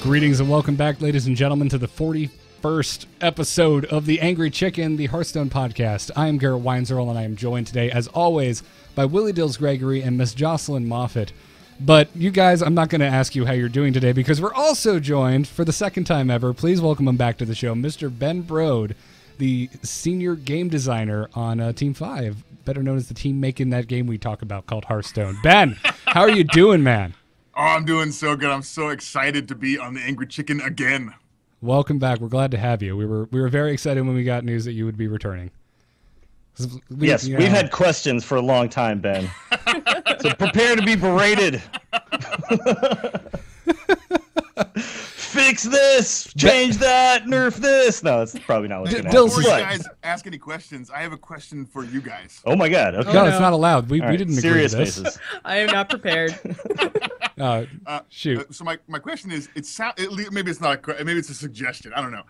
Greetings and welcome back, ladies and gentlemen, to the 41st episode of The Angry Chicken, the Hearthstone podcast. I am Garrett Weinzerl, and I am joined today, as always, by Willie Dills Gregory and Miss Jocelyn Moffat. But you guys, I'm not going to ask you how you're doing today, because we're also joined, for the second time ever, please welcome him back to the show, Mr. Ben Brode, the senior game designer on Team 5, better known as the team making that game we talk about called Hearthstone. Ben, how are you doing, man? Oh, I'm doing so good. I'm so excited to be on The Angry Chicken again. Welcome back. We're glad to have you. We were very excited when we got news that you would be returning. We've had questions for a long time, Ben. So prepare to be berated. Fix this, change that, nerf this. No, it's probably not what's going to happen. Before you guys ask any questions, I have a question for you guys. Oh my God. Okay. No, it's not allowed. We didn't agree to this. Faces. I am not prepared. Shoot. So my question is, maybe it's not maybe it's a suggestion. I don't know.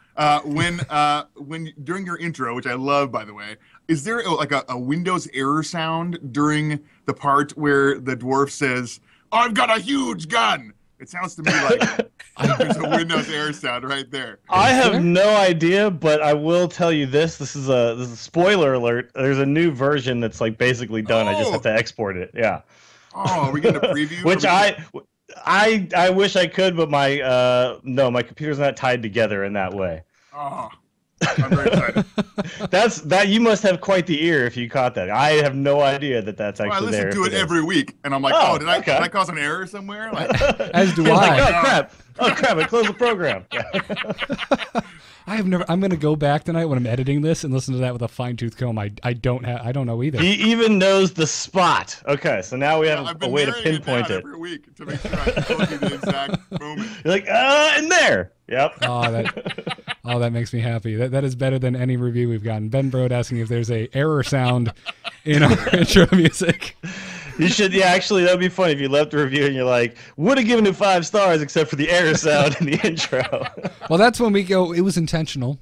When during your intro, which I love, by the way, is there like a Windows error sound during the part where the dwarf says, "I've got a huge gun"? It sounds to me like there's a Windows error sound right there. I have no idea, but I will tell you this. This is a spoiler alert. There's a new version that's like basically done. I just have to export it. Yeah. Oh, are we getting a preview? Which I wish I could, but my my computer's not tied together in that way. Oh, I'm very excited. You must have quite the ear if you caught that. I have no idea that that's actually there. I listen to it every week, and I'm like, did I cause an error somewhere? Like, as do I. Like, oh crap! I closed the program. I'm going to go back tonight when I'm editing this and listen to that with a fine-tooth comb. I don't know either. He even knows the spot. Okay, so now we have a way to pinpoint it. Every week to make sure I told you the exact moment. You're like, in there. Yep. That makes me happy. That is better than any review we've gotten. Ben Brode asking if there's a error sound in our intro music. You should, actually, that would be funny if you left a review and you're like, would have given it 5 stars except for the error sound in the intro. Well, that's when we go, it was intentional.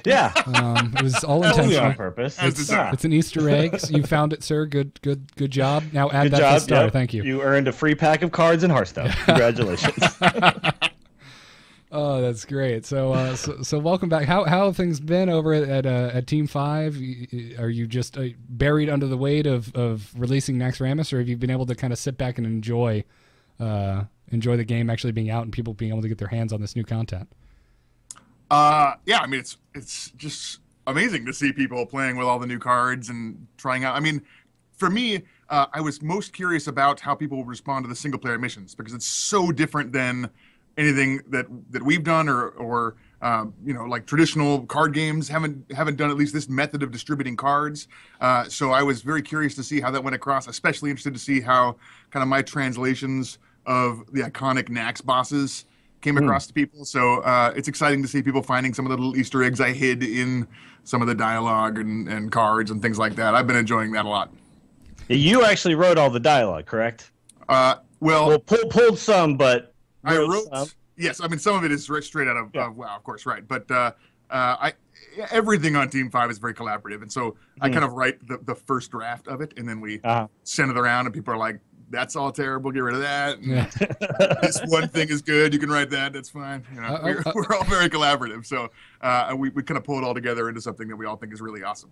Yeah. It was all intentional. On purpose. It's an Easter egg. You found it, sir. Good job. Now add that to the star. Yep. Thank you. You earned a free pack of cards in Hearthstone. Congratulations. Oh, that's great. So welcome back. How have things been over at Team 5? Are you just buried under the weight of releasing Naxxramas, or have you been able to kind of sit back and enjoy the game actually being out and people being able to get their hands on this new content? I mean, it's just amazing to see people playing with all the new cards and trying out. I mean, for me, I was most curious about how people respond to the single player missions, because it's so different than anything that we've done or like traditional card games haven't done at least this method of distributing cards. So I was very curious to see how that went across, especially interested to see how kind of my translations of the iconic Naxx bosses came across to people. So it's exciting to see people finding some of the little Easter eggs I hid in some of the dialogue and cards and things like that. I've been enjoying that a lot. You actually wrote all the dialogue, correct? Well, pulled some, but I wrote, yes. I mean, some of it is straight out of WoW, of course, right? But everything on Team 5 is very collaborative, and so I kind of write the first draft of it, and then we send it around, and people are like, "That's all terrible. Get rid of that. This one thing is good. You can write that. That's fine." You know, we're all very collaborative, so we kind of pull it all together into something that we all think is really awesome.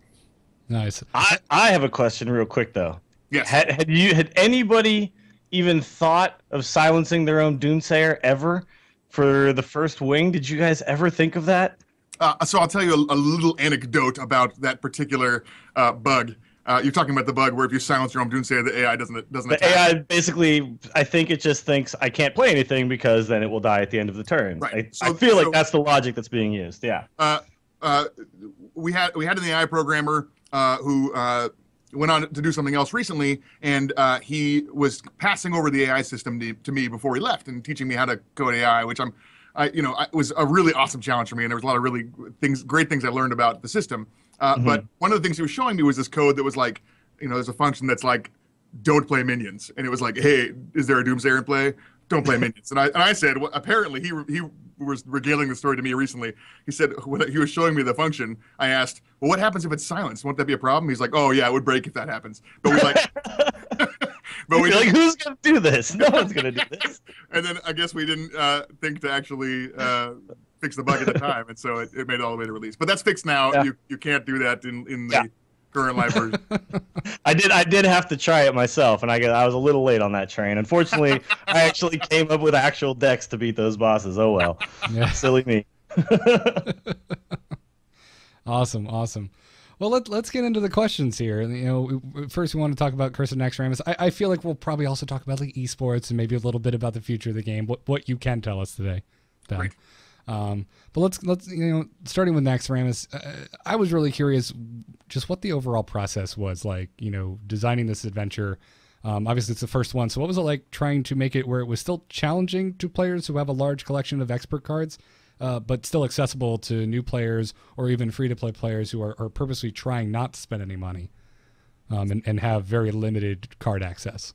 Nice. I have a question, real quick though. Yes. Had anybody even thought of silencing their own Doomsayer ever for the first wing? Did you guys ever think of that? So I'll tell you a little anecdote about that particular bug. You're talking about the bug where if you silence your own Doomsayer, the AI doesn't attack. The AI basically, I think it just thinks I can't play anything because then it will die at the end of the turn. Right. I feel like that's the logic that's being used. Yeah. We had an AI programmer who went on to do something else recently, and he was passing over the AI system to me before he left and teaching me how to code AI, which it was a really awesome challenge for me, and there was a lot of really great things I learned about the system. But one of the things he was showing me was this code that was like, there's a function that's like, don't play minions, and it was like, hey, is there a Doomsayer in play? Don't play minions. And I said, well, apparently he was regaling the story to me recently. He said, when he was showing me the function, I asked, well, what happens if it's silenced? Won't that be a problem? He's like, oh yeah, it would break if that happens. But But we like, who's gonna do this? No one's gonna do this. And then I guess we didn't think to actually fix the bug at the time, and so it made it all the way to release. But that's fixed now. Yeah. You can't do that in the current live version. I did have to try it myself, and I was a little late on that train. Unfortunately, I actually came up with actual decks to beat those bosses. Oh well, silly me. Awesome. Well, let's get into the questions here. You know, first we want to talk about Curse of Naxxramas. I feel like we'll probably also talk about like eSports and maybe a little bit about the future of the game. What you can tell us today, Ben. Great. But let's starting with Naxxramas. I was really curious just what the overall process was like. Designing this adventure. Obviously, it's the first one. So what was it like trying to make it where it was still challenging to players who have a large collection of expert cards? But still accessible to new players or even free-to-play players who are purposely trying not to spend any money and have very limited card access?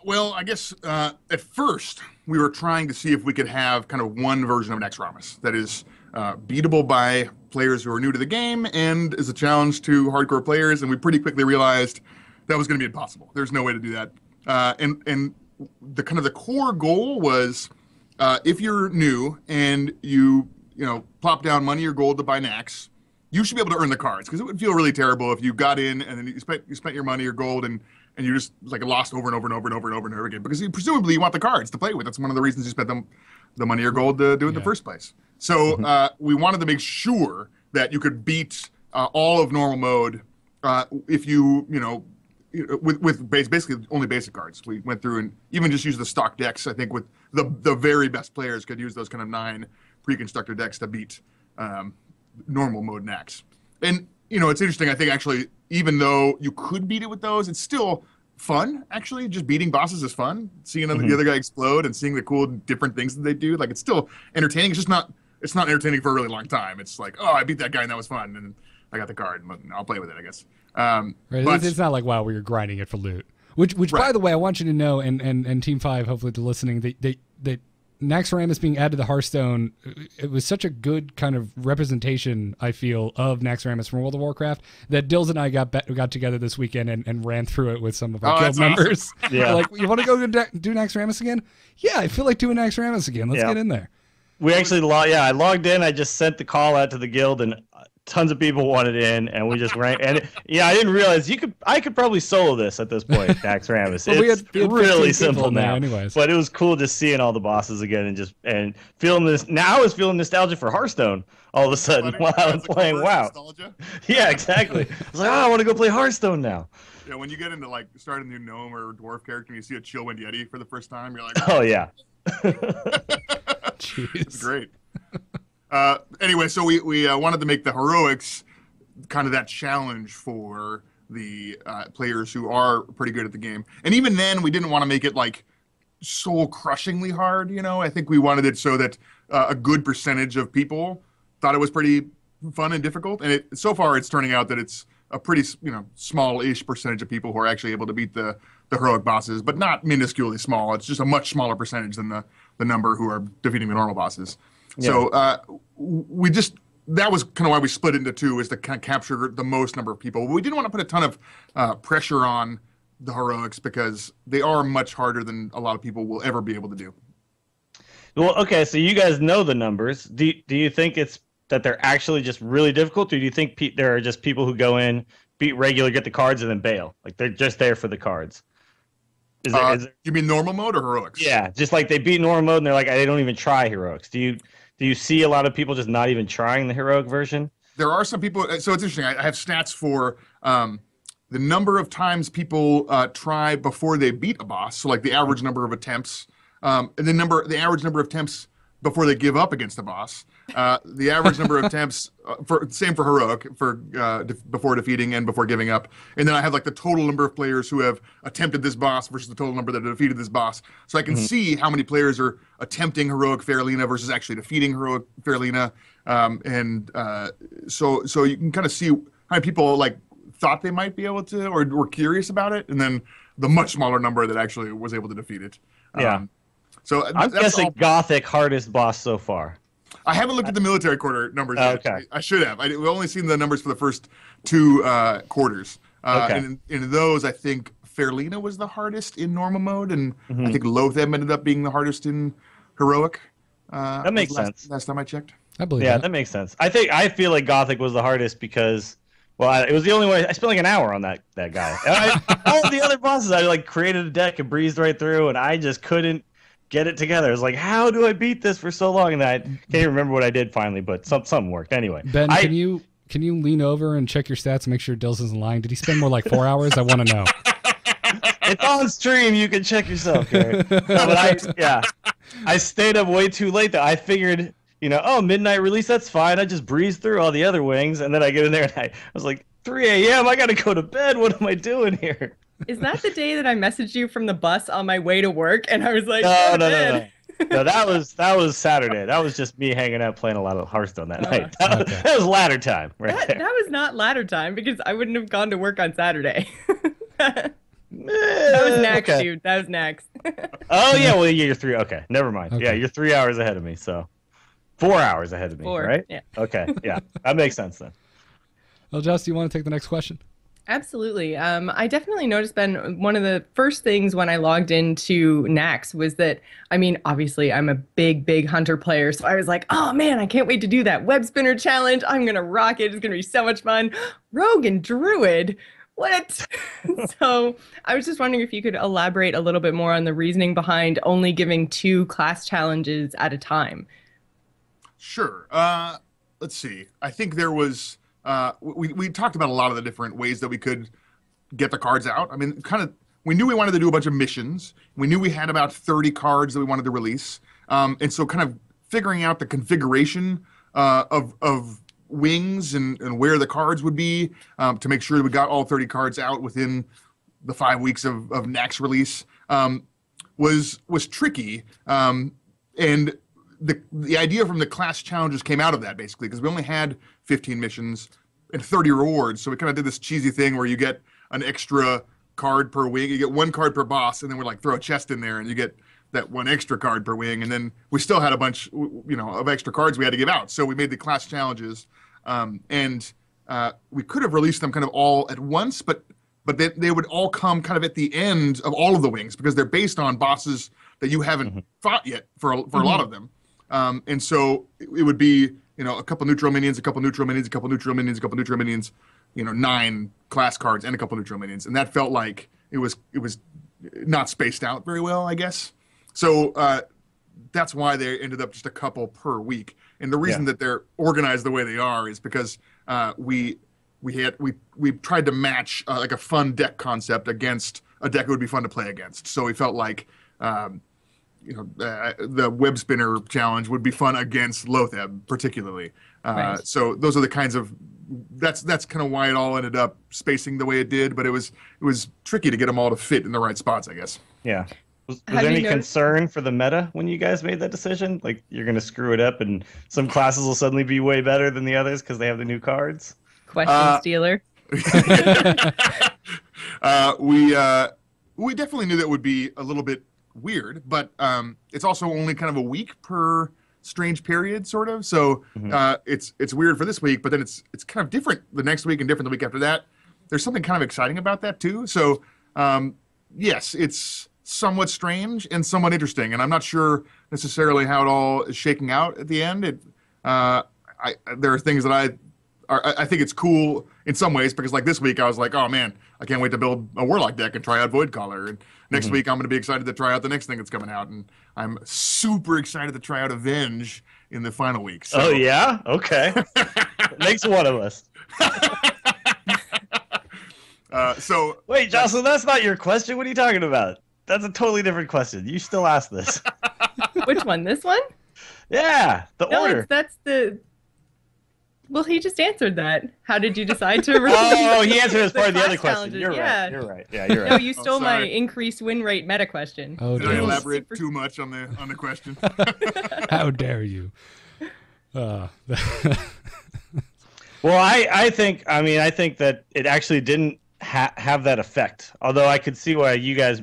Well, I guess at first we were trying to see if we could have kind of one version of Naxxramas that is beatable by players who are new to the game and is a challenge to hardcore players, and we pretty quickly realized that was going to be impossible. There's no way to do that. And the kind of the core goal was, if you're new and you plop down money or gold to buy Nax, you should be able to earn the cards, because it would feel really terrible if you got in and then you spent your money or gold and you just like lost over and over and over and over and over and over again, because presumably you want the cards to play with. That's one of the reasons you spent the money or gold to do it in the first place. So we wanted to make sure that you could beat all of normal mode if with basically only basic cards. We went through and even just used the stock decks. I think with the very best players could use those kind of 9 pre-constructed decks to beat normal mode Nax. And it's interesting. I think actually, even though you could beat it with those, it's still fun. Actually, just beating bosses is fun. Seeing the other guy explode and seeing the cool different things that they do, like, it's still entertaining. It's just not. It's not entertaining for a really long time. It's like, oh, I beat that guy and that was fun, and I got the card, and I'll play with it, I guess. Right. But it's not like WoW where you're grinding it for loot. Which right. By the way, I want you to know, and Team 5, hopefully to listening, that Naxxramas being added to Hearthstone, it was such a good kind of representation, I feel, of Naxxramas from World of Warcraft, that Dills and I got together this weekend and ran through it with some of our guild members. Awesome. Yeah. Like, you want to go do Naxxramas again? Yeah, I feel like doing Naxxramas again. Let's get in there. We actually I logged in. I just sent the call out to the guild, and tons of people wanted in, and we just ran. And I didn't realize I could probably solo this at this point. Naxxramas. Well, it's really simple now. Anyways. But it was cool just seeing all the bosses again and feeling this. Now I was feeling nostalgia for Hearthstone all of a sudden while I was playing WoW. Nostalgia? Yeah, exactly. I was like, I want to go play Hearthstone now. Yeah, when you get into like start a new gnome or dwarf character and you see a Chillwind Yeti for the first time, you're like, oh yeah. Jeez. It's great. Anyway, so we wanted to make the heroics kind of that challenge for the players who are pretty good at the game. And even then, we didn't want to make it like soul-crushingly hard. I think we wanted it so that a good percentage of people thought it was pretty fun and difficult. And so far, it's turning out that it's a pretty small-ish percentage of people who are actually able to beat the heroic bosses, but not minusculely small. It's just a much smaller percentage than the number who are defeating the normal bosses. Yeah. So that was kind of why we split into 2, is to kind of capture the most number of people. We didn't want to put a ton of pressure on the heroics because they are much harder than a lot of people will ever be able to do. Well, okay, so you guys know the numbers. Do you think it's that they're actually just really difficult, or do you think there are just people who go in, beat regular, get the cards, and then bail? Like, they're just there for the cards? Is there... You mean normal mode or heroics? Yeah, just like they beat normal mode and they're like, they don't even try heroics. Do you see a lot of people just not even trying the heroic version? There are some people. So it's interesting. I have stats for the number of times people try before they beat a boss. So like the average number of attempts, and the average number of attempts before they give up against the boss. The average number of attempts same for heroic before defeating and before giving up. And then I have like the total number of players who have attempted this boss versus the total number that have defeated this boss. So I can see how many players are attempting heroic Fairlina versus actually defeating heroic Fairlina. So you can kind of see how many people like thought they might be able to or were curious about it, and then the much smaller number that actually was able to defeat it. Yeah. So I'm guessing Gothic hardest boss so far. I haven't looked at the military quarter numbers yet. Okay. I should have. We've only seen the numbers for the first 2 quarters. Okay. And in those, I think Fairlina was the hardest in normal mode, and I think Loatheb ended up being the hardest in heroic. That makes sense. Last time I checked. I believe that makes sense. I feel like Gothic was the hardest because, well, it was the only way. I spent like an hour on that guy. And all the other bosses, I like created a deck and breezed right through, and I just couldn't get it together. I was like, how do I beat this for so long? And I can't even remember what I did finally, but something worked anyway. Ben, can you lean over and check your stats and make sure Dills isn't lying? Did he spend more like 4 hours? I want to know. It's on stream. You can check yourself, Garrett. No, but I stayed up way too late. Though I figured, midnight release. That's fine. I just breezed through all the other wings, and then I get in there and I was like, 3 a.m. I gotta go to bed. What am I doing here? Is that the day that I messaged you from the bus on my way to work? And I was like, no. No, that was Saturday. That was just me hanging out playing a lot of Hearthstone that night. That was ladder time, right there. That was not ladder time because I wouldn't have gone to work on Saturday. That was next, dude. That was next. Oh yeah, well you're 3. Okay, never mind. Okay. Yeah, you're 3 hours ahead of me. So 4 hours ahead of me, 4, right? Yeah. Okay, yeah, that makes sense then. Well, Joss, do you want to take the next question? Absolutely. I definitely noticed, Ben, one of the first things when I logged into Naxx was that, obviously I'm a big Hunter player. So I was like, oh man, I can't wait to do that web spinner challenge. I'm going to rock it. It's going to be so much fun. Rogue and Druid. What? So I was just wondering if you could elaborate a little bit more on the reasoning behind only giving 2 class challenges at a time. Sure. Let's see. I think there was... we talked about a lot of the different ways that we could get the cards out. We knew we wanted to do a bunch of missions. We knew we had about 30 cards that we wanted to release. And so kind of figuring out the configuration of wings and where the cards would be to make sure that we got all 30 cards out within the 5 weeks of Naxx release was tricky. And the idea from the class challenges came out of that, basically, because we only had 15 missions and 30 rewards. So we kind of did this cheesy thing where you get an extra card per wing. You get 1 card per boss, and then we throw a chest in there, and you get that 1 extra card per wing. And then we still had a bunch, of extra cards we had to give out. So we made the class challenges, and we could have released them kind of all at once, but they would all come kind of at the end of all of the wings because they're based on bosses that you haven't fought yet for a lot of them. And so it would be, a couple neutral minions, a couple neutral minions, a couple neutral minions, a couple neutral minions, 9 class cards and a couple neutral minions. And that felt like it was not spaced out very well, I guess. So that's why they ended up just a couple per week. And the reason that they're organized the way they are is because we tried to match like a fun deck concept against a deck that would be fun to play against. So we felt like the web spinner challenge would be fun against Loatheb particularly. Right. So those are the kinds of that's kind of why it all ended up spacing the way it did. But it was tricky to get them all to fit in the right spots, I guess. Yeah. Was there any concern for the meta when you guys made that decision? Like you're going to screw it up and some classes will suddenly be way better than the others because they have the new cards? Question stealer. We definitely knew that would be a little bit weird, but it's also only kind of a week per strange period, sort of. So it's weird for this week, but then it's kind of different the next week and different the week after that. There's something kind of exciting about that too. So yes, it's somewhat strange and somewhat interesting, and I'm not sure necessarily how it all is shaking out at the end. There are things that I think it's cool in some ways because like this week I was like, oh man, I can't wait to build a Warlock deck and try out Voidcaller. And next week I'm going to be excited to try out the next thing that's coming out. And I'm super excited to try out Avenge in the final week. So. Oh yeah? Okay. Makes one of us. Wait, Jocelyn, that's not your question. What are you talking about? That's a totally different question. You still ask this. Which one? This one? Yeah, the order. That's the... Well, he just answered that. How did you decide to... Oh, he answered as part of the other question. You're right. You're right. Yeah, you're right. No, you stole my increased win rate meta question. Oh, did I elaborate too much on the question? How dare you? Well, I think that it actually didn't have that effect. Although I could see why you guys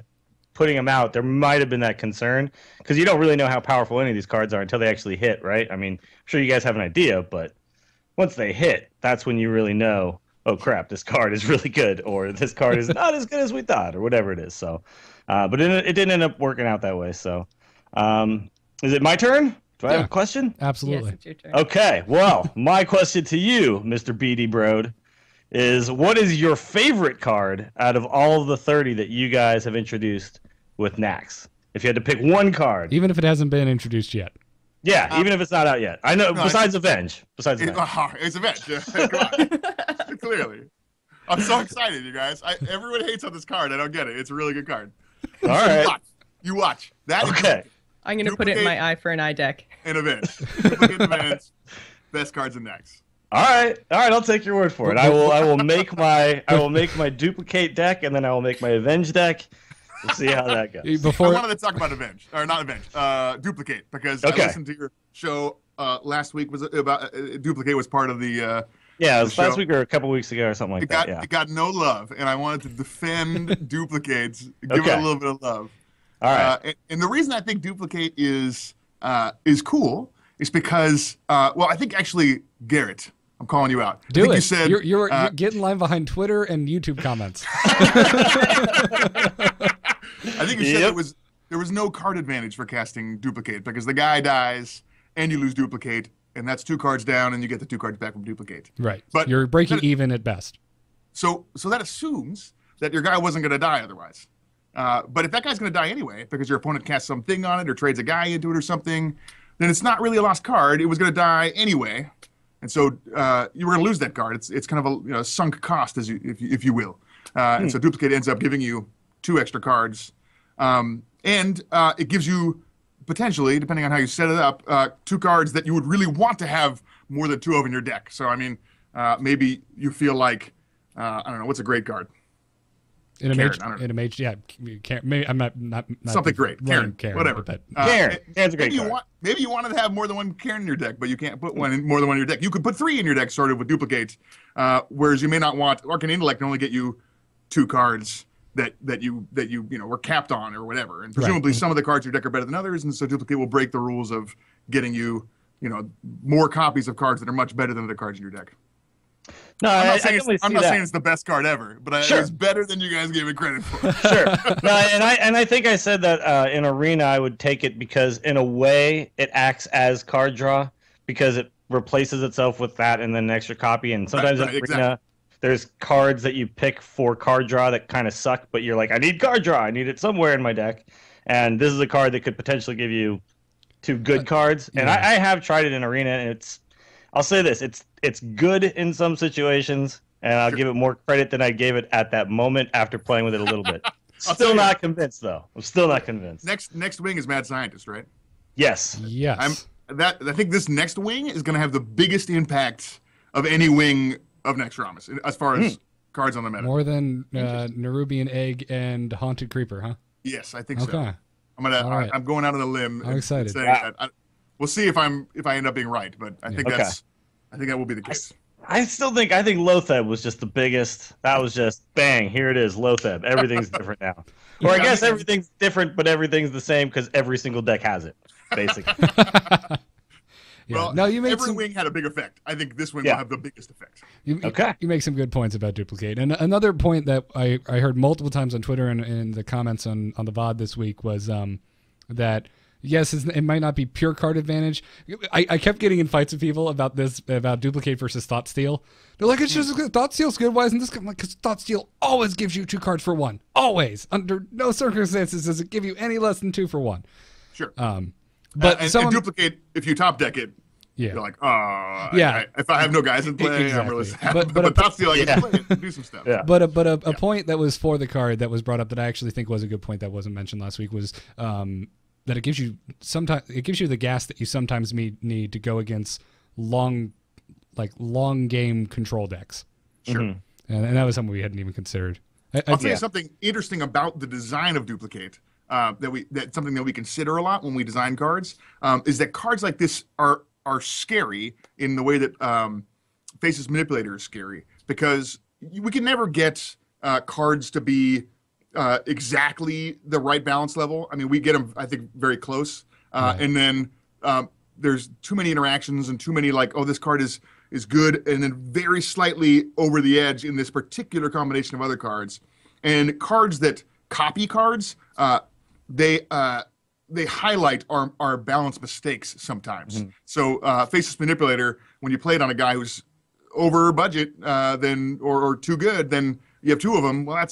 putting them out, there might have been that concern because you don't really know how powerful any of these cards are until they actually hit, right? I mean, I'm sure you guys have an idea, but once they hit, that's when you really know, oh crap, this card is really good, or this card is not as good as we thought, or whatever it is. So, but it didn't end up working out that way. So, is it my turn? Do I have a question? Absolutely. Yes, it's your turn. Okay. Well, my question to you, Mr. BD Brode, is what is your favorite card out of all of the 30 that you guys have introduced with Naxx? If you had to pick one card, Even if it hasn't been introduced yet. yeah, even if it's not out yet. I know. No, besides Avenge, besides Avenge. It's Avenge. Come on. Clearly. I'm so excited, you guys. Everyone hates on this card. I don't get it. It's a really good card. All right. You watch. That Okay. I'm going to put it in my eye for an eye deck. And Avenge. Duplicate Avenge. Best cards in Naxx. All right. I'll take your word for it. I will make my duplicate deck, and then I will make my Avenge deck. We'll see how that goes. I wanted to talk about Avenge, or not Avenge, Duplicate, because I listened to your show last week. Was about Duplicate was part of the. Yeah, it was last week or a couple weeks ago or something like that. Yeah. It got no love, and I wanted to defend Duplicates, give it a little bit of love. All right. And the reason I think Duplicate is cool is because, I think actually Garrett, I'm calling you out. Do it. You said you're getting line behind Twitter and YouTube comments. I think you said there was no card advantage for casting Duplicate because the guy dies and you lose Duplicate, and that's 2 cards down, and you get the 2 cards back from Duplicate. Right. But you're breaking even at best. So that assumes that your guy wasn't going to die otherwise. But if that guy's going to die anyway because your opponent casts something on it or trades a guy into it or something, then it's not really a lost card. It was going to die anyway, and so you were going to lose that card. It's kind of a sunk cost, if you will. And so Duplicate ends up giving you 2 extra cards, and it gives you potentially, depending on how you set it up, 2 cards that you would really want to have more than 2 of in your deck. So I mean, maybe you feel like I don't know, what's a great card? In a mage, yeah. Maybe, I'm not something great. Karen, whatever. Karen's a great card. Maybe you wanted to have more than 1 Karen in your deck, but you can't put more than one in your deck. You could put 3 in your deck, started with Duplicate, whereas you may not want Arcane Intellect can only get you 2 cards that you were capped on or whatever. And presumably some of the cards in your deck are better than others, and so Duplicate will break the rules of getting you more copies of cards that are much better than other cards in your deck. No, I'm not saying it's the best card ever, but it's better than you guys gave it credit for. Sure. No, and I think I said that in Arena I would take it because in a way it acts as card draw because it replaces itself with that and then an extra copy. And sometimes in Arena there's cards that you pick for card draw that kind of suck, but you're like, I need card draw. I need it somewhere in my deck. And this is a card that could potentially give you 2 good cards. And I have tried it in Arena, and I'll say this, it's good in some situations, and I'll give it more credit than I gave it at that moment after playing with it a little bit. Still not convinced, though. I'm still not convinced. Next wing is Mad Scientist, right? Yes. Yes. I think this next wing is going to have the biggest impact of any wing of Naxxramas as far as cards on the meta. More than Nerubian Egg and Haunted Creeper, huh? Yes, I think so. Okay. I'm going out on a limb. I'm excited. We'll see if I end up being right, but I think that will be the case. I think Lotheb was just the biggest. That was just bang. Here it is, Lotheb. Everything's different now. Or I guess everything's different, but everything's the same because every single deck has it, basically. Well, no, every wing had a big effect. I think this wing will have the biggest effect. You make some good points about Duplicate. And another point that I heard multiple times on Twitter and in the comments on the VOD this week was that, yes, it might not be pure card advantage. I kept getting in fights with people about Duplicate versus Thought Steal. They're like, it's just Thought Steal's good. Why isn't this good? I'm like, because Thought Steal always gives you 2 cards for 1. Always. Under no circumstances does it give you any less than 2 for 1. Sure. But and Duplicate, if you top deck it, you're like, if I have no guys in play, I'm really sad. But Thought Steal, I can play it and do some stuff. Yeah. But a point that was for the card that was brought up that I actually think was a good point that wasn't mentioned last week was that it gives you the gas that you sometimes need to go against long game control decks. Sure. Mm-hmm. And that was something we hadn't even considered. I'll tell you something interesting about the design of Duplicate. That's something that we consider a lot when we design cards, is that cards like this are scary in the way that Faceless Manipulator is scary, because we can never get cards to be exactly the right balance level. I mean, we get them, I think, very close, and then there's too many interactions and too many this card is is good, and then very slightly over the edge in this particular combination of other cards. And cards that copy cards, they highlight our balance mistakes sometimes. Mm-hmm. So Faceless Manipulator, when you play it on a guy who's over budget, then or too good, then you have two of them. Well,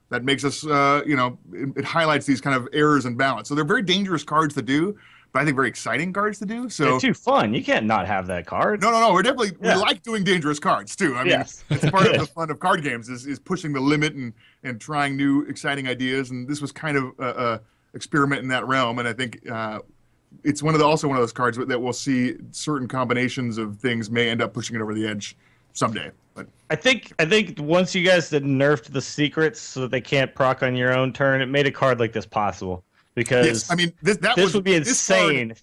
that makes us, it highlights these kind of errors in balance. So they're very dangerous cards to do, but I think very exciting cards to do. So they're too fun. You can't not have that card. No. We like doing dangerous cards too. I mean, it's part of the fun of card games is pushing the limit and trying new exciting ideas. And this was kind of a experiment in that realm. And I think it's also one of those cards that we'll see certain combinations of things may end up pushing it over the edge someday. But I think once you guys had nerfed the secrets so that they can't proc on your own turn, it made a card like this possible. Because yes, I mean this would be insane.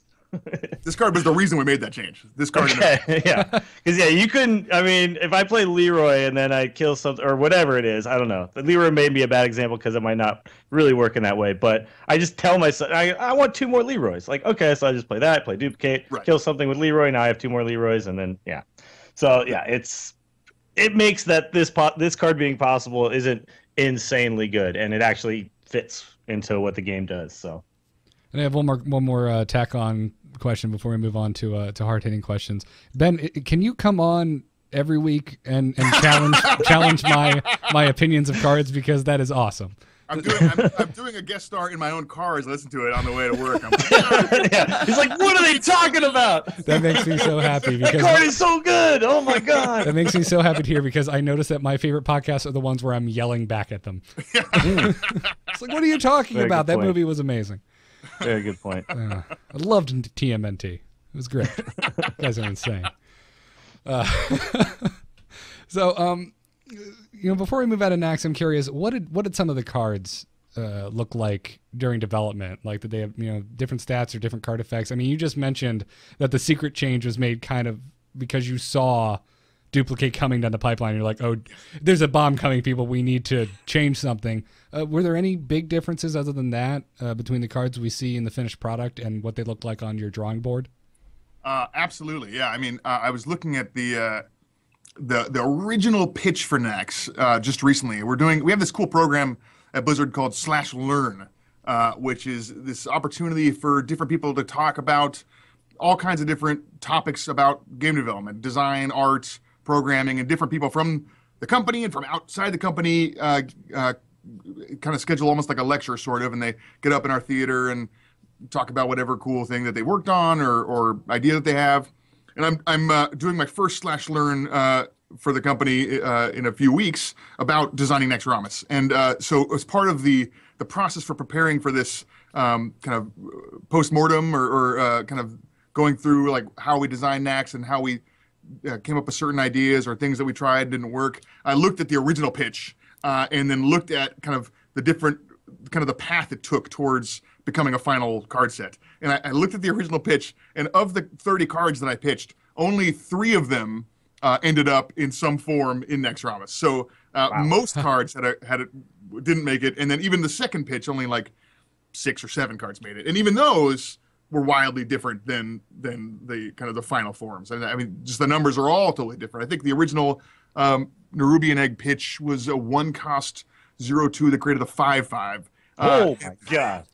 This card was the reason we made that change. This card, okay, yeah, because you couldn't. I mean, if I play Leroy and then I kill something or whatever it is, I don't know. Leroy may be a bad example because it might not really work in that way. But I just tell myself I want 2 more Leroys. Like, okay, so I just play that, play duplicate, kill something with Leroy. Now I have 2 more Leroys, and then So it makes that this card being possible isn't insanely good, and it actually fits into what the game does. So, and I have one more tack on question before we move on to hard hitting questions. Ben, can you come on every week and challenge my opinions of cards, because that is awesome. I'm doing a guest star in my own car as I listen to it on the way to work. I'm like, He's like, what are they talking about? That makes me so happy because that card is so good. Oh my god. That makes me so happy to hear, because I noticed that my favorite podcasts are the ones where I'm yelling back at them. It's like, what are you talking about? That movie was amazing. Very good point. I loved TMNT. It was great. You guys are insane. Before we move out of Naxx, I'm curious, what did some of the cards look like during development? Like, did they have different stats or different card effects? I mean, you just mentioned that the secret change was made kind of because you saw duplicate coming down the pipeline. You're like, oh, there's a bomb coming, people. We need to change something. Were there any big differences other than that between the cards we see in the finished product and what they look like on your drawing board? Absolutely, yeah. I mean, I was looking at the original pitch for Naxx just recently. We have this cool program at Blizzard called /Learn, which is this opportunity for different people to talk about all kinds of different topics about game development, design, art, programming, and different people from the company and from outside the company kind of schedule almost like a lecture sort of, and they get up in our theater and talk about whatever cool thing that they worked on or idea that they have. And I'm doing my first /Learn for the company in a few weeks about designing Naxxramas. And so as part of the process for preparing for this kind of post-mortem or kind of going through like how we designed Naxx and how we came up with certain ideas or things that we tried didn't work, I looked at the original pitch and then looked at kind of the path it took towards becoming a final card set. And I looked at the original pitch, and of the 30 cards that I pitched, only 3 of them ended up in some form in Naxxramas. So most cards didn't make it, and then even the second pitch, only like 6 or 7 cards made it. And even those were wildly different than the kind of the final forms. And I mean, just the numbers are all totally different. I think the original Nerubian Egg pitch was a 1-cost 0/2 that created a 5/5. Oh my god!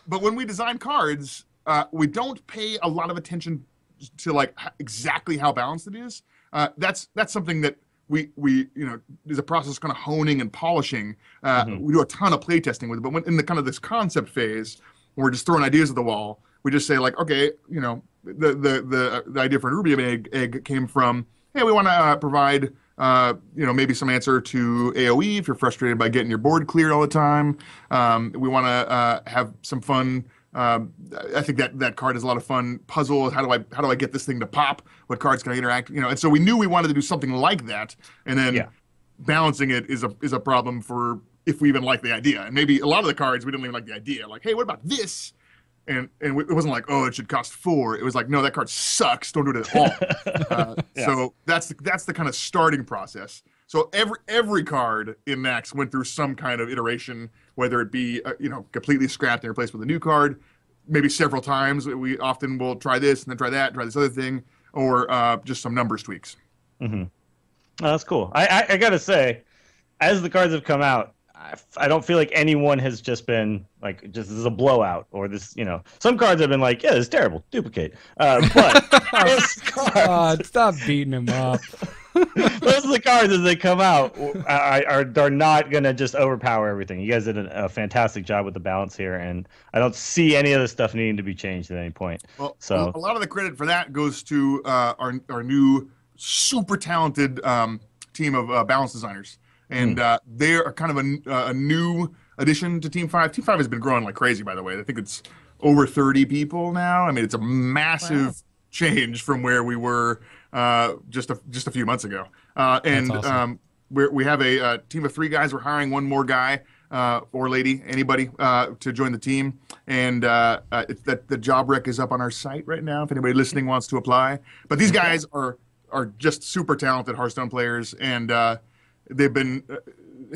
But when we design cards, we don't pay a lot of attention to like exactly how balanced it is. That's something that we is a process kind of honing and polishing. We do a ton of play testing with it, but when in the kind of this concept phase, when we're just throwing ideas at the wall, we just say like, okay, the idea for an Nerubian egg came from, hey, we want to provide maybe some answer to AoE if you're frustrated by getting your board cleared all the time. We want to have some fun. I think that card is a lot of fun. Puzzle. How do I get this thing to pop? What cards can I interact? And so we knew we wanted to do something like that. And then balancing it is a problem for if we even like the idea. And maybe a lot of the cards we didn't even like the idea. Like, hey, what about this? And it wasn't like, oh, it should cost 4. It was like, no, that card sucks. Don't do it at all. So that's the kind of starting process. So every card in Naxx went through some kind of iteration, whether it be completely scrapped and replaced with a new card. Maybe several times. We often will try this and then try that, try this other thing. or just some numbers tweaks. Mm-hmm. Oh, that's cool. I gotta say, as the cards have come out, I don't feel like anyone has just been like, this is a blowout, or this, some cards have been like, yeah, it's terrible, duplicate. But those cards, stop beating him up. Those are the cards as they come out are not gonna just overpower everything. You guys did a fantastic job with the balance here, and I don't see any of this stuff needing to be changed at any point. Well, so a lot of the credit for that goes to our new super talented team of balance designers. And they are kind of a new addition to Team 5. Team 5 has been growing like crazy, by the way. I think it's over 30 people now. I mean, it's a massive change from where we were just a few months ago. And awesome. We have a team of 3 guys. We're hiring one more guy or lady, anybody, to join the team. And the job rec is up on our site right now if anybody listening wants to apply. But these guys are just super talented Hearthstone players, and they've been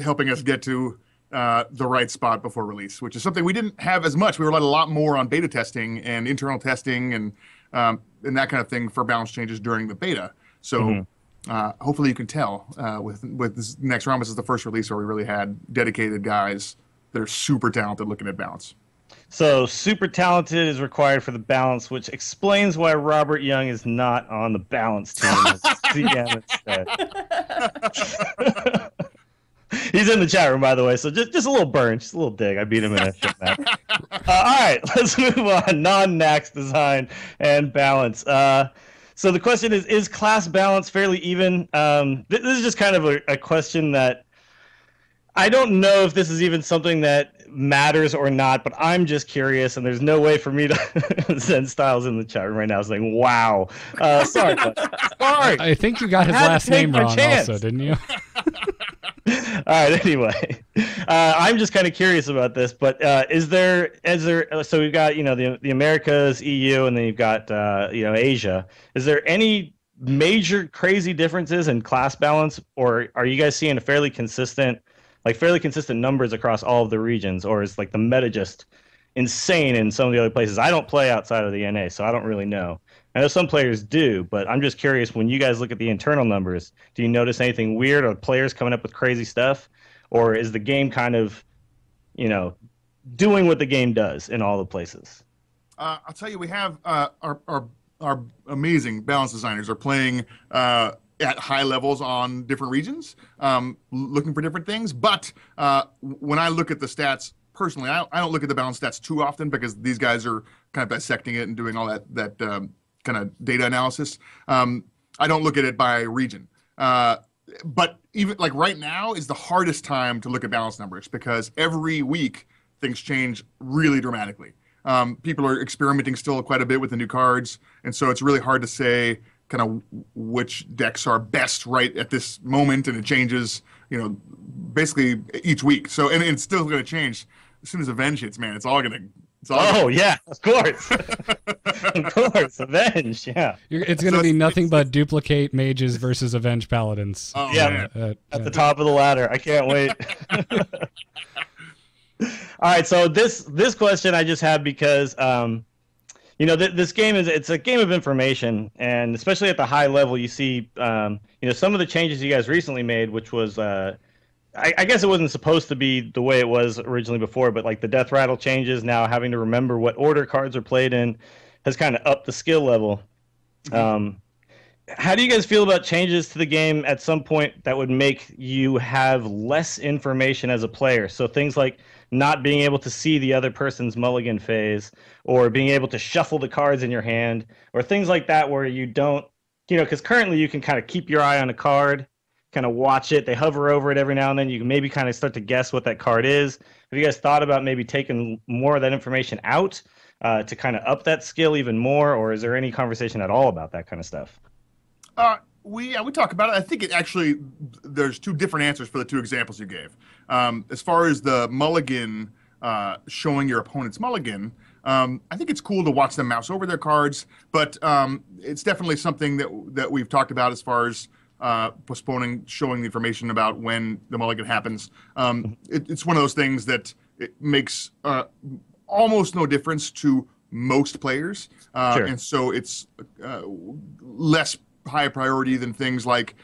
helping us get to the right spot before release, which is something we didn't have as much. We relied a lot more on beta testing and internal testing and that kind of thing for balance changes during the beta. So hopefully you can tell with this Naxxramas is the first release where we really had dedicated guys that are super talented looking at balance. So super talented is required for the balance, which explains why Robert Young is not on the balance team as CM instead. He's in the chat room, by the way, so just a little burn, just a little dig. I beat him in a shit match. All right, let's move on. Non-Nax design and balance. So the question is class balance fairly even? This is just kind of a question that I don't know if this is even something that matters or not, but I'm just curious, and there's no way for me to send Styles in the chat room right now saying, wow. Sorry. I think you got his last name wrong also, didn't you? All right, anyway. I'm just kind of curious about this, but is there, so we've got, the Americas, EU, and then you've got, Asia. Is there any major crazy differences in class balance, or are you guys seeing a fairly consistent numbers across all of the regions, or is like the meta just insane in some of the other places? I don't play outside of the NA, so I don't really know. I know some players do, but I'm just curious, when you guys look at the internal numbers, do you notice anything weird, or players coming up with crazy stuff, or is the game kind of, doing what the game does in all the places? I'll tell you, we have our amazing balance designers are playing at high levels on different regions, looking for different things. But when I look at the stats personally, I don't look at the balance stats too often because these guys are kind of dissecting it and doing all that kind of data analysis. I don't look at it by region. But even like right now is the hardest time to look at balance numbers because every week things change really dramatically. People are experimenting still quite a bit with the new cards, and so it's really hard to say kind of which decks are best right at this moment, and it changes, basically each week. So, and it's still going to change as soon as Avenge hits, man. It's all going to. Yeah, of course. Of course, Avenge, yeah. It's going to be nothing but duplicate mages versus Avenge paladins. Oh, yeah, at the top of the ladder. I can't wait. All right, so this question I just had because this game it's a game of information, and especially at the high level, you see some of the changes you guys recently made, which was I guess it wasn't supposed to be the way it was originally before, but like the death rattle changes, now having to remember what order cards are played in has kind of upped the skill level. Mm-hmm. How do you guys feel about changes to the game at some point that would make you have less information as a player? So things like not being able to see the other person's mulligan phase, or being able to shuffle the cards in your hand, or things like that where you don't, because currently you can kind of keep your eye on a card, kind of watch it. They hover over it every now and then. You can maybe kind of start to guess what that card is. Have you guys thought about maybe taking more of that information out to kind of up that skill even more, or is there any conversation at all about that kind of stuff? We talk about it. I think there's two different answers for the two examples you gave. As far as the mulligan, showing your opponent's mulligan, I think it's cool to watch them mouse over their cards, but it's definitely something that we've talked about as far as postponing showing the information about when the mulligan happens. It's one of those things that it makes almost no difference to most players, Sure. and so it's less high priority than things like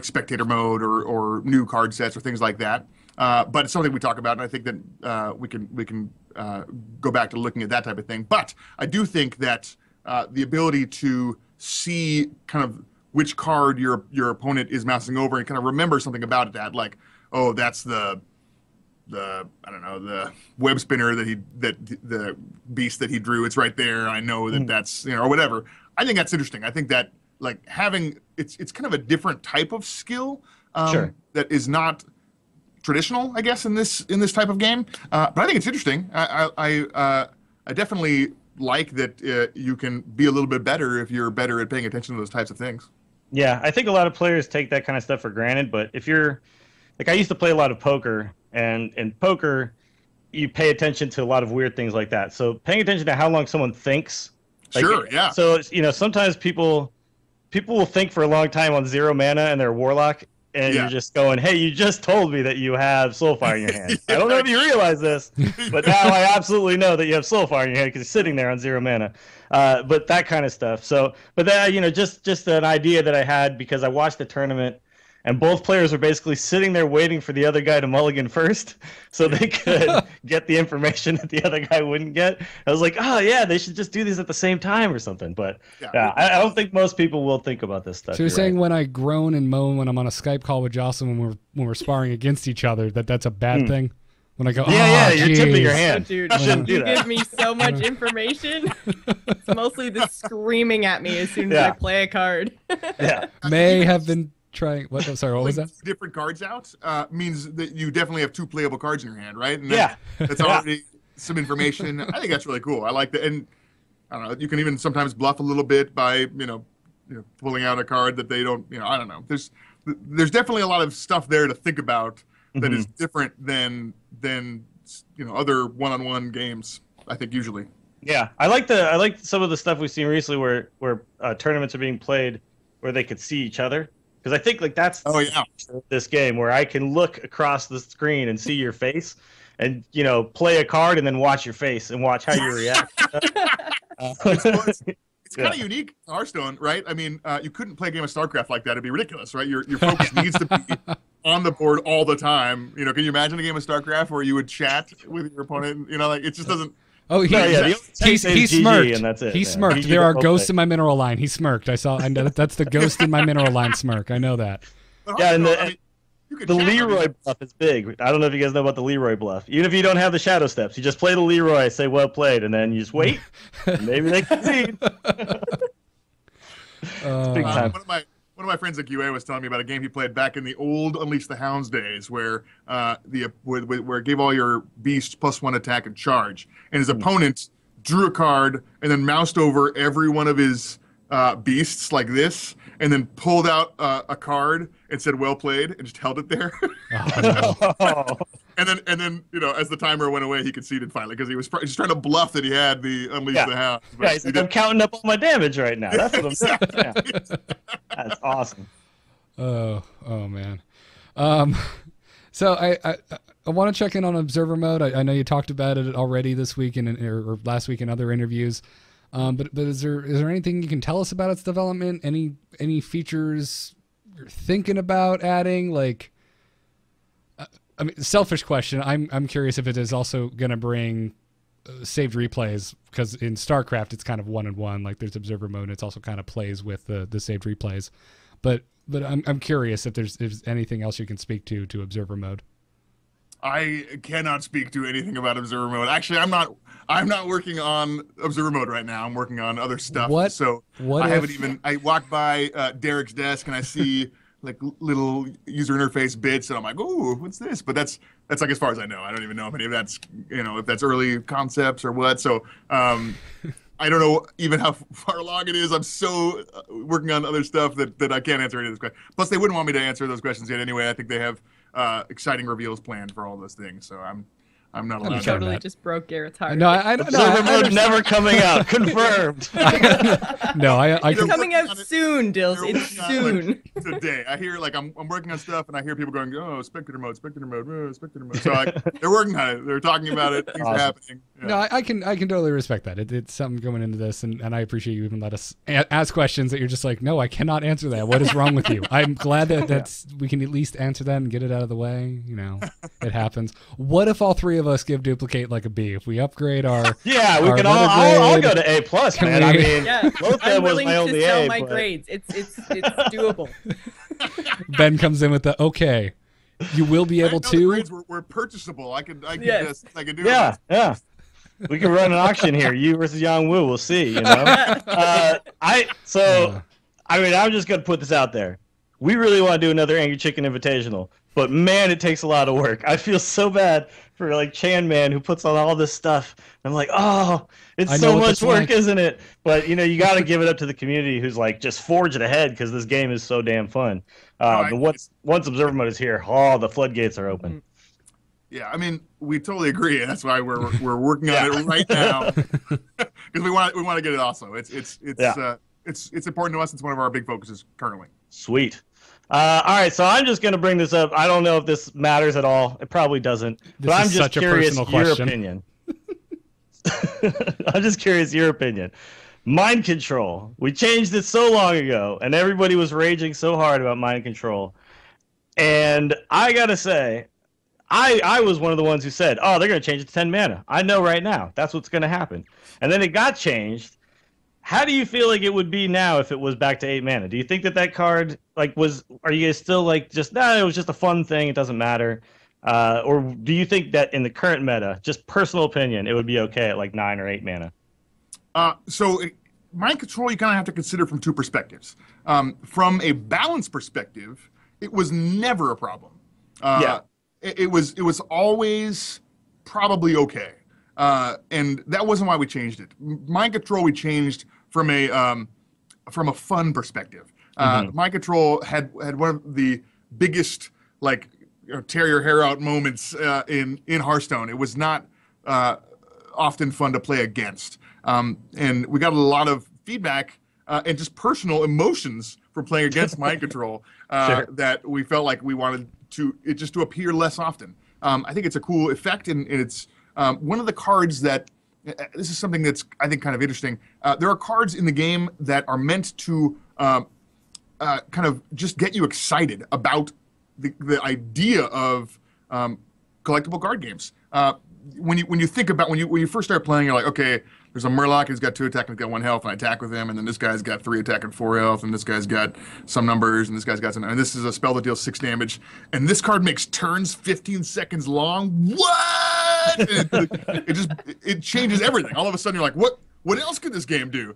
spectator mode or new card sets or things like that. But it's something we talk about, and I think that we can go back to looking at that type of thing. But I do think that the ability to see kind of which card your opponent is mousing over and kind of remember something about that, like, oh, that's the I don't know, the web spinner that the beast that he drew. It's right there. I know that that's, or whatever. I think that's interesting. I think that like having it's kind of a different type of skill Sure. that is not traditional, I guess, in this type of game. But I think it's interesting. I definitely like that you can be a little bit better if you're better at paying attention to those types of things. Yeah, I think a lot of players take that kind of stuff for granted, but if you're like, I used to play a lot of poker, and in poker, you pay attention to a lot of weird things like that. So paying attention to how long someone thinks. Like, Sure, yeah. So, sometimes people will think for a long time on 0 mana and they're warlock, and you're just going, hey, you just told me that you have Soulfire in your hand. I don't know if you realize this, but now I absolutely know that you have Soulfire in your hand because it's sitting there on 0 mana. But that kind of stuff. So, but that, just an idea that I had because I watched the tournament, and both players were basically sitting there waiting for the other guy to mulligan first so they could get the information that the other guy wouldn't get. I was like, oh, yeah, they should just do these at the same time or something. But I don't think most people will think about this stuff. So you're saying when I groan and moan when I'm on a Skype call with Jocelyn when we're sparring against each other, that's a bad thing? When I go, you're tipping your hand. Oh, dude, you give me so much information. It's mostly the screaming at me as soon as I play a card. May have been trying. What? I'm sorry. What was that? Different cards out means that you definitely have 2 playable cards in your hand, right? And that's already some information. I think that's really cool. I like that, and I don't know. You can even sometimes bluff a little bit by pulling out a card that they don't. I don't know. There's definitely a lot of stuff there to think about that is different than other one-on-one games. I think usually. Yeah, I like some of the stuff we've seen recently where tournaments are being played where they could see each other. Because I think like that's this game where I can look across the screen and see your face, and play a card and then watch your face and watch how you react. It's kind of unique to Hearthstone, right? I mean, you couldn't play a game of StarCraft like that; it'd be ridiculous, right? Your focus needs to be on the board all the time. Can you imagine a game of StarCraft where you would chat with your opponent? Like it just doesn't. Oh, he smirked. And that's it. He smirked. There are ghosts in my mineral line. He smirked. I saw. That's the ghost in my mineral line smirk. I know that. And the Leroy bluff is big. I don't know if you guys know about the Leroy bluff. Even if you don't have the shadow steps, you just play the Leroy, say well played, and then you just wait. Maybe they concede. Big time. One of my friends at QA was telling me about a game he played back in the old Unleash the Hounds days, where where it gave all your beasts +1 attack and charge, and his opponent drew a card and then moused over every one of his beasts like this, and then pulled out a card and said "well played" and just held it there. And then as the timer went away, he conceded finally because he was just trying to bluff that he had the Unleash the Hounds. Yeah, he's like, I'm counting up all my damage right now. That's what I'm saying. Yeah. That's awesome. Oh man. So I want to check in on observer mode. I know you talked about it already this week or last week in other interviews. But is there anything you can tell us about its development? Any features you're thinking about adding? Like, I mean, selfish question. I'm curious if it is also going to bring saved replays, because in StarCraft it's kind of 1-on-1. Like there's observer mode, and it's also kind of plays with the saved replays. But I'm curious if there's anything else you can speak to observer mode. I cannot speak to anything about observer mode. Actually, I'm not working on observer mode right now. I'm working on other stuff. I walk by Derek's desk and I see like little user interface bits, and I'm like, "Ooh, what's this?" But that's like as far as I know. I don't even know if any of that's if that's early concepts or what. So I don't know even how far along it is. I'm so working on other stuff that I can't answer any of those questions. Plus, they wouldn't want me to answer those questions yet anyway. I think they have exciting reveals planned for all those things. So I'm not allowed. You totally just broke Garrett's heart. No, I don't know. Observer mode never coming out. Confirmed. No, it's coming out soon, Dills. It's soon. Today, I hear I'm working on stuff, and I hear people going, "Oh, spectator mode, spectator mode, spectator mode." So they're working on it. They're talking about it. Things are happening. Yeah. No, I can totally respect that. It's something going into this, and I appreciate you even let us ask questions that you're just like, no, I cannot answer that. What is wrong with you? I'm glad that we can at least answer that and get it out of the way. You know, it happens. What if all three of us give duplicate like a B? If we upgrade our we our can letter I'll grade, go to A plus, man. I mean, both of them was my only sell A. my but- grades. It's doable. Ben comes in with the okay. You will be able The to. grades were purchasable. I could Yes. I could do Yeah, yeah. We can run an auction here. You versus Yang Wu. We'll see. You know. I'm just gonna put this out there. We really want to do another Angry Chicken Invitational, but man, it takes a lot of work. I feel so bad for like Chan Man who puts on all this stuff. I'm like, oh, it's so much work, isn't it? But you know, you got to give it up to the community who's like just forging ahead because this game is so damn fun. But once Observer Mode is here, the floodgates are open. Yeah, I mean, we totally agree. That's why we're working on it right now because we want to get it also. It's important to us. It's one of our big focuses currently. Sweet. All right, so I'm just gonna bring this up. I don't know if this matters at all. It probably doesn't. But I'm just curious your opinion. I'm just curious your opinion. Mind control. We changed it so long ago, and everybody was raging so hard about mind control. And I gotta say, I was one of the ones who said, oh, they're going to change it to 10 mana. I know right now. That's what's going to happen. And then it got changed. How do you feel like it would be now if it was back to 8 mana? Do you think that card, are you guys still like, it was just a fun thing, it doesn't matter? Or do you think that in the current meta, just personal opinion, it would be okay at like 9 or 8 mana? Mind control, you kind of have to consider from two perspectives. From a balance perspective, it was never a problem. It was always probably okay, and that wasn't why we changed it. Mind control we changed from a fun perspective. Mind control had one of the biggest tear your hair out moments in Hearthstone. It was not often fun to play against, and we got a lot of feedback and just personal emotions from playing against mind control that we felt like we wanted to appear less often. I think it's a cool effect, and it's one of the cards that this is something that's I think kind of interesting. There are cards in the game that are meant to kind of just get you excited about the idea of collectible card games. When you think about when you first start playing, you're like, okay, there's a Murloc who's got 2 attack and he's got 1 health, and I attack with him, and then this guy's got 3 attack and 4 health, and this guy's got some numbers, and this guy's got some, and this is a spell that deals 6 damage, and this card makes turns 15 seconds long. What? it changes everything. All of a sudden, you're like, what else could this game do?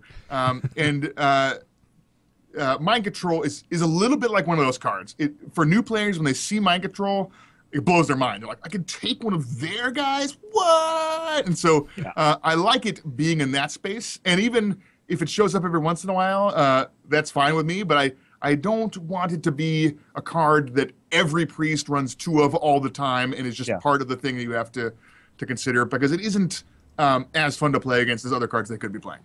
Mind control is a little bit like one of those cards. For new players, when they see mind control, it blows their mind. They're like, I can take one of their guys? What? And so I like it being in that space. And even if it shows up every once in a while, that's fine with me. But I don't want it to be a card that every priest runs 2 of all the time and is just part of the thing that you have to consider, because it isn't as fun to play against as other cards they could be playing.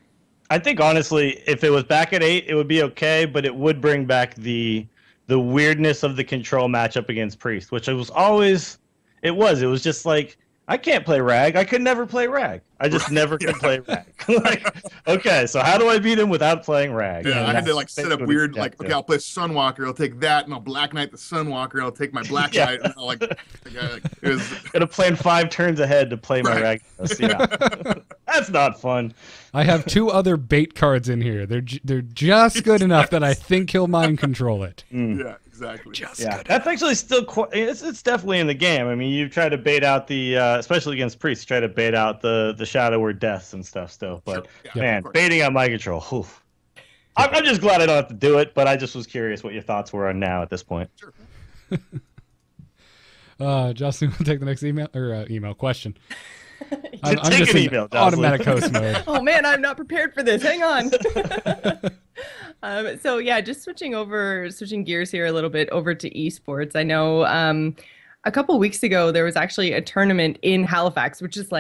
I think, honestly, if it was back at 8, it would be okay, but it would bring back the weirdness of the control matchup against Priest, which it was just like, I can't play Rag. I could never play Rag. I just never could play Rag. Okay, so how do I beat him without playing Rag? Yeah, I had to set up weird, okay, I'll play Sunwalker, I'll take that, and I'll Black Knight the Sunwalker, and I'll take my Black Knight, and I'll it was... Gotta plan 5 turns ahead to play my Rag. Yeah. That's not fun. I have 2 other bait cards in here. They're just good enough that I think he'll mind control it. Yeah. Exactly. That's actually still it's definitely in the game. I mean, you try to bait out the especially against priests, you try to bait out the shadow word deaths and stuff still. But man, baiting out mind control. Whew. I'm just glad I don't have to do it, but I just was curious what your thoughts were on now at this point. Sure. Justin, we'll take the next email question. I'm just in email, automatic host mode. Oh man, I'm not prepared for this. Hang on. So yeah, just switching gears here a little bit over to esports. I know a couple weeks ago there was actually a tournament in Halifax, which is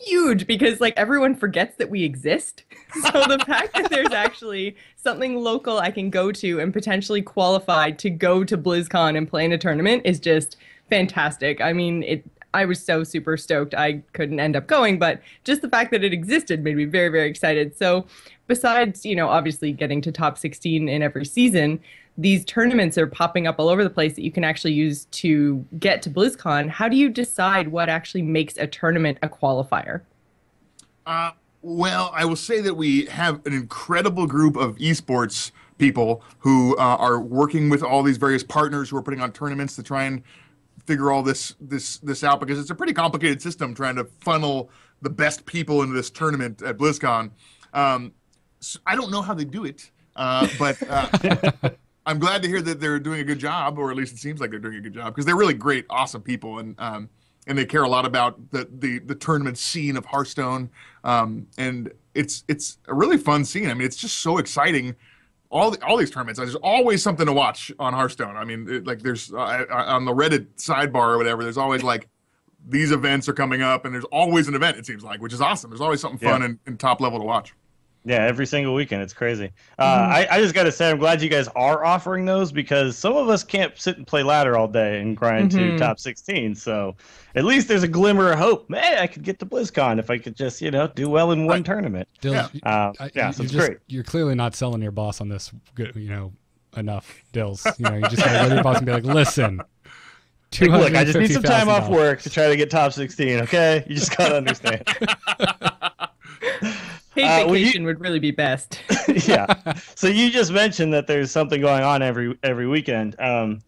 huge because everyone forgets that we exist. So the fact that there's actually something local I can go to and potentially qualify to go to BlizzCon and play in a tournament is just fantastic. I mean, I was so super stoked. I couldn't end up going, but just the fact that it existed made me very, very excited. So besides, obviously getting to top 16 in every season, these tournaments are popping up all over the place that you can actually use to get to BlizzCon. How do you decide what actually makes a tournament a qualifier? Well, I will say that we have an incredible group of eSports people who are working with all these various partners who are putting on tournaments to try and figure all this out, because it's a pretty complicated system trying to funnel the best people into this tournament at BlizzCon. So I don't know how they do it, but I'm glad to hear that they're doing a good job, or at least it seems like they're doing a good job, because they're really great, awesome people, and they care a lot about the tournament scene of Hearthstone, and it's a really fun scene. I mean, it's just so exciting. All these tournaments, there's always something to watch on Hearthstone. I mean, there's on the Reddit sidebar or whatever, there's always like these events are coming up, and there's always an event, it seems like, which is awesome. There's always something fun and top level to watch. Yeah, every single weekend. It's crazy. I just got to say, I'm glad you guys are offering those, because some of us can't sit and play ladder all day and grind to top 16. So at least there's a glimmer of hope. Man, I could get to BlizzCon if I could just, do well in one tournament. Dills, so it's great. You're clearly not selling your boss on this, enough, Dills. You just got to go to your boss and be like, listen. Look, I just need some time off work to try to get top 16, okay? You just got to understand. Paid vacation would really be best. Yeah. So you just mentioned that there's something going on every weekend. I'm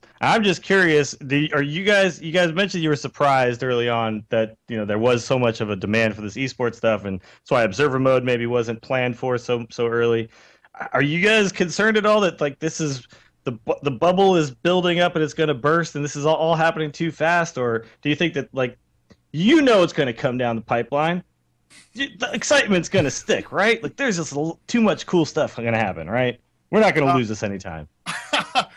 just curious. You guys mentioned you were surprised early on that there was so much of a demand for this esports stuff, and that's why observer mode maybe wasn't planned for so early. Are you guys concerned at all that this is the bubble is building up and it's going to burst, and this is all happening too fast, or do you think that it's going to come down the pipeline? The excitement's going to stick, right? There's just too much cool stuff going to happen, right? We're not going to lose this anytime.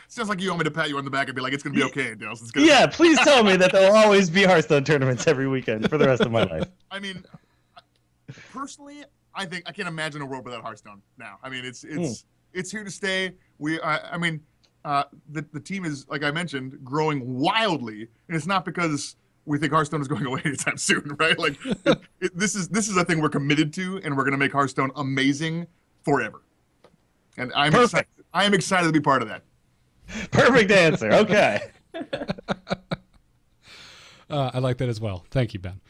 Sounds like you want me to pat you on the back and be like, it's going to be okay, Dales. Yeah, please tell me that there'll always be Hearthstone tournaments every weekend for the rest of my life. I mean, personally, I can't imagine a world without Hearthstone now. I mean, it's here to stay. The team is, like I mentioned, growing wildly, and it's not because we think Hearthstone is going away anytime soon, right? This is a thing we're committed to, and we're going to make Hearthstone amazing forever. And I am excited to be part of that. Perfect answer. Okay. I like that as well. Thank you, Ben.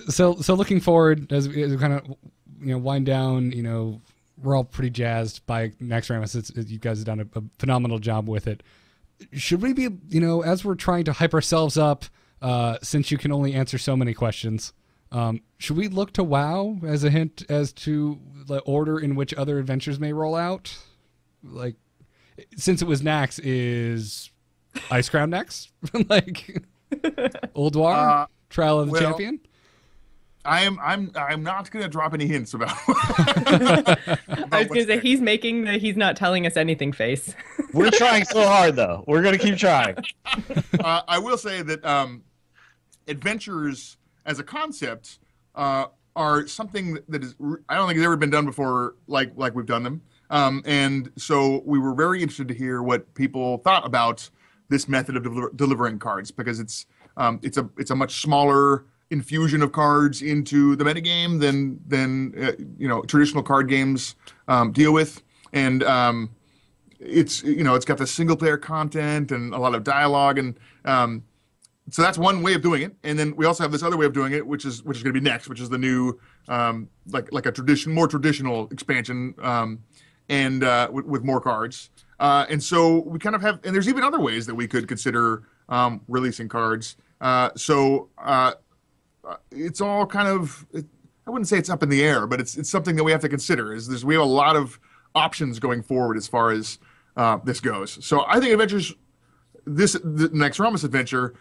So looking forward as we kind of wind down, we're all pretty jazzed by Naxxramas. You guys have done a phenomenal job with it. Should we be, as we're trying to hype ourselves up, since you can only answer so many questions, should we look to WoW as a hint as to the order in which other adventures may roll out? Since it was Nax, is Ice Crown next? Old War? Trial of the Champion? I'm not going to drop any hints about. I was going to say he's making the he's not telling us anything face. We're trying so hard though. We're going to keep trying. I will say that adventures as a concept are something that is I don't think has ever been done before like we've done them. And so we were very interested to hear what people thought about this method of delivering cards, because it's a much smaller infusion of cards into the metagame than traditional card games deal with, and it's got the single player content and a lot of dialogue, and so that's one way of doing it. And then we also have this other way of doing it, which is going to be next, which is the new like a more traditional expansion, and with more cards. And so we kind of have, and there's even other ways that we could consider releasing cards. It's all kind of, I wouldn't say it's up in the air, but it's something that we have to consider. We have a lot of options going forward as far as this goes. So I think the Naxxramas adventure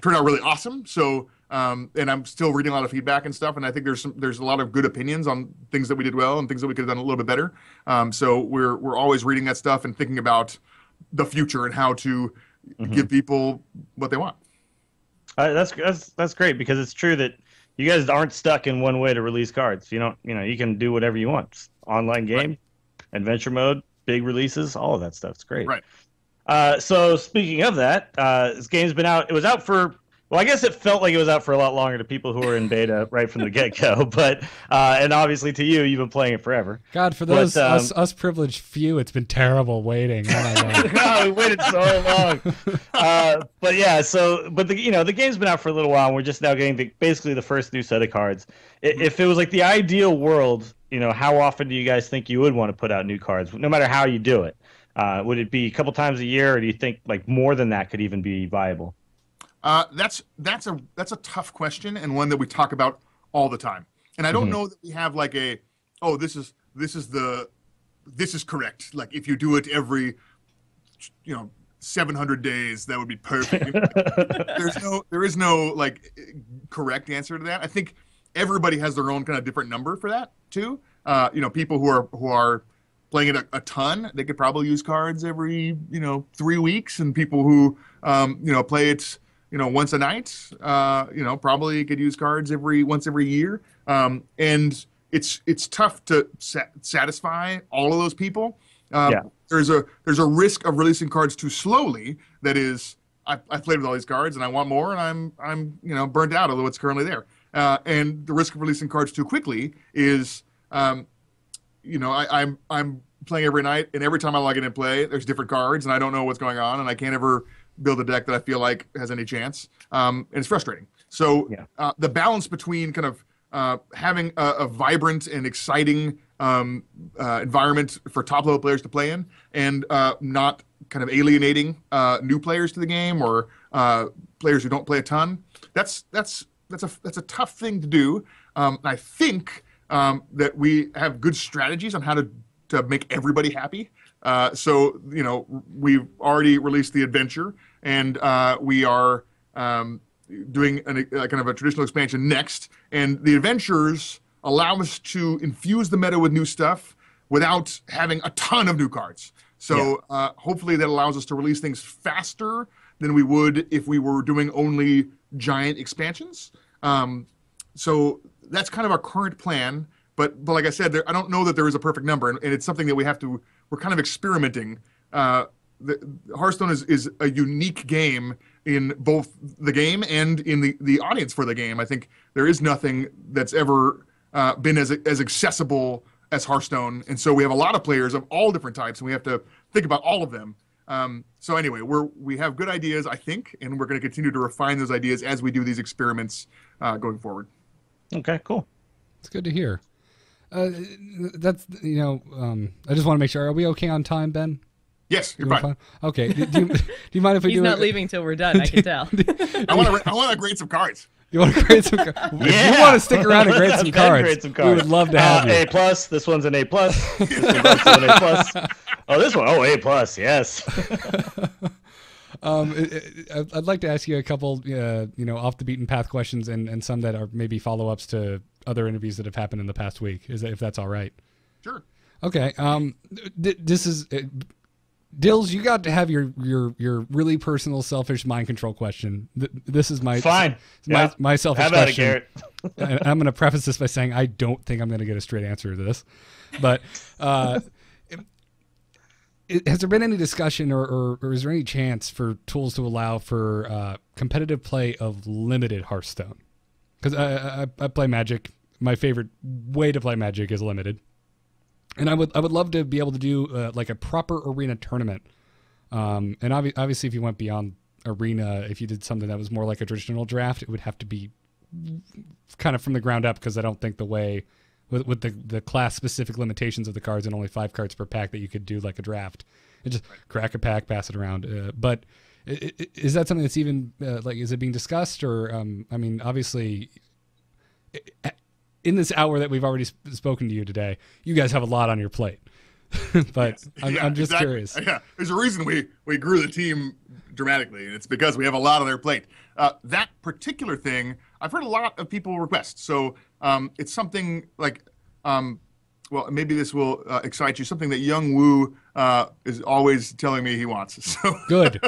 turned out really awesome. So and I'm still reading a lot of feedback and stuff, and I think there's a lot of good opinions on things that we did well and things that we could have done a little bit better. So we're always reading that stuff and thinking about the future and how to give people what they want. That's great, because it's true that you guys aren't stuck in one way to release cards. You can do whatever you want. Just online game, adventure mode, big releases, all of that stuff. It's great. Right. So speaking of that, this game's been out. It was out for Well, I guess it felt like it was out for a lot longer to people who were in beta right from the get-go, but and obviously to you, you've been playing it forever. God, for those us privileged few, it's been terrible waiting. Oh my God. God, we waited so long. But yeah, but the game's been out for a little while, and we're just now getting basically the first new set of cards. If it was like the ideal world, how often do you guys think you would want to put out new cards, no matter how you do it? Would it be a couple times a year, or do you think like more than that could even be viable? That's a tough question, and one that we talk about all the time. And I don't know that we have like this is correct. Like if you do it every 700 days, that would be perfect. There is no like correct answer to that. I think everybody has their own kind of different number for that too. People who are playing it a ton, they could probably use cards every 3 weeks, and people who play it once a night, probably could use cards once every year. And it's tough to satisfy all of those people. There's a risk of releasing cards too slowly. That is, I played with all these cards and I want more, and I'm burnt out of what's currently there. And the risk of releasing cards too quickly is, I'm playing every night, and every time I log in and play, there's different cards, and I don't know what's going on, and I can't ever build a deck that I feel like has any chance. And it's frustrating. So the balance between kind of having a vibrant and exciting environment for top-level players to play in, and not kind of alienating new players to the game, or players who don't play a ton, that's a tough thing to do. I think that we have good strategies on how to make everybody happy. So we've already released the adventure, and we are doing kind of a traditional expansion next. And the adventures allow us to infuse the meta with new stuff without having a ton of new cards. So hopefully that allows us to release things faster than we would if we were doing only giant expansions. So that's kind of our current plan. But like I said, I don't know that there is a perfect number, and it's something that we're kind of experimenting. Hearthstone is a unique game in both the game and in the audience for the game. I think there is nothing that's ever been as accessible as Hearthstone, and so we have a lot of players of all different types, and we have to think about all of them. So anyway, we have good ideas, I think, and we're going to continue to refine those ideas as we do these experiments going forward. Okay, cool. It's good to hear. That's I just want to make sure. Are we okay on time, Ben? Yes, you're fine. Okay. Do you mind if we He's not leaving till we're done. I can tell. I want to grade some cards. You want to grade some cards? If you want to stick around and grade some cards, we would love to have you. A+. This one's an A+. This one's also an A+. Oh, this one. Oh, A+. Yes. I'd like to ask you a couple, off the beaten path questions, and some that are maybe follow-ups to other interviews that have happened in the past week, if that's all right. Sure. Okay. This is Dills. You got to have your really personal, selfish mind control question. This is my my selfish question. Garrett. And I'm going to preface this by saying I don't think I'm going to get a straight answer to this, but. Has there been any discussion or is there any chance for tools to allow for competitive play of limited Hearthstone? Because I play Magic. My favorite way to play Magic is limited. And I would love to be able to do like a proper arena tournament. And obviously if you went beyond arena, if you did something that was more like a traditional draft, it would have to be kind of from the ground up, because I don't think the way... With the class-specific limitations of the cards and only 5 cards per pack that you could do like a draft. And just crack a pack, pass it around. But is that something that's even, is it being discussed? Or, obviously, in this hour that we've already spoken to you today, you guys have a lot on your plate. But yes. I'm just curious. Yeah, there's a reason we grew the team dramatically, and it's because we have a lot on their plate. That particular thing, I've heard a lot of people request. So it's something like, well, maybe this will excite you. Something that Young Woo is always telling me he wants. So good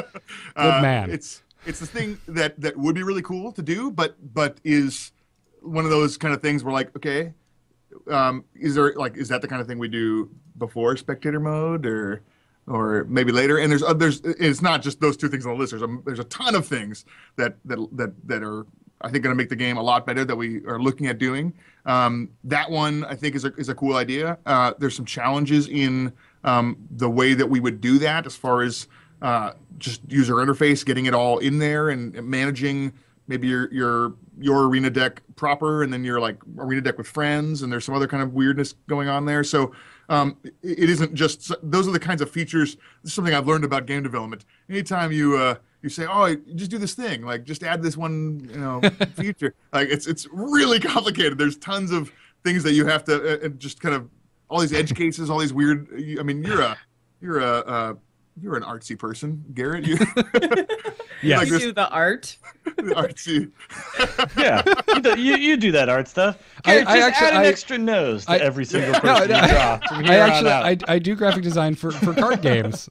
man. It's the thing that would be really cool to do, but is one of those kind of things where like, okay, is that the kind of thing we do before spectator mode, or or maybe later. And there's it's not just those two things on the list. There's a ton of things that are, I think, going to make the game a lot better that we are looking at doing. That one, I think, is a cool idea. There's some challenges in the way that we would do that, as far as just user interface, getting it all in there and managing maybe your arena deck proper, and then your like arena deck with friends, and there's some other kind of weirdness going on there. So it isn't just, those are the kinds of features. This is something I've learned about game development. Anytime you say, oh, you just do this thing, like just add this one, feature. Like it's really complicated. There's tons of things that you have to just kind of, all these edge cases, all these weird. I mean, you're an artsy person, Garrett. Yeah, like you do the art. Artsy. Yeah, you do that art stuff. Garrett, add an extra nose to every single person you draw. I do graphic design for card games.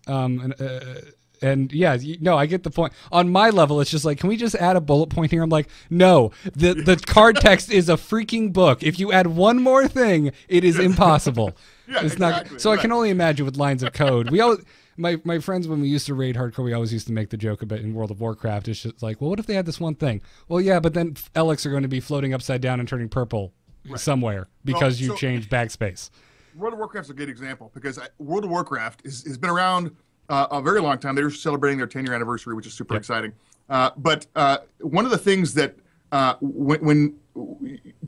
And yeah, I get the point. On my level, it's just like, can we just add a bullet point here? I'm like, no, the card text is a freaking book. If you add one more thing, it is impossible. Yeah, it's exactly. not. So I can only imagine with lines of code. We always, my friends, when we used to raid hardcore, we always used to make the joke about in World of Warcraft. It's just like, well, what if they had this one thing? Well, yeah, but then Elix are going to be floating upside down and turning purple somewhere because you changed backspace. World of Warcraft's a good example, because World of Warcraft has been around a very long time. They're celebrating their 10-year anniversary, which is super exciting. But one of the things that when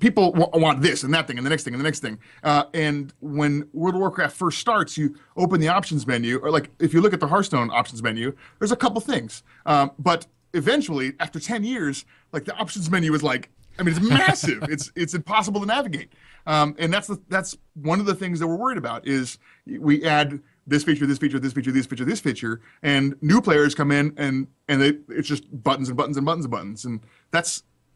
people want this and that thing and the next thing and the next thing, and when World of Warcraft first starts, you open the options menu, or like if you look at the Hearthstone options menu, there's a couple things. But eventually, after 10 years, like the options menu is like, I mean, it's massive. It's impossible to navigate. And that's one of the things that we're worried about, is we add this feature, this feature, this feature, this feature, this feature, and new players come in and it's just buttons and buttons and buttons and buttons, and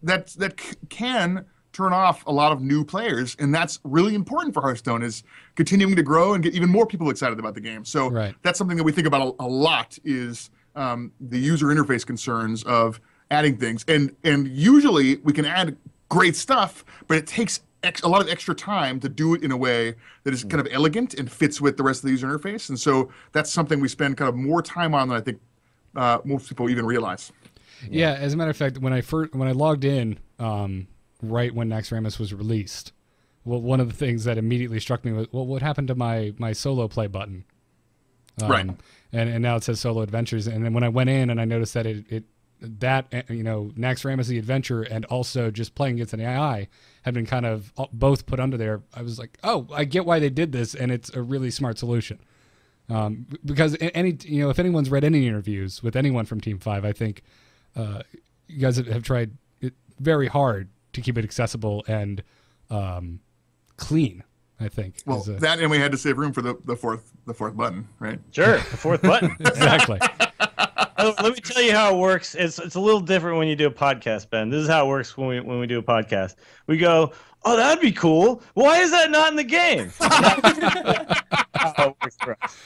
that can turn off a lot of new players, and that's really important for Hearthstone, is continuing to grow and get even more people excited about the game. So that's something that we think about a lot, is the user interface concerns of adding things, and usually we can add great stuff, but it takes a lot of extra time to do it in a way that is kind of elegant and fits with the rest of the user interface. And so that's something we spend kind of more time on than I think most people even realize. Yeah, as a matter of fact, when I logged in right when Naxxramas was released, well, one of the things that immediately struck me was, well, what happened to my solo play button? And now it says solo adventures. And then when I went in and I noticed that Naxxramas the adventure and also just playing against an AI had been kind of both put under there, I was like, oh, I get why they did this, and it's a really smart solution. Because if anyone's read any interviews with anyone from Team 5, I think you guys have tried it very hard to keep it accessible and clean, I think. Well, that, and we had to save room for the fourth button, right? Sure, the fourth button. Exactly. Let me tell you how it works. It's a little different when you do a podcast, Ben. This is how it works when we do a podcast. We go, oh, that'd be cool. Why is that not in the game? How it works for us.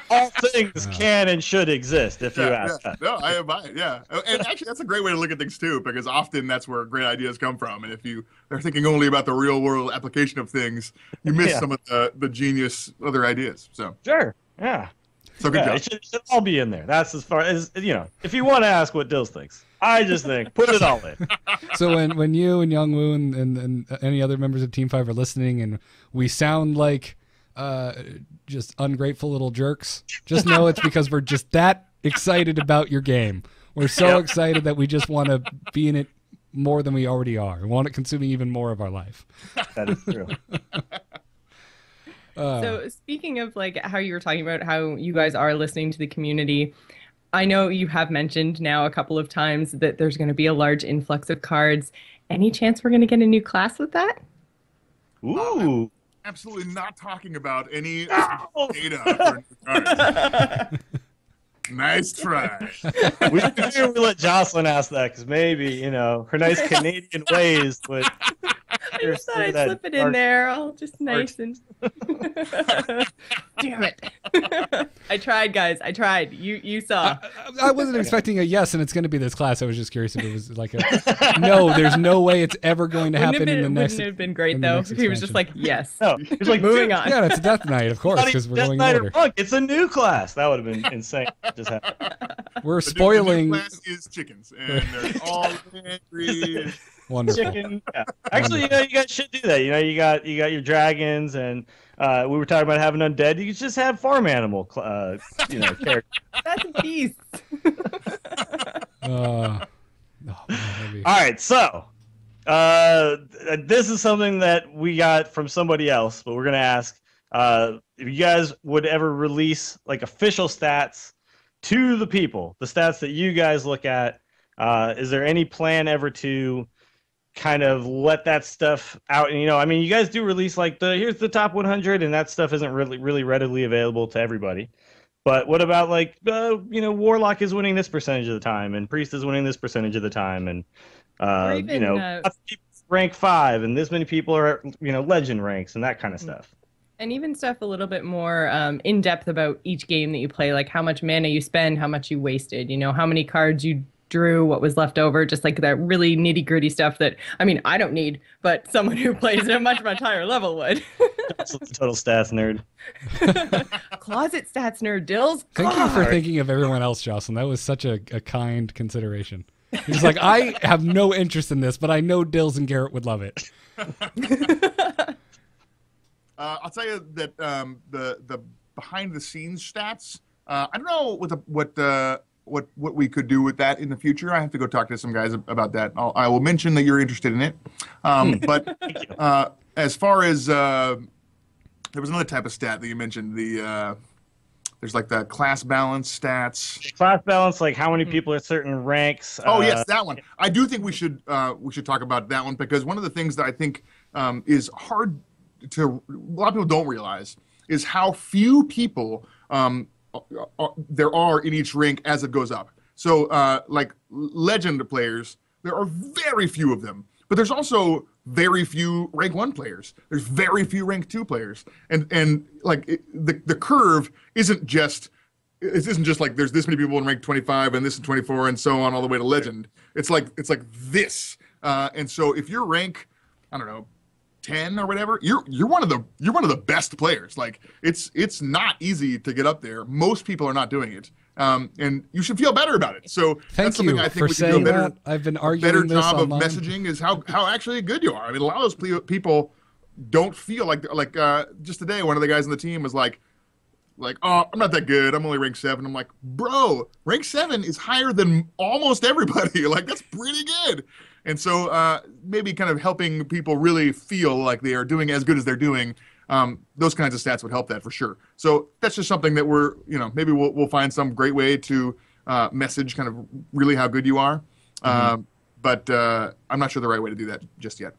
All things can and should exist, if you ask. Yeah. No, I buy it. Yeah, and actually, that's a great way to look at things too, because often that's where great ideas come from. And if you are thinking only about the real world application of things, you miss some of the genius other ideas. So sure, yeah. So good job. It should all be in there. That's as far as, if you want to ask what Dills thinks. I just think, put it all in. So when you and Young Woo and any other members of Team 5 are listening and we sound like just ungrateful little jerks, just know it's because we're just that excited about your game. We're so excited that we just want to be in it more than we already are. We want it consuming even more of our life. That is true. So speaking of like how you were talking about how you guys are listening to the community, I know you have mentioned now a couple of times that there's going to be a large influx of cards. Any chance we're going to get a new class with that? Ooh. Absolutely not talking about any data for new cards. Nice try. We let Jocelyn ask that, because maybe, her nice Canadian ways would... I just thought I'd slip it in there, all just nice and. Damn it! I tried, guys. I tried. You saw. I wasn't expecting a yes, and it's going to be this class. I was just curious if it was like a no. There's no way it's ever going to happen in the next. Wouldn't it have been great though if he was just like yes. No, he's like moving on. Yeah, it's Death Knight, of course, because we're going in order. Look, it's a new class. That would have been insane. Just happened. We're spoiling. The new class is chickens, and they're all angry. Wonderful. Chicken. Yeah. Actually, you guys should do that. You got your dragons, and we were talking about having undead. You could just have farm animal, characters. That's a beast. Oh, All right, so this is something that we got from somebody else, but we're gonna ask if you guys would ever release like official stats to the people, the stats that you guys look at. Is there any plan ever to kind of let that stuff out? And I mean, you guys do release like here's the top 100, and that stuff isn't really readily available to everybody. But what about like Warlock is winning this percentage of the time, and Priest is winning this percentage of the time, and rank 5, and this many people are legend ranks and that kind of stuff. And even stuff a little bit more in depth about each game that you play, like how much mana you spend, how much you wasted, how many cards you drew, what was left over, just like that really nitty gritty stuff that, I mean, I don't need, but someone who plays at a much higher level would. Total stats nerd. Closet stats nerd, Dills. Thank you for thinking of everyone else, Jocelyn. That was such a kind consideration. He's like, I have no interest in this, but I know Dills and Garrett would love it. I'll tell you that the behind the scenes stats. I don't know what we could do with that in the future. I have to go talk to some guys about that. I will mention that you're interested in it. But as far as there was another type of stat that you mentioned. There's like the class balance stats. Class balance, like how many people are certain ranks. Oh yes, that one. I do think we should talk about that one, because one of the things that I think is hard to a lot of people don't realize is how few people there are in each rank as it goes up. So like legend players, there are very few of them, but there's also very few rank 1 players. There's very few rank 2 players, and like the curve isn't just like there's this many people in rank 25 and this in 24 and so on all the way to legend. It's like this, and so if you're rank, I don't know, 10 or whatever, you're one of the best players. Like it's not easy to get up there. Most people are not doing it, and you should feel better about it. So that's something I think we can do a better. I've been arguing better job of messaging is how actually good you are. I mean, a lot of those people don't feel like just today one of the guys on the team was like, oh, I'm not that good. I'm only rank 7. I'm like, bro, rank 7 is higher than almost everybody. Like that's pretty good. And so maybe kind of helping people really feel like they are doing as good as they're doing, those kinds of stats would help that for sure. So that's just something that we're, maybe we'll find some great way to message kind of really how good you are. But I'm not sure the right way to do that just yet.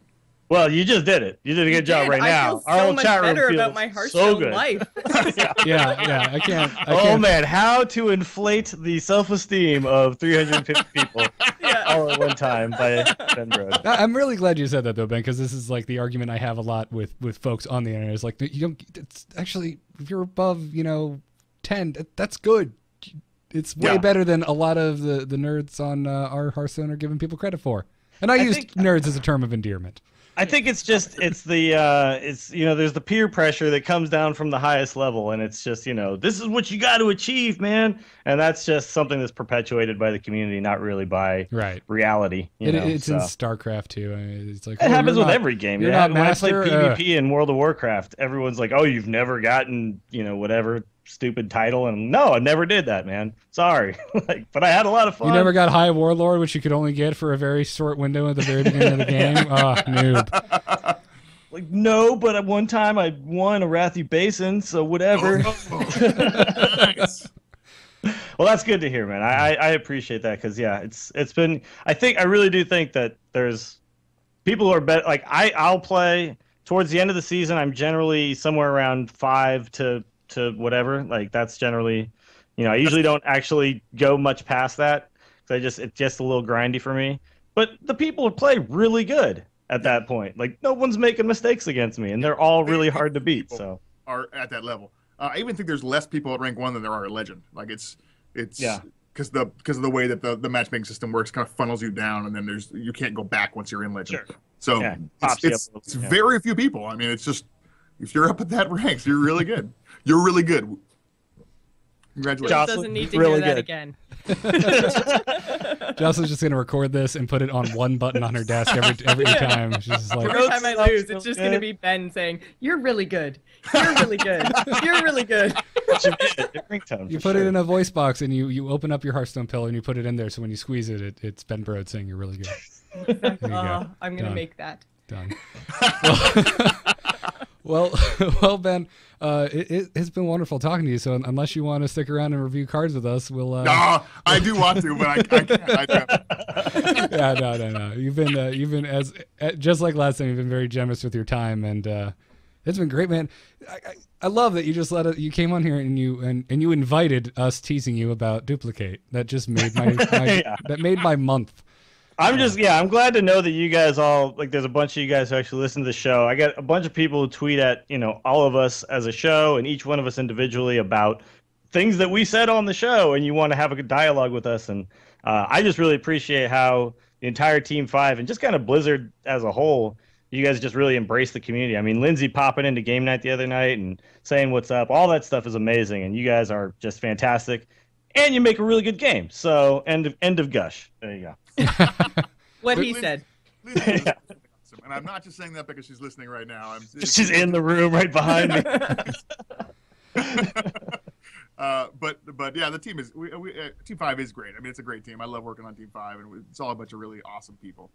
Well, you just did it. You did a good job right now. Our whole chat room feels about my Hearthstone so life. yeah. I can't. Man, how to inflate the self-esteem of 350 people all at one time by Ben Brode. I'm really glad you said that though, Ben, because this is like the argument I have a lot with folks on the internet. It's like it's actually, if you're above 10, that's good. It's way better than a lot of the nerds on our Hearthstone are giving people credit for. And I used nerds as a term of endearment. I think it's there's the peer pressure that comes down from the highest level, and it's just, this is what you got to achieve, man. And that's just something that's perpetuated by the community, not really by reality. It's in StarCraft too. It's like it happens with every game. When I play PvP in World of Warcraft, everyone's like, oh, you've never gotten, whatever stupid title, and no, I never did that, man. Sorry. But I had a lot of fun. You never got High Warlord, which you could only get for a very short window at the very beginning of the game. Oh, noob. No, but at one time I won a Wrathy Basin, so whatever. Nice. Well, that's good to hear, man. I appreciate that, because it's been. I really do think that there's people who are better. Like I'll play towards the end of the season. I'm generally somewhere around 5 to whatever. Like that's generally, I usually don't actually go much past that, because it's just a little grindy for me. But the people who play really good, at that point. Like, no one's making mistakes against me, and they're all really hard to beat. So are at that level. I even think there's less people at rank 1 than there are at legend. Like it's because of the way that the matchmaking system works, kind of funnels you down, and then you can't go back once you're in legend. Sure. So it's very few people. I mean, it's just if you're up at that ranks, you're really good. You're really good. Congratulations. Josh doesn't need to hear that again. Jocelyn's just gonna record this and put it on one button on her desk every time. She's just like, every time I lose, it's just gonna be Ben saying, "You're really good. You're really good. You're really good." You put it in a voice box and you open up your Hearthstone pillow and you put it in there. So when you squeeze it, it's Ben Brode saying you're really good. There you go. I'm gonna make that. Done. Well, Ben, it's been wonderful talking to you. So unless you want to stick around and review cards with us, we'll. No, I do want to, but I can't. Yeah, no. You've been as just like last time. You've been very generous with your time, and it's been great, man. I love that you just you came on here and you invited us teasing you about Duplicate. That just made that made my month. I'm glad to know that you guys all, like, there's a bunch of you guys who actually listen to the show. I got a bunch of people who tweet at, all of us as a show and each one of us individually about things that we said on the show, and you want to have a good dialogue with us. And I just really appreciate how the entire Team 5 and just kind of Blizzard as a whole, you guys just really embrace the community. I mean, Lindsay popping into game night the other night and saying what's up, all that stuff is amazing, and you guys are just fantastic. And you make a really good game. So end of gush. There you go. What he said. And I'm not just saying that because she's listening right now. She's in the room right behind me. But yeah, the team is Team 5 is great. I mean, it's a great team. I love working on Team 5, and it's all a bunch of really awesome people.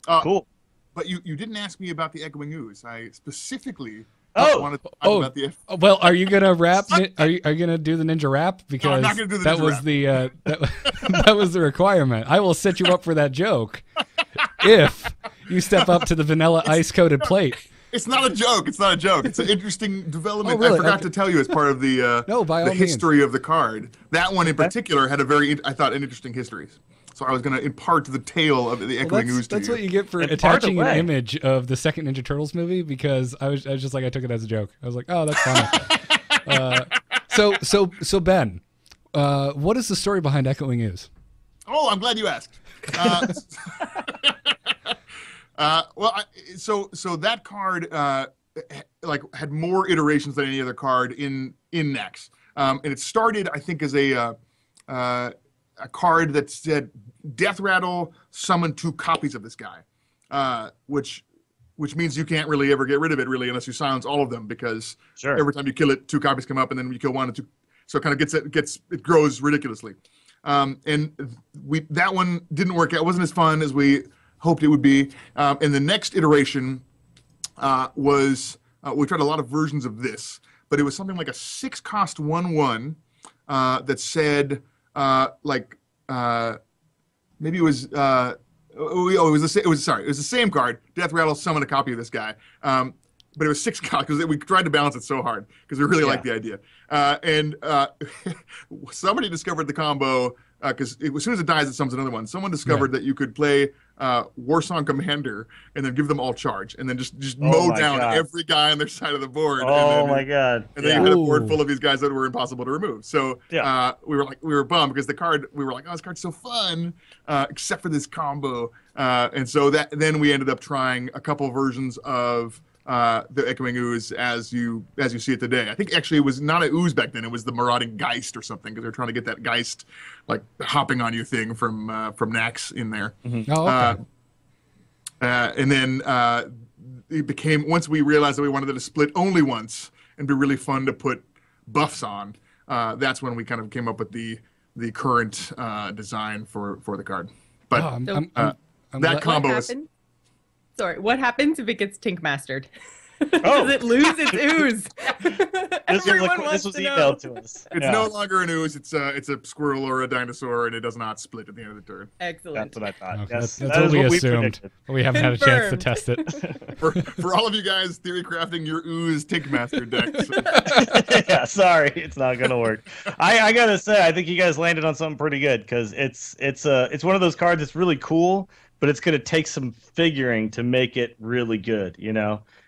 Cool. But you didn't ask me about the Echoing Ooze. I specifically wanted to talk about the. Well, are you gonna rap? Are you gonna do the ninja rap? Because no, I'm not gonna do the that ninja was rap. that was the requirement. I will set you up for that joke if you step up to the vanilla ice coated plate. It's not a joke. It's not a joke. It's an interesting development. Oh, really? I forgot to tell you as part of the the history of the card. That one in particular had an interesting history. So I was going to impart the tale of the Echoing Ooze to you. That's what you get for attaching an image of the second Ninja Turtles movie, because I was just like, I took it as a joke. I was like, oh, that's funny. So Ben, what is the story behind Echoing Ooze? Oh, I'm glad you asked. So that card had more iterations than any other card in Naxx, and it started, I think, as a card that said Death Rattle, summon 2 copies of this guy, which means you can't really ever get rid of it really unless you silence all of them, because every time you kill it, 2 copies come up, and then you kill 1 and 2, so it kind of it grows ridiculously. And that one didn't work out. It wasn't as fun as we hoped it would be. And the next iteration was we tried a lot of versions of this, but it was something like a 6-cost 1/1 that said. Maybe it was it was the same card. Death Rattle, summon a copy of this guy. But it was 6 copies because we tried to balance it so hard because we really liked the idea. And somebody discovered the combo because as soon as it dies, it summons another one. Someone discovered that you could play Warsong Commander and then give them all charge and then just mow down every guy on their side of the board. Oh my god! And then you had a board full of these guys that were impossible to remove. So we were bummed because the card, we were like, oh, this card's so fun, except for this combo. And so then we ended up trying a couple versions of the Echoing Ooze as you see it today. I think actually it was not an ooze back then. It was the marauding Geist or something, because they're trying to get that Geist like hopping on you thing from Naxx in there. Mm-hmm. Oh, okay. And then it became, once we realized that we wanted it to split only once and be really fun to put buffs on, that's when we kind of came up with the current design for the card. But that combo is. Sorry, what happens if it gets Tink Mastered? Does it lose its ooze? Everyone wants to know. Emailed to us. It's no longer an ooze. It's a squirrel or a dinosaur, and it does not split at the end of the turn. Excellent. That's what I thought. Okay. Yes, that's what we assumed. We haven't had a chance to test it. For all of you guys theory crafting your ooze Tink Master decks. Yeah, sorry, it's not gonna work. I gotta say, I think you guys landed on something pretty good, because it's one of those cards that's really cool, but it's going to take some figuring to make it really good.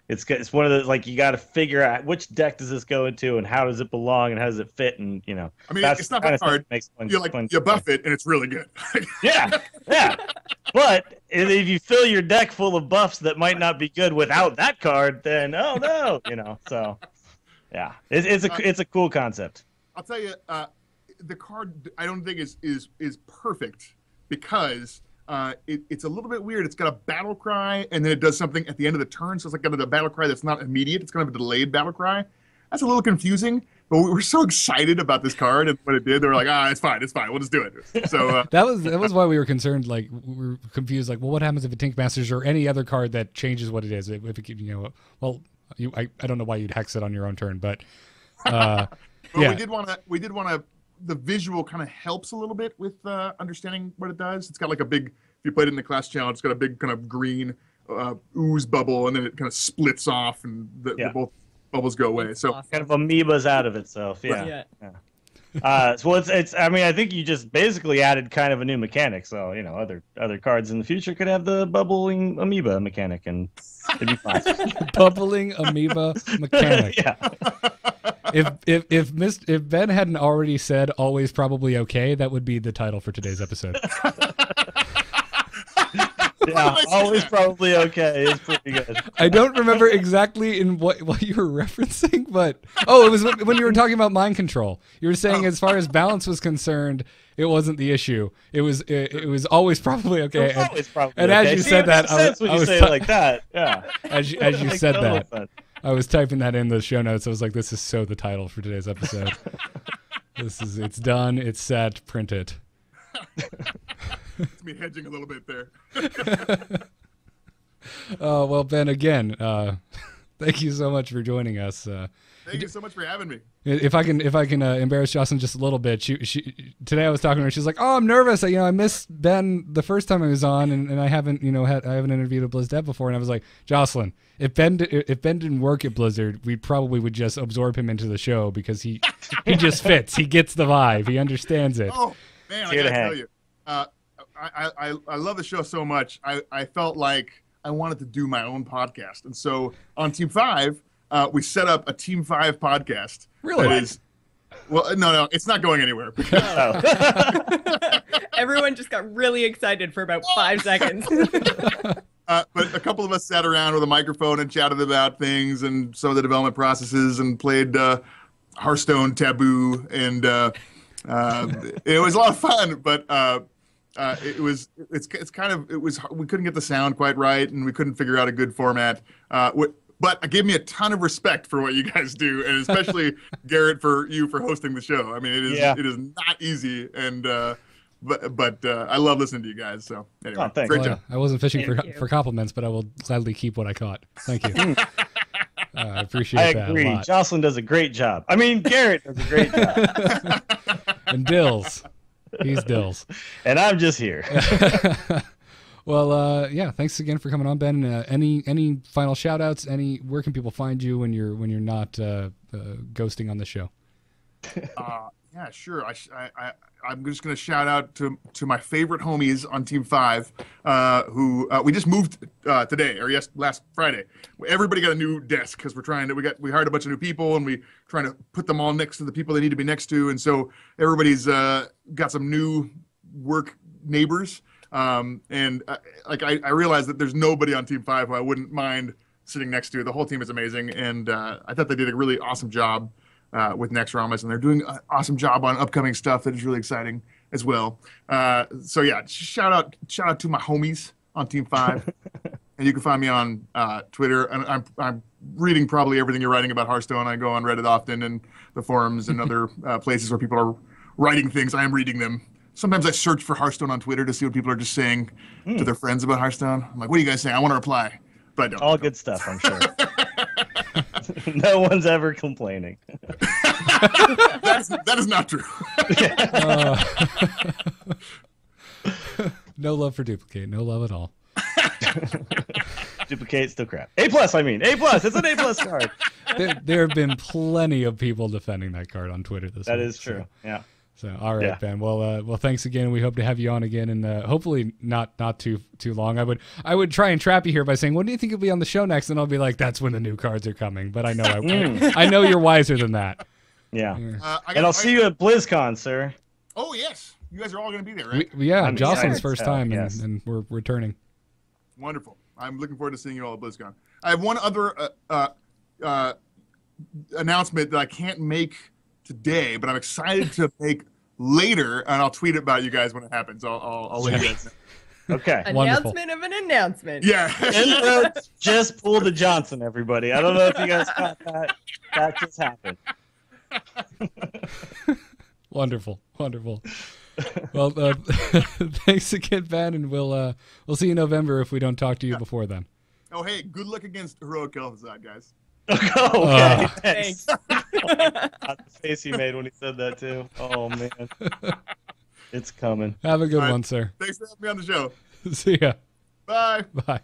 It's one of those, like, you got to figure out which deck does this go into and how does it belong and how does it fit, and I mean, it's not that hard. You buff it and it's really good. Yeah. But if you fill your deck full of buffs that might not be good without that card, then oh no, So yeah, it's a cool concept. I'll tell you, the card I don't think is perfect because it's a little bit weird. It's got a battle cry, and then it does something at the end of the turn. So it's like got a battle cry that's not immediate. It's kind of a delayed battle cry. That's a little confusing, but we were so excited about this card and what it did. They were like, it's fine. We'll just do it. So that was why we were concerned. Like, we were confused. Like, well, what happens if it Tink Masters or any other card that changes what it is? If it, I don't know why you'd hex it on your own turn, but yeah, we did want to. The visual kind of helps a little bit with understanding what it does. It's got like a big, if you played it in the class challenge, it's got a big kind of green ooze bubble, and then it kind of splits off, and both bubbles go away. So kind of amoebas out of itself. Yeah. So it's. I mean, I think you just basically added kind of a new mechanic. So other cards in the future could have the bubbling amoeba mechanic, and it'd be fine. Bubbling amoeba mechanic. Yeah. If Ben hadn't already said always probably okay, that would be the title for today's episode. Yeah, always probably okay. It's pretty good. I don't remember exactly in what you were referencing, but it was when you were talking about mind control. You were saying as far as balance was concerned, it wasn't the issue. It was always probably okay. And as you said that, I was say it like that. Yeah. As you said that. I was typing that in the show notes. I was like, this is so the title for today's episode. It's done. It's set. Print it. It's me hedging a little bit there. Well, Ben, again, thank you so much for joining us. Thank you so much for having me. If I can embarrass Jocelyn just a little bit, she today I was talking to her. She's like, "Oh, I'm nervous. I missed Ben the first time I was on, and I haven't interviewed a BlizzDev before." And I was like, "Jocelyn, if Ben didn't work at Blizzard, we probably would just absorb him into the show because he just fits. He gets the vibe. He understands it." Oh man, I gotta tell you, I love the show so much. I felt like I wanted to do my own podcast, and so on Team 5. We set up a Team 5 podcast. Really? No, it's not going anywhere. Everyone just got really excited for about 5 seconds. But a couple of us sat around with a microphone and chatted about things and some of the development processes and played Hearthstone Taboo, and it was a lot of fun. But we couldn't get the sound quite right, and we couldn't figure out a good format. But it gave me a ton of respect for what you guys do, and especially Garrett for hosting the show. I mean, it is not easy, and but I love listening to you guys. So anyway, great job. I wasn't fishing for compliments, but I will gladly keep what I caught. Thank you. I appreciate that. I agree. A lot. Jocelyn does a great job. I mean, Garrett does a great job. And Dills, he's Dills, and I'm just here. Well, yeah. Thanks again for coming on, Ben. Any final shout outs? Where can people find you when you're not ghosting on the show? Yeah, sure. I'm just going to shout out to my favorite homies on Team 5, who we just moved today or last Friday. Everybody got a new desk because we hired a bunch of new people, and we trying to put them all next to the people they need to be next to, and so everybody's got some new work neighbors. And I realized that there's nobody on Team 5 who I wouldn't mind sitting next to. The whole team is amazing, and I thought they did a really awesome job with Naxxramas, and they're doing an awesome job on upcoming stuff that is really exciting as well. So yeah, shout out to my homies on Team 5, and you can find me on Twitter. And I'm reading probably everything you're writing about Hearthstone. I go on Reddit often, and the forums and other places where people are writing things. I am reading them. Sometimes I search for Hearthstone on Twitter to see what people are just saying to their friends about Hearthstone. I'm like, what are you guys saying? I want to reply, but I don't. All good stuff, I'm sure. No one's ever complaining. That is not true. No love for Duplicate. No love at all. Duplicate still crap. A+, I mean. A+. It's an A+ card. There have been plenty of people defending that card on Twitter this week. That is true. So. Yeah. So, all right, Yeah. Ben. Well, thanks again. We hope to have you on again, and hopefully not too long. I would try and trap you here by saying, "When do you think you'll be on the show next?" And I'll be like, "That's when the new cards are coming." But I know I know you're wiser than that. Yeah. And I'll see you at BlizzCon, sir. Oh yes, you guys are all going to be there, right? Yeah, Jocelyn's excited. first time, Yes. and we're returning. Wonderful. I'm looking forward to seeing you all at BlizzCon. I have one other announcement that I can't make today, but I'm excited to make later, and I'll tweet about you guys when it happens. I'll let you guys know. Okay. Announcement of an announcement. Yeah. Intro just pulled a Johnson, everybody. I don't know if you guys caught that. That just happened. Wonderful. Well, thanks again, Ben, and we'll see you in November if we don't talk to you before then. Oh, hey, good luck against Heroic Elphazad, guys. Okay. Thanks. The face he made when he said that too. Oh man, it's coming. Have a good All right. one, sir. Thanks for having me on the show. See ya. Bye. Bye.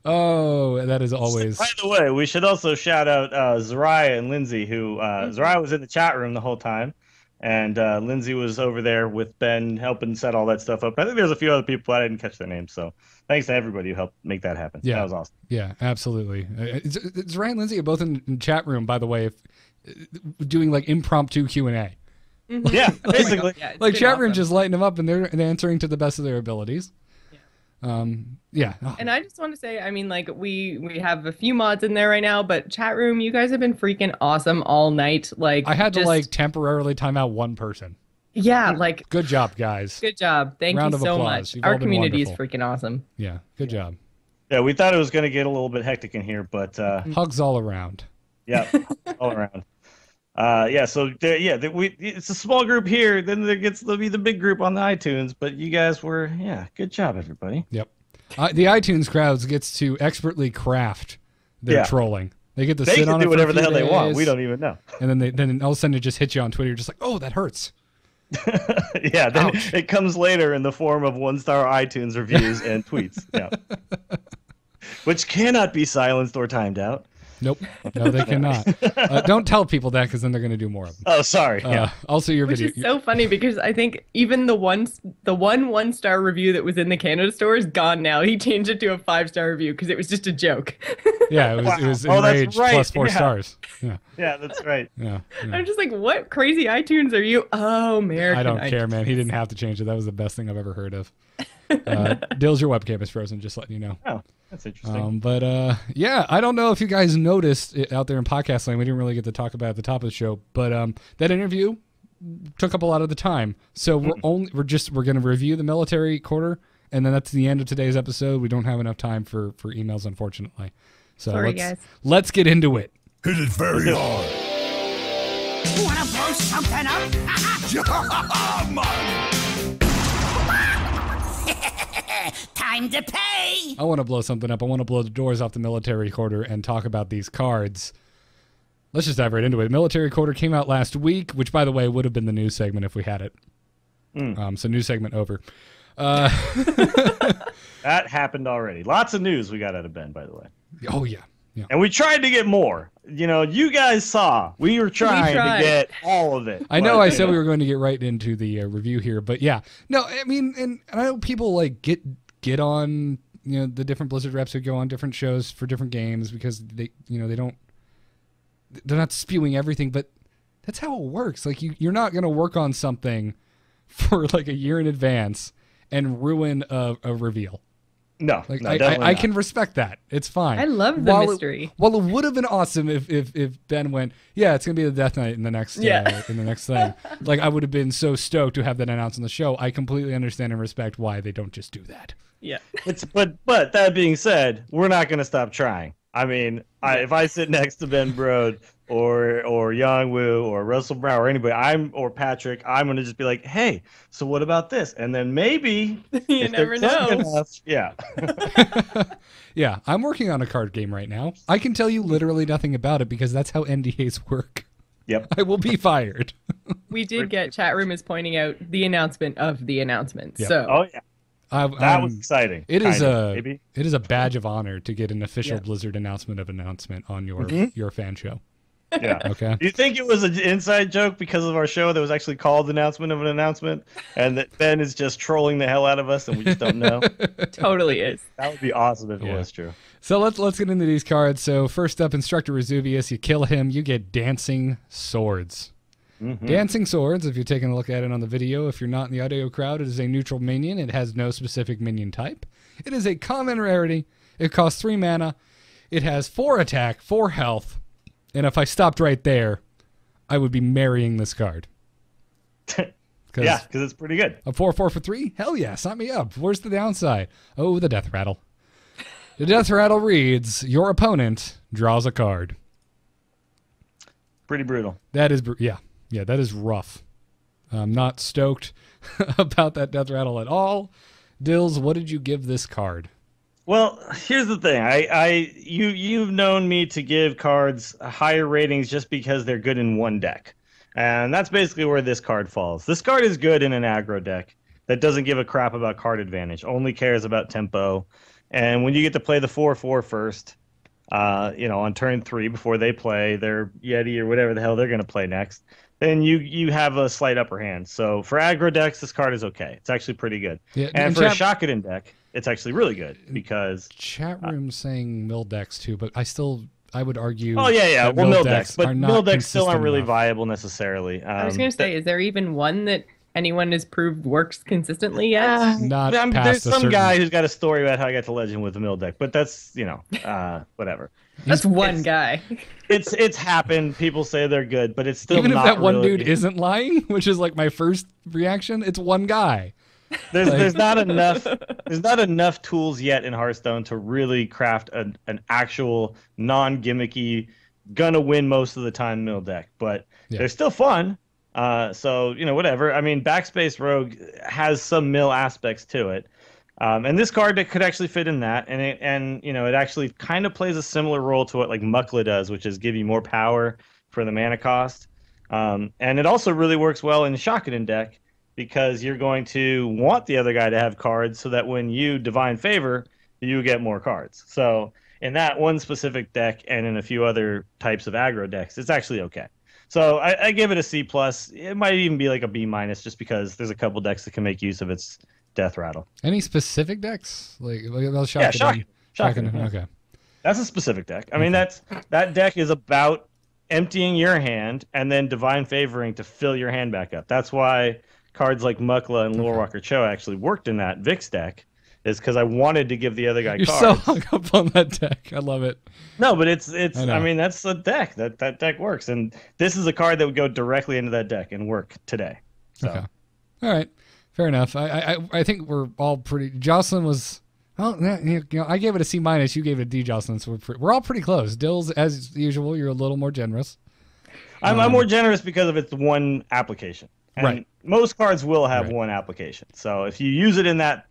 Oh, and that is always. By the way, we should also shout out Zariah and Lindsay, who Zariah was in the chat room the whole time, and Lindsay was over there with Ben helping set all that stuff up. I think there's a few other people I didn't catch their names, so thanks to everybody who helped make that happen. Yeah. That was awesome. Yeah, absolutely. It's Ryan and Lindsay are both in chat room, by the way, doing like impromptu Q&A. Yeah, basically. Yeah, it's Like been chat room awesome. just lighting them up, and they're answering to the best of their abilities. Yeah. Oh, And I just want to say, I mean, like we have a few mods in there right now, but chat room, you guys have been freaking awesome all night. Like I had to just- like temporarily time out one person. yeah, like Good job, guys. good job. Thank Round you of so applause. much. You've all Our been community is wonderful. freaking awesome. Yeah, good job. Yeah, we thought it was going to get a little bit hectic in here, but Hugs all around. yeah, all around. Yeah, so it's a small group here. Then there'll be the big group on the iTunes. But you guys were, good job, everybody. Yep. The iTunes crowds gets to expertly craft their Yeah. trolling. They get to They sit can on do it for a whatever the few hell they want. days, We don't even know. And then all of a sudden it just hits you on Twitter. You're just like, oh, that hurts. Yeah, then Ouch. it comes later in the form of 1-star iTunes reviews and tweets. Yeah, which cannot be silenced or timed out. Nope. No, they cannot. Don't tell people that because then they're going to do more of them. Oh, sorry. Yeah. Also, your Which video. is so funny because I think even the one-star review that was in the Canada store is gone now. He changed it to a 5-star review because it was just a joke. Yeah, it was Wow. it was Oh, that's enraged right. plus 4 Yeah. stars. Yeah. Yeah, that's right. Yeah. I'm just like, what crazy iTunes are you? Oh, American. I don't iTunes. care, man. He didn't have to change it. That was the best thing I've ever heard of. Dills, your webcam is frozen. Just letting you know. Oh, that's interesting. Yeah, I don't know if you guys noticed it out there in podcast land. We didn't really get to talk about it at the top of the show, but that interview took up a lot of the time. So we're going to review the military quarter, and then that's the end of today's episode. We don't have enough time for emails, unfortunately. So Sorry, guys. let's get into it. Hit it very hard. Wanna blow something up? Time to pay! I want to blow something up. I want to blow the doors off the military quarter and talk about these cards. Let's just dive right into it. Military quarter came out last week, which, by the way, would have been the news segment if we had it. So news segment over. That happened already. Lots of news we got out of Ben, by the way. Oh, yeah. Yeah. And we tried to get more. You know, you guys saw. We were trying tried. to get all of it. I know but, I you said know. we were going to get right into the review here, but yeah. No, I mean, and I know people like get on, the different Blizzard reps who go on different shows for different games because they're not spewing everything, but that's how it works. Like you're not going to work on something for like a year in advance and ruin a reveal. No, Like no, definitely I not. can respect that. It's fine. I love the mystery. It would have been awesome if Ben went, yeah, it's gonna be the Death Knight in the next in the next thing. Like I would have been so stoked to have that announced on the show. I completely understand and respect why they don't just do that. Yeah. But that being said, we're not going to stop trying. I mean, if I sit next to Ben Brode or Yang Wu or Russell Brown or anybody, or Patrick, I'm going to just be like, hey, so what about this? And then maybe You if never they're close know. enough- yeah. Yeah, I'm working on a card game right now. I can tell you literally nothing about it because that's how NDAs work. Yep. I will be fired. We did get chat room is pointing out the announcement of the announcement. Yeah. So Oh yeah. That was exciting. It is Kind of, maybe. it is a badge of honor to get an official Yeah. Blizzard announcement on your fan show. Yeah. Okay. Do you think it was an inside joke because of our show that was actually called Announcement of an Announcement, and that Ben is just trolling the hell out of us and we just don't know? Totally is. That would be awesome if it Yeah. was true. So let's get into these cards. So first up, Instructor Resuvius. You kill him, you get Dancing Swords. Dancing Swords, if you're taking a look at it on the video, if you're not in the audio crowd, it is a neutral minion. It has no specific minion type. It is a common rarity. It costs 3 mana. It has 4 attack, 4 health. And if I stopped right there, I would be marrying this card. Yeah, because it's pretty good. A 4/4 for 3? Hell yeah, sign me up. Where's the downside? Oh, the death rattle. The death rattle reads, your opponent draws a card. Pretty brutal. That is, yeah, that is rough. I'm not stoked about that death rattle at all. Dills, what did you give this card? Well, here's the thing. You've known me to give cards higher ratings just because they're good in one deck. And that's basically where this card falls. This card is good in an aggro deck that doesn't give a crap about card advantage, only cares about tempo. And when you get to play the 4/4 first, on turn 3 before they play their Yeti or whatever the hell they're going to play next, then you have a slight upper hand. So for aggro decks, this card is okay. It's actually pretty good. Yeah, and for a Shockedin deck, it's actually really good because chat room saying mill decks too, but I would argue. Oh yeah. Well, mill decks, but mill decks still aren't really enough. viable necessarily. I was going to say, is there even one that anyone has proved works consistently yet? Not there's some certain... guy who's got a story about how I got to Legend with the mill deck, but that's whatever. That's one guy. It's happened. People say they're good, but it's still even not if that one really... dude isn't lying, which is like my first reaction. It's one guy. There's not enough tools yet in Hearthstone to really craft an actual non-gimmicky, gonna win most of the time mill deck, but they're still fun. So whatever. I mean, Backspace Rogue has some mill aspects to it, and this card that could actually fit in that, and it actually kind of plays a similar role to what like Mukla does, which is give you more power for the mana cost, and it also really works well in the Shockedin deck, because you're going to want the other guy to have cards so that when you Divine Favor, you get more cards. So in that one specific deck and in a few other types of aggro decks, it's actually okay. So I give it a C+. It might even be like a B- just because there's a couple decks that can make use of its death rattle. Any specific decks? Shockedin. Shockedin. Okay. That's a specific deck. I mean, that deck is about emptying your hand and then Divine Favoring to fill your hand back up. That's why cards like Mukla and Lorewalker Cho actually worked in that Vix deck, is because I wanted to give the other guy You're cards. so hung up on that deck. I love it. No, but it's I mean, that's the deck. That deck works. And this is a card that would go directly into that deck and work today. So. Okay. All right. Fair enough. I think we're all pretty... Jocelyn was... Well, I gave it a C-. You gave it a D, Jocelyn. So we're all pretty close. Dills, as usual, you're a little more generous. I'm more generous because of its one application. And right. Most cards will have one application. So if you use it in that,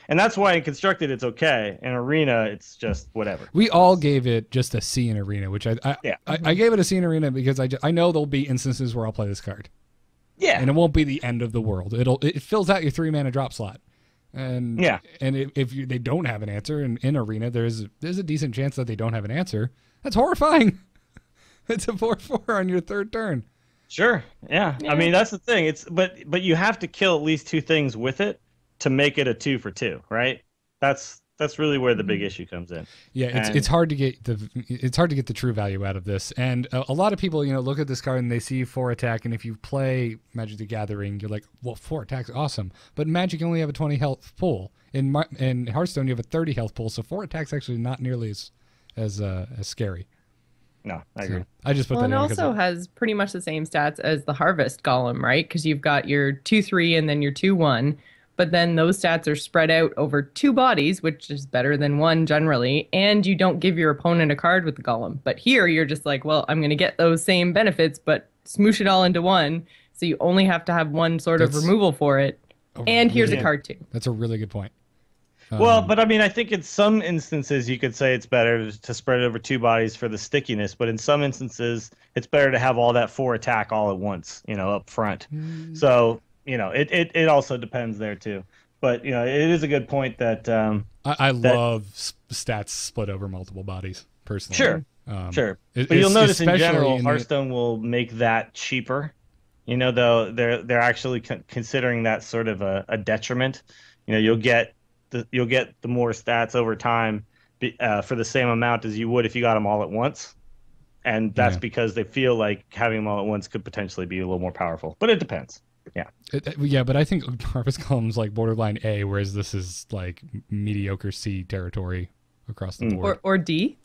and that's why in Constructed it's okay. In Arena, it's just whatever. We all gave it just a C in Arena, which I gave it a C in Arena because I know there'll be instances where I'll play this card. Yeah. And it won't be the end of the world. It fills out your 3 mana drop slot. And if they don't have an answer in Arena, there's a decent chance that they don't have an answer. That's horrifying. It's a 4/4 on your 3rd turn. Sure. Yeah. I mean, that's the thing. But you have to kill at least 2 things with it to make it a 2 for 2, right? That's really where the big issue comes in. Yeah, it's hard to get the true value out of this. And a lot of people, look at this card and they see 4 attack, and if you play Magic the Gathering, you're like, well, 4 attack's awesome. But Magic you only have a 20 health pool. In Hearthstone you have a 30 health pool, so 4 attack's actually not nearly as scary. No, I agree. I just put that in. It also has pretty much the same stats as the Harvest Golem, right? Because you've got your 2/3 and then your 2/1, but then those stats are spread out over 2 bodies, which is better than 1 generally, and you don't give your opponent a card with the Golem. But here you're just like, well, I'm going to get those same benefits, but smoosh it all into 1, so you only have to have 1 sort of removal for it, and here's a card too. That's a really good point. Well, but I mean, I think in some instances you could say it's better to spread it over 2 bodies for the stickiness, but in some instances it's better to have all that 4 attack all at once, up front. So, it also depends there too. But, it is a good point that... I love stats split over multiple bodies, personally. Sure, but you'll notice in general, Hearthstone will make that cheaper. You know, though they're actually considering that sort of a detriment. You know, you'll get the more stats over time for the same amount as you would if you got them all at once, and that's because they feel like having them all at once could potentially be a little more powerful. But it depends. Yeah. But I think Harvest Column's like borderline A, whereas this is like mediocre C territory across the board. Or D.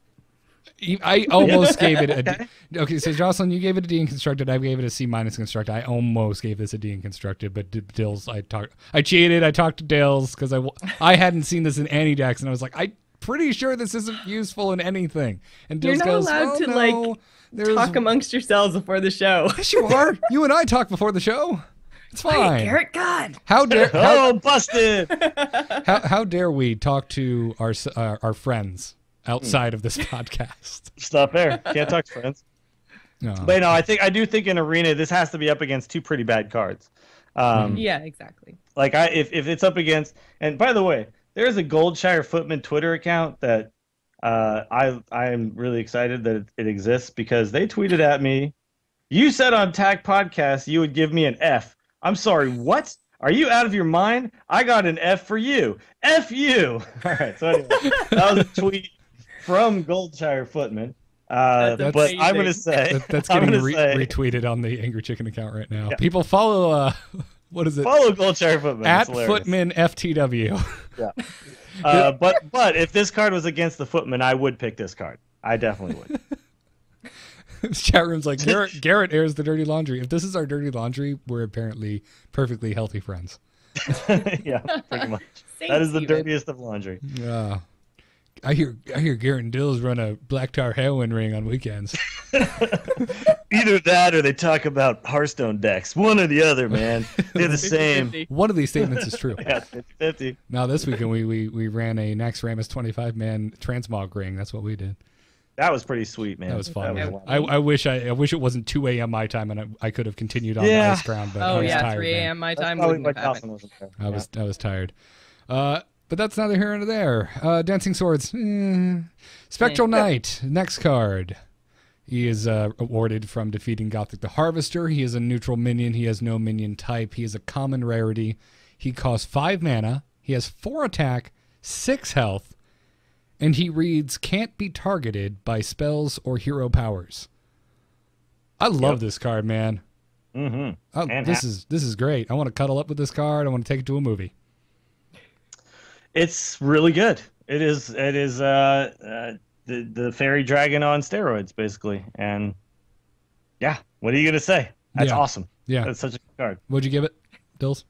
I almost gave it a D. Okay, so Jocelyn, you gave it a D in constructed. I gave it a C- constructed. I almost gave this a D in constructed, but Dills, I cheated. I talked to Dills because I hadn't seen this in any decks, and I was like, I'm pretty sure this isn't useful in anything. And Dills You're not allowed to talk amongst yourselves before the show. Yes, you are. You and I talk before the show. It's fine. Right, Garrett, God. Busted. How dare we talk to our friends outside of this podcast? Stop there. Can't talk to friends. No. But no, I do think in Arena this has to be up against two pretty bad cards. Yeah, exactly. Like if it's up against, and by the way, there's a Goldshire Footman Twitter account that I am really excited that it exists because they tweeted at me, "You said on Tag Podcast you would give me an F. I'm sorry, what? Are you out of your mind? I got an F for you. F you." All right, so anyway, that was a tweet from Goldshire Footman. But I'm going to say... That's getting retweeted on the Angry Chicken account right now. Yeah. People follow... what is it? Follow Goldshire Footman. At Footman FTW. Yeah. But if this card was against the Footman, I would pick this card. I definitely would. This chat room's like, Garrett airs the dirty laundry. If this is our dirty laundry, we're apparently perfectly healthy friends. Yeah, pretty much. That is the dirtiest of laundry. Yeah. I hear Garrett and Dills run a black tar heroin ring on weekends. Either that or they talk about Hearthstone decks. One or the other, man. They're the same. One of these statements is true. Yeah, 50-50. Now this weekend we ran a Naxxramas 25-man transmog ring. That's what we did. That was pretty sweet, man. That was fun. I wish it wasn't 2 a.m. my time and I could have continued on the ice ground, but I was tired. 3 a.m. my time. I was tired. But that's neither here nor there. Dancing Swords. Spectral Knight. Next card. He is awarded from defeating Gothic the Harvester. He is a neutral minion. He has no minion type. He is a common rarity. He costs 5 mana. He has 4 attack, 6 health. And he reads, can't be targeted by spells or hero powers. I love this card, man. Mm-hmm. This is great. I want to cuddle up with this card. I want to take it to a movie. It's really good. It is the fairy dragon on steroids, basically. And yeah, what are you gonna say? That's awesome. Yeah, that's such a good card. What'd you give it, Dills?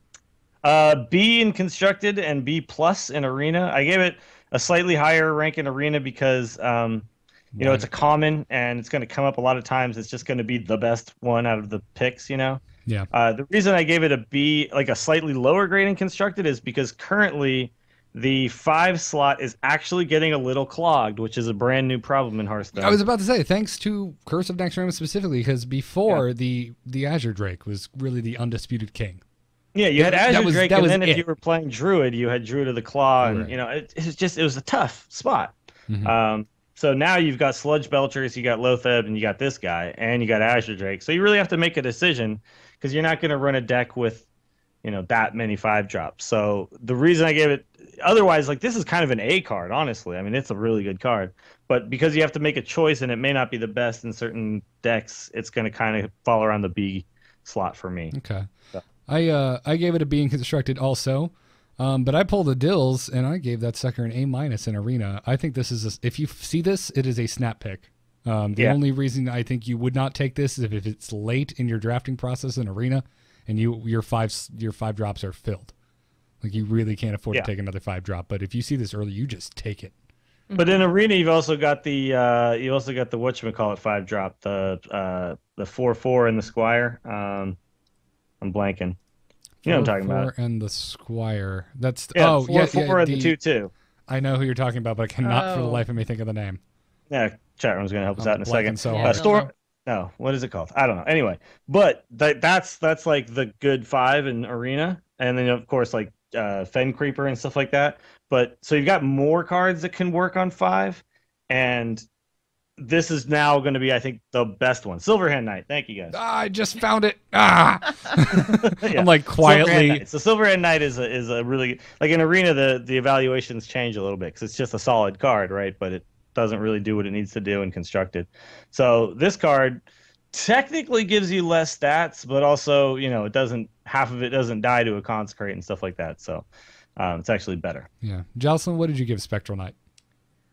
B in constructed and B plus in arena. I gave it a slightly higher rank in arena because it's a common and it's going to come up a lot of times. It's just going to be the best one out of the picks, Yeah. The reason I gave it a B, like a slightly lower grade in constructed, is because currently the 5 slot is actually getting a little clogged, which is a brand new problem in Hearthstone. I was about to say, thanks to Curse of Naxxramas specifically, because before the Azure Drake was really the undisputed king. Yeah, you had Azure Drake, and then if you were playing Druid, you had Druid of the Claw, and it was a tough spot. Mm-hmm. So now you've got Sludge Belchers, you got Lotheb, and you got this guy, and you got Azure Drake. So you really have to make a decision because you're not going to run a deck with, that many 5-drops. So the reason I gave it, otherwise, this is kind of an A card, honestly. I mean, it's a really good card, but because you have to make a choice, and it may not be the best in certain decks, it's going to kind of fall around the B slot for me. Okay. So. I gave it a B in constructed also, but I pulled the Dills and I gave that sucker an A- in arena. I think this is if you see this, it is a snap pick. The only reason I think you would not take this is if it's late in your drafting process in arena, and your five drops are filled. Like you really can't afford to take another 5-drop. But if you see this early, you just take it. But in arena, you've also got the whatchamacallit 5-drop, the 4/4 and the Squire. I'm blanking. You know what I'm talking about. And the Squire. That's 4/4 and the 2/2. I know who you're talking about, but I cannot for the life of me think of the name. Yeah, chat room's gonna help us out in a second. So No, what is it called? I don't know. Anyway, but that's like the good 5 in arena, and then of course like Fen Creeper and stuff like that. But so you've got more cards that can work on 5, and this is now going to be, I think, the best one. Silverhand Knight. Thank you, guys. I just found it. Yeah. I'm like quietly. Silverhand Knight. So Silverhand Knight is a really, like in Arena, the evaluations change a little bit because it's just a solid card, right? But it doesn't really do what it needs to do in Constructed. So this card technically gives you less stats, but also, it doesn't, half of it doesn't die to a Consecrate and stuff like that. So it's actually better. Yeah. Jocelyn, what did you give Spectral Knight?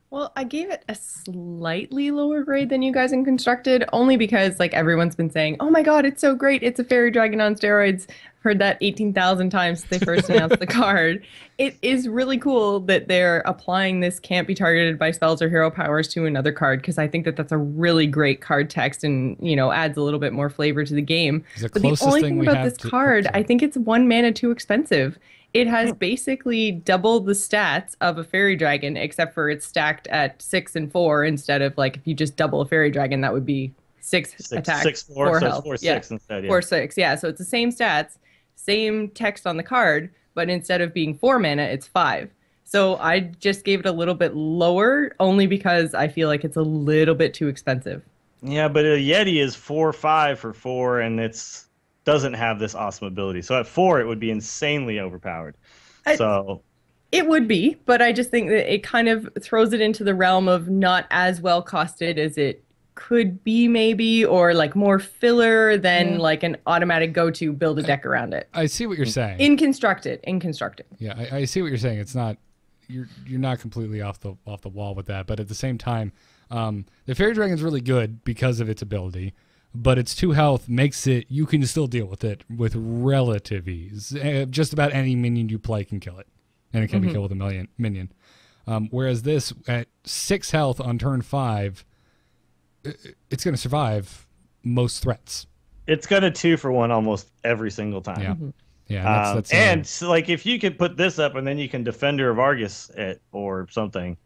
Well, I gave it a slightly lower grade than you guys in Constructed, only because like everyone's been saying, oh my God, it's so great. It's a fairy dragon on steroids. Heard that 18,000 times since they first announced the card. It is really cool that they're applying this can't be targeted by spells or hero powers to another card, because I think that that's a really great card text and, adds a little bit more flavor to the game. But the only thing about this card, I think it's 1 mana too expensive. It has basically double the stats of a fairy dragon, except for it's stacked at 6 and 4 instead of like if you just double a fairy dragon, that would be 6 attack, 6, 4, 4 so health. 4, 6 instead. Yeah. 4, 6. Yeah, so it's the same stats, same text on the card, but instead of being 4 mana, it's 5. So I just gave it a little bit lower, only because I feel like it's a little bit too expensive. Yeah, but a Yeti is 4/5 for 4, and it's doesn't have this awesome ability. So at 4, it would be insanely overpowered. It would be, but I just think that it kind of throws it into the realm of not as well costed as it could be, maybe, or like more filler than like an automatic go-to build a deck around it. I see what you're saying. In constructed. Yeah, I see what you're saying. It's not you're not completely off the wall with that, but at the same time, the fairy dragon's really good because of its ability. But its 2 health makes it, you can still deal with it with relative ease. Just about any minion you play can kill it. And it can be killed with a minion. Whereas this, at 6 health on turn 5, it's going to survive most threats. It's going to 2-for-1 almost every single time. Yeah. Yeah. And so, like, if you could put this up and then you can Defender of Argus it or something,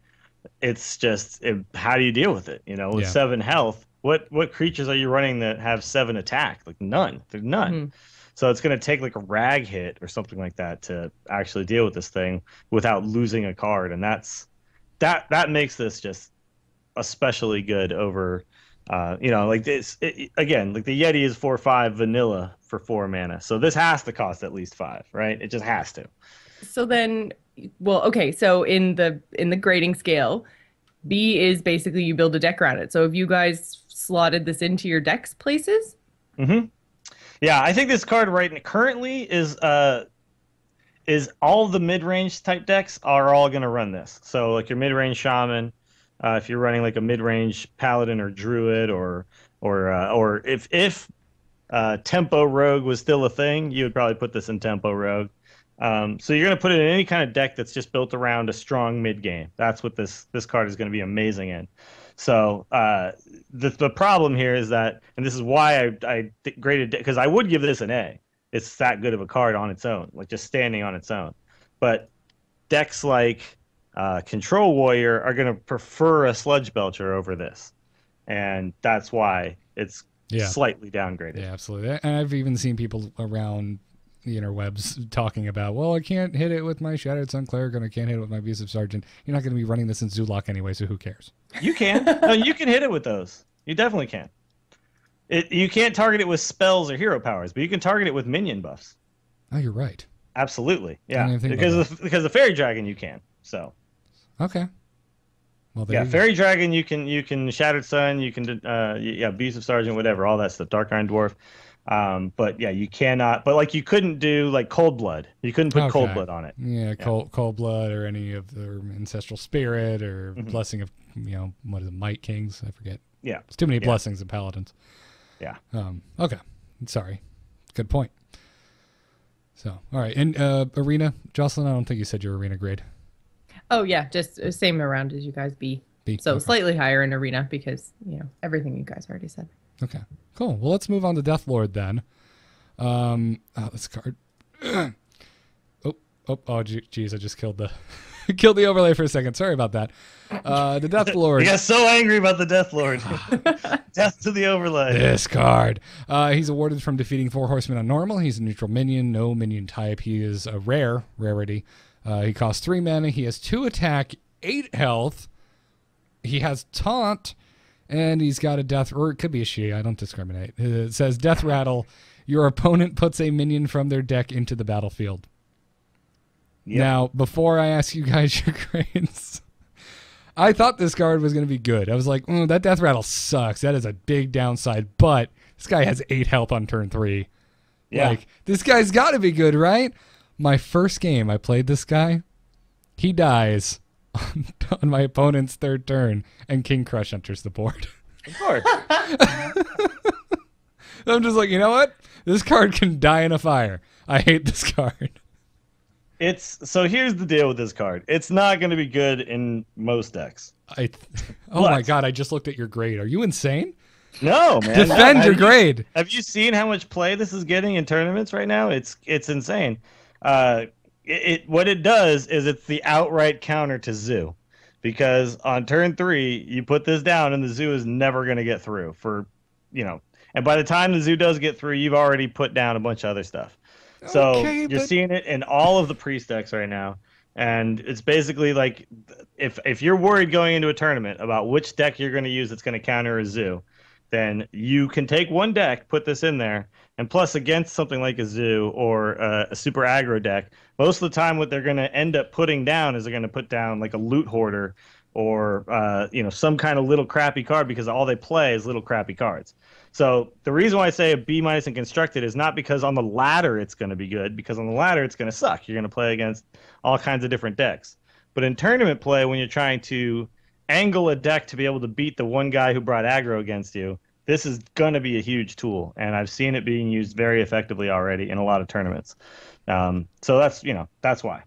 it's just, how do you deal with it? With 7 health. What creatures are you running that have 7 attack? Like none. There's none. So it's going to take like a rag hit or something like that to actually deal with this thing without losing a card, and that makes this just especially good over, like this. Again, like the Yeti is 4/5 vanilla for 4 mana, so this has to cost at least 5, right? It just has to. So then, well, okay. So in the grading scale, B is basically you build a deck around it. So have you guys slotted this into your decks places? Yeah, I think this card currently is all the mid-range type decks are all going to run this. So like your mid-range shaman, if you're running like a mid-range paladin or druid, or if tempo rogue was still a thing, you would probably put this in tempo rogue. So you're going to put it in any kind of deck that's just built around a strong mid game. That's what this card is going to be amazing in. So the problem here is that, and this is why I graded it, because I would give this an A. It's that good of a card on its own, like just standing on its own. But decks like Control Warrior are going to prefer a Sludge Belcher over this, and that's why it's slightly downgraded. Yeah, absolutely. And I've even seen people around the interwebs talking about, well, I can't hit it with my Shattered Sun Cleric and I can't hit it with my Abusive Sergeant. You're not going to be running this in Zulok anyway, so who cares? You can. No, you can hit it with those. You definitely can. You can't target it with spells or hero powers, but you can target it with minion buffs. Oh, you're right. Absolutely. Yeah. Because the Fairy Dragon you can. So. Okay. Well, Fairy Dragon you can Shattered Sun, you can Abusive Sergeant, whatever, all that stuff. Dark Iron Dwarf. But yeah, you cannot. But like you couldn't do like Cold Blood. You couldn't put Cold Blood on it. Yeah, Cold Blood or any of the Ancestral Spirit or Blessing of what is it, Might Kings? I forget. Yeah, it's too many blessings of Paladins. Yeah. Okay. Sorry. Good point. So all right, and Arena, Jocelyn, I don't think you said your Arena grade. Oh yeah, just same around as you guys B. So okay. Slightly higher in Arena because everything you guys already said. Okay, cool. Well, let's move on to Deathlord then. This card. oh, geez, I just killed the overlay for a second. Sorry about that. The Deathlord. You got so angry about the Deathlord. Death to the overlay. This card. He's awarded from defeating 4 horsemen on normal. He's a neutral minion, no minion type. He is a rarity. He costs 3 mana. He has 2 attack, 8 health. He has taunt. And he's got a death, or it could be a she, I don't discriminate. It says death rattle. Your opponent puts a minion from their deck into the battlefield. Yep. Now, before I ask you guys your grades, I thought this card was going to be good. I was like, that death rattle sucks. That is a big downside, but this guy has 8 health on turn 3. Yeah. Like, this guy's got to be good, right? My first game, I played this guy. He dies on my opponent's 3rd turn, and King Crush enters the board. Of course. I'm just like, you know what? This card can die in a fire. I hate this card. So here's the deal with this card. It's not going to be good in most decks. Oh my god! I just looked at your grade. Are you insane? No, man. Defend your grade. Have you seen how much play this is getting in tournaments right now? It's insane. What it does is it's the outright counter to Zoo, because on turn 3 you put this down and the Zoo is never going to get through and by the time the Zoo does get through, you've already put down a bunch of other stuff. So you're seeing it in all of the priest decks right now, and it's basically like if you're worried going into a tournament about which deck you're going to use that's going to counter a Zoo, then you can take one deck, put this in there, and plus against something like a Zoo or a super aggro deck, most of the time what they're going to end up putting down is they're going to put down like a Loot Hoarder or some kind of little crappy card, because all they play is little crappy cards. So the reason why I say a B- in constructed is not because on the ladder it's going to be good, because on the ladder it's going to suck. You're going to play against all kinds of different decks. But in tournament play, when you're trying to angle a deck to be able to beat the one guy who brought aggro against you, this is going to be a huge tool, and I've seen it being used very effectively already in a lot of tournaments. So that's why.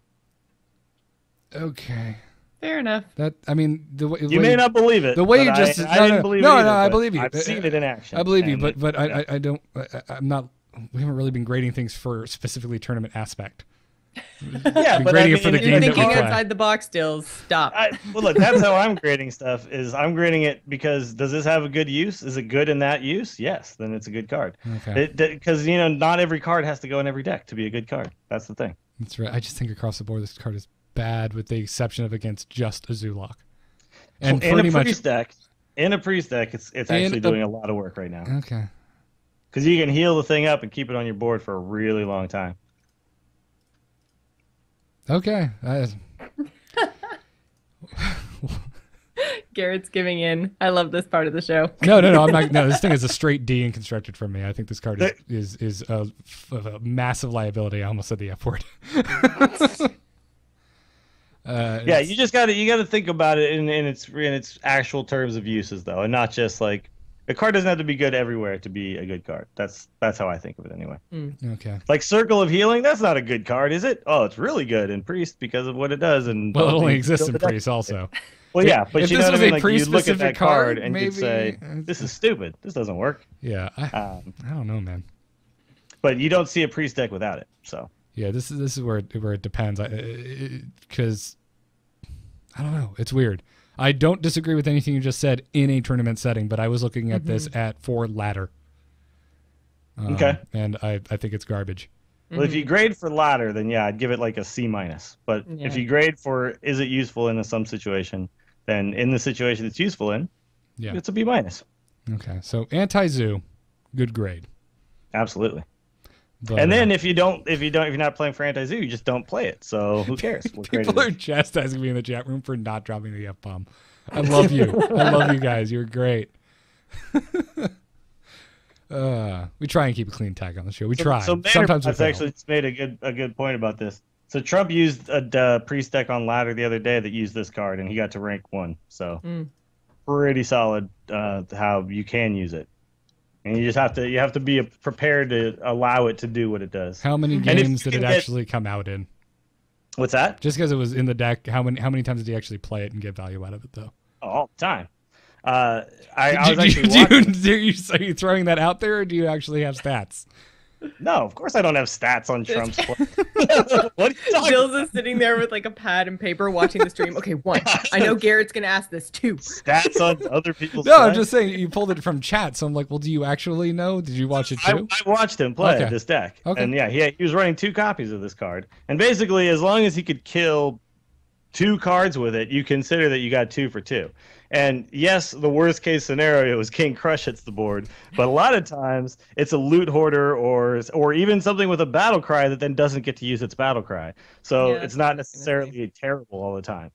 Okay. Fair enough. You may not believe it. The way you just I didn't believe it. No, either, I believe you. I've seen it in action. I believe you, but I don't. I'm not. We haven't really been grading things for specifically tournament aspect. Yeah, but grading it for the if game you're that we thinking play. outside the box still, stop. Well, look, that's how I'm grading stuff. Is I'm grading it because does this have a good use? Is it good in that use? Yes, then it's a good card. Okay. Because not every card has to go in every deck to be a good card. That's the thing. That's right. I just think across the board this card is bad, with the exception of against just a Zoolock. And in a priest deck, it's actually doing a lot of work right now. Okay. Because you can heal the thing up and keep it on your board for a really long time. Okay. Garrett's giving in. I love this part of the show. No, I'm not. No, this thing is a straight D in constructed from me. I think this card is a massive liability. I almost said the F word. Yeah, you got to think about it in its actual terms of uses, though, and not just like the card doesn't have to be good everywhere to be a good card. That's how I think of it anyway. Okay. Like Circle of Healing, that's not a good card, is it? Oh, it's really good in Priest because of what it does, and well, it only exists in Priest also. Well, yeah, but if you this know was what I mean? a Like, Priest you'd look at that specific card card, and maybe you'd say, "This is stupid. This doesn't work." Yeah, I don't know, man. But you don't see a Priest deck without it, so. Yeah, this is where it depends, because I don't know. It's weird. I don't disagree with anything you just said in a tournament setting, but I was looking at this for ladder. Okay. And I think it's garbage. Well, if you grade for ladder, then yeah, I'd give it like a C-. But if you grade for is it useful in some situation, then in the situation it's useful in, it's a B-. Okay, so anti-zoo, good grade. Absolutely. But, and then if you're not playing for anti-zoo, you just don't play it. So who cares? People are chastising me in the chat room for not dropping the F-bomb. I love you. I love you guys. You're great. We try and keep a clean tag on the show. We try. So sometimes we fail. actually made a good point about this. So Trump used a priest deck on ladder the other day that used this card, and he got to rank 1. So pretty solid how you can use it. And you just have to be prepared to allow it to do what it does. How many games did it actually come out in? What's that? Just because it was in the deck, how many times did he actually play it and get value out of it, though? All the time. I was actually watching. Are you throwing that out there, or do you actually have stats? No, of course I don't have stats on Trump's play. What are you talking Bill's is sitting there with like a pad and paper watching the stream. Okay, 1. I know Garrett's going to ask this. 2. Stats on other people's No, play? I'm just saying you pulled it from chat, so I'm like, well, do you actually know? Did you watch it too? I watched him play this deck. Okay. And yeah, he was running 2 copies of this card. And basically, as long as he could kill 2 cards with it, you consider that you got 2 for 2. And yes, the worst case scenario is King Crush hits the board, but a lot of times it's a loot hoarder or even something with a battle cry that then doesn't get to use its battle cry. So Yeah, it's not necessarily terrible all the time.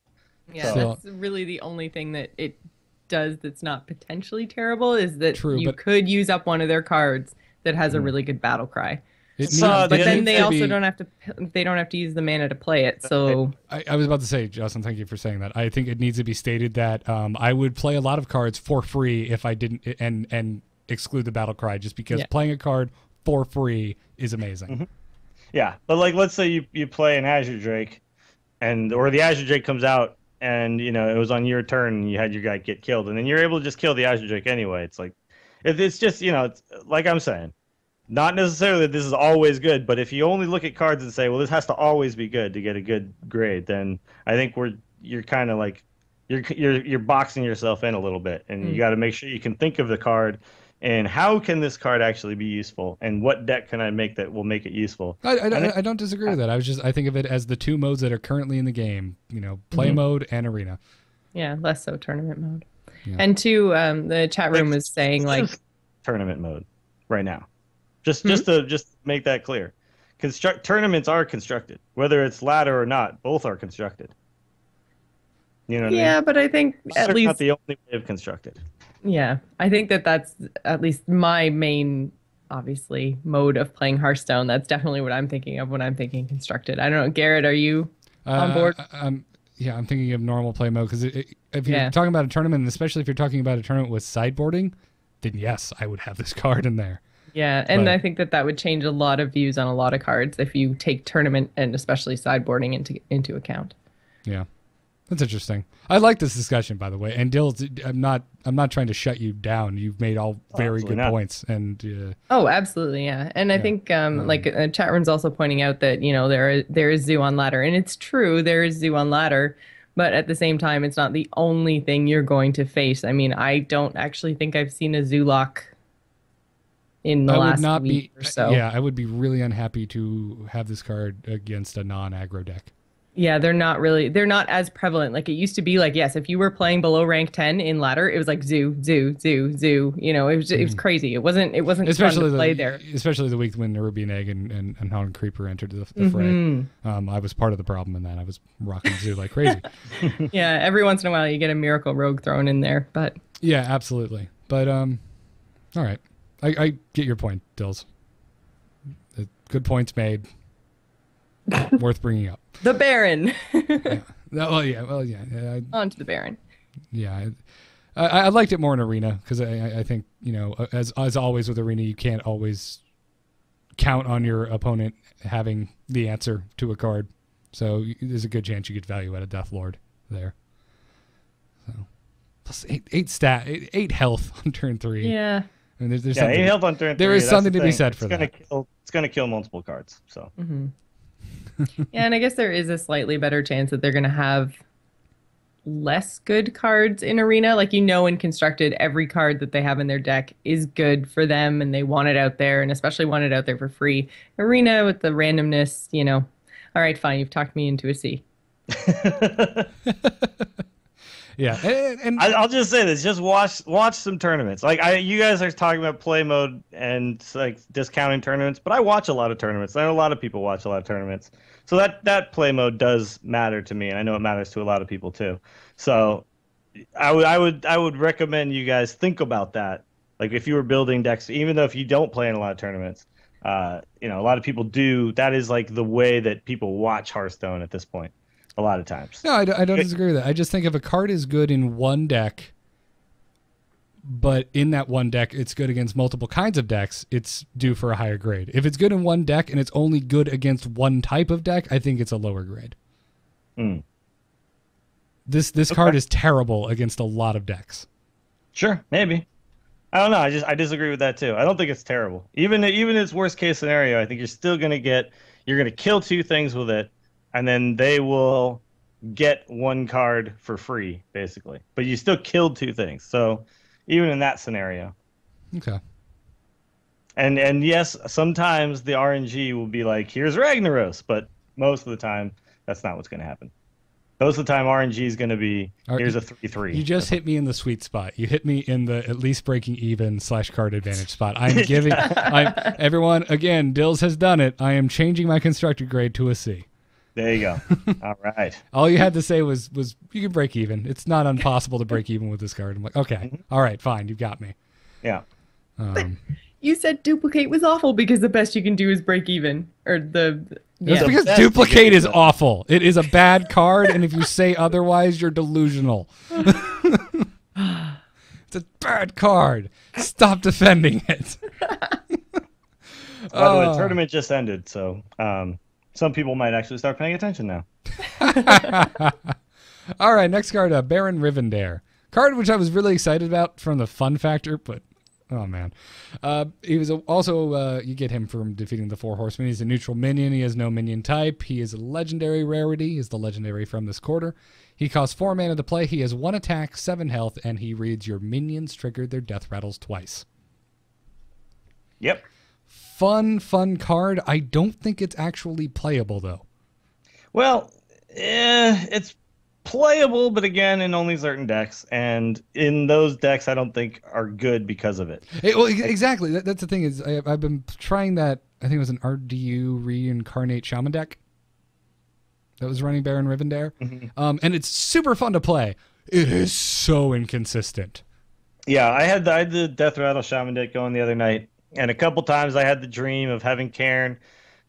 Yeah, So, that's really the only thing that it does that's not potentially terrible is that True, you but could use up one of their cards that has a really good battle cry. But Then they also don't have to use the mana to play it. So I was about to say, Justin, thank you for saying that. I think it needs to be stated that I would play a lot of cards for free if I didn't and exclude the battle cry, just because playing a card for free is amazing. Yeah, but like let's say you play an Azure Drake, or the Azure Drake comes out and it was on your turn and you had your guy get killed, and then you're able to just kill the Azure Drake anyway. It's like it's just it's like I'm saying. Not necessarily that this is always good, but if you only look at cards and say, well, this has to always be good to get a good grade, then I think you're kind of like you're boxing yourself in a little bit, and you got to make sure you can think of the card and how can this card actually be useful, and what deck can I make that will make it useful. I don't disagree with that. I think of it as the two modes that are currently in the game, play mode and arena. Yeah, less so tournament mode. Yeah. And two, the chat room was saying like tournament mode right now. Just to make that clear, tournaments are constructed, whether it's ladder or not. Both are constructed. You know what I mean? But I think at least not the only way of constructed. Yeah, I think that's at least my main, obviously, mode of playing Hearthstone. That's definitely what I'm thinking of when I'm thinking constructed. I don't know, Garrett, are you on board? I'm thinking of normal play mode because if you're talking about a tournament, and especially if you're talking about a tournament with sideboarding, then yes, I would have this card in there. Yeah, and I think that would change a lot of views on a lot of cards if you take tournament and especially sideboarding into account. Yeah, that's interesting. I like this discussion, by the way. And Dills, I'm not trying to shut you down. You've made all very good points. And oh, absolutely, yeah. And I think chat room's also pointing out that there is Zoo on ladder, and it's true there is Zoo on ladder. But at the same time, it's not the only thing you're going to face. I mean, I don't actually think I've seen a Zoo lock in the last week or so. Yeah, I would be really unhappy to have this card against a non-aggro deck. Yeah, they're not as prevalent. Like it used to be like, yes, if you were playing below rank 10 in ladder, it was like zoo. It was crazy. It wasn't especially fun to play there. Especially the week when Nerubian Egg and Hound Creeper entered the fray. I was part of the problem in that. I was rocking zoo like crazy. Yeah, every once in a while you get a Miracle Rogue thrown in there, but yeah, absolutely. But all right. I get your point, Dills. Good points made. Worth bringing up. The Baron. Yeah. Well, yeah. On to the Baron. Yeah. I liked it more in Arena because I think, as always with Arena, you can't always count on your opponent having the answer to a card. So there's a good chance you get value out of Death Lord there. So plus 8 health on turn 3. Yeah. I mean, there's 8 health on turn 3. There is something to be said for that. It's going to kill multiple cards. So. Yeah, and I guess there is a slightly better chance that they're going to have less good cards in Arena. Like, in Constructed, every card that they have in their deck is good for them, and they want it out there, and especially want it out there for free. Arena, with the randomness, all right, fine, you've talked me into a C. Yeah, and I'll just say this: just watch some tournaments. Like you guys are talking about play mode and like discounting tournaments, but I watch a lot of tournaments. I know a lot of people watch a lot of tournaments, so that play mode does matter to me, and I know it matters to a lot of people too. So I would recommend you guys think about that. Like if you were building decks, even though if you don't play in a lot of tournaments, a lot of people do. That is like the way that people watch Hearthstone at this point. A lot of times. No, I don't disagree with that. I just think if a card is good in one deck, but in that one deck it's good against multiple kinds of decks, it's due for a higher grade. If it's good in one deck and it's only good against one type of deck, I think it's a lower grade. This card is terrible against a lot of decks. Sure, maybe. I don't know. I disagree with that too. I don't think it's terrible. Even in its worst case scenario, I think you're going to kill 2 things with it. And then they will get 1 card for free, basically. But you still killed 2 things. So even in that scenario. Okay. And yes, sometimes the RNG will be like, here's Ragnaros. But most of the time, that's not what's going to happen. Most of the time, RNG is going to be, here's a 3/3. You just hit me in the sweet spot. You hit me in the at least breaking even / card advantage spot. I'm giving everyone, again, Dills has done it. I am changing my constructor grade to a C. There you go. All right. All you had to say was you can break even. It's not impossible to break even with this card. I'm like, okay, all right, fine, you got me. Yeah. You said duplicate was awful because the best you can do is break even. Or It's because duplicate is awful. It is a bad card, and if you say otherwise, you're delusional. It's a bad card. Stop defending it. By the way, the tournament just ended, so some people might actually start paying attention now. All right, next card, Baron Rivendare. Card which I was really excited about from the fun factor, but oh man. He was also, you get him from defeating the 4 horsemen. He's a neutral minion. He has no minion type. He is a legendary rarity. He's the legendary from this quarter. He costs 4 mana to play. He has 1 attack, 7 health, and he reads your minions triggered their death rattles twice. Yep. Fun card. I don't think it's actually playable, though. Well, it's playable, but again, in only certain decks. And in those decks, I don't think are good because of it. Well, exactly. That's the thing is I've been trying that. I think it was an RDU Reincarnate Shaman deck that was running Baron Rivendare. Mm-hmm. And it's super fun to play. It is so inconsistent. Yeah, I had the Death Rattle Shaman deck going the other night. And a couple times I had the dream of having Cairn,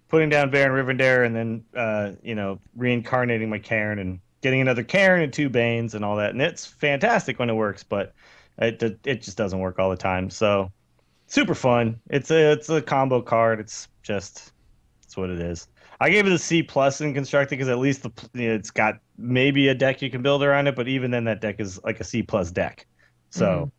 putting down Baron Rivendare, and then, reincarnating my Cairn and getting another Cairn and 2 Banes and all that. And it's fantastic when it works, but it just doesn't work all the time. So super fun. It's a combo card. It's what it is. I gave it a C+ in constructed because at least it's got maybe a deck you can build around it, but even then that deck is like a C+ deck. So,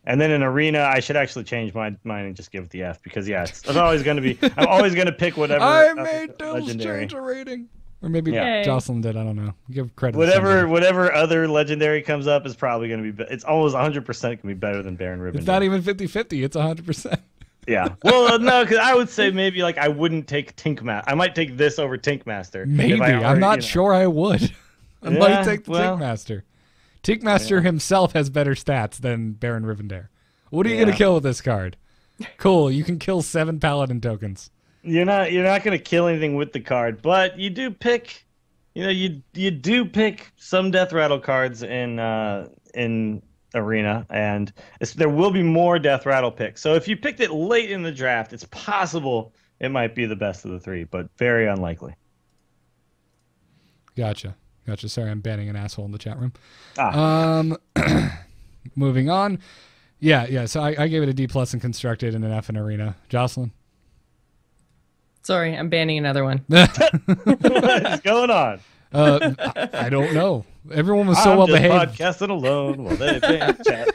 and then in Arena, I should actually change mine and just give it the F because it's always going to be. I'm always going to pick whatever. I made Dills change a rating, or maybe Jocelyn did. I don't know. Give credit. Whatever other legendary comes up is probably going to be. It's almost 100% going to be better than Baron Rivendare. It's not even 50-50. It's 100%. Yeah. Well, no, because I would say maybe like I wouldn't take Tinkmaster. I might take this over Tinkmaster. Maybe. I'm not sure I would. I might take the Tinkmaster. Tinkmaster himself has better stats than Baron Rivendare. What are you going to kill with this card? Cool. You can kill 7 Paladin tokens. You're not going to kill anything with the card, but you do pick. You do pick some Death Rattle cards in Arena, and there will be more Death Rattle picks. So if you picked it late in the draft, it's possible it might be the best of the 3, but very unlikely. Gotcha. Sorry, I'm banning an asshole in the chat room. Moving on. Yeah. So I gave it a D+ in constructed and an F in Arena. Jocelyn? Sorry, I'm banning another one. What is going on? I don't know. Everyone was so well behaved. Podcasting alone while they chat.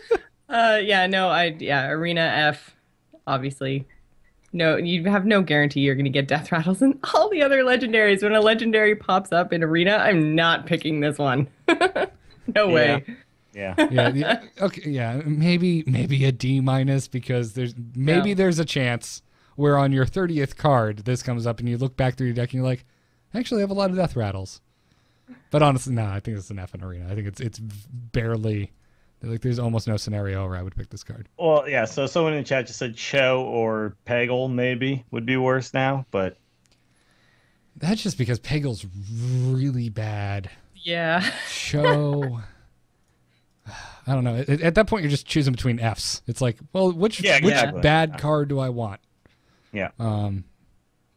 Arena F, obviously. No, you have no guarantee you're going to get Death Rattles and all the other legendaries. When a legendary pops up in Arena, I'm not picking this one. No way. Yeah. Okay. Yeah. Maybe a D- because there's a chance where on your 30th card this comes up and you look back through your deck and you're like, I actually have a lot of Death Rattles. But honestly, I think it's an F in Arena. I think it's barely. Like, there's almost no scenario where I would pick this card. Well, yeah, so someone in the chat just said Cho or Peggle maybe would be worse now, but... That's just because Peggle's really bad. Yeah. Cho... I don't know. At that point, you're just choosing between Fs. It's like, well, which bad card do I want? Yeah.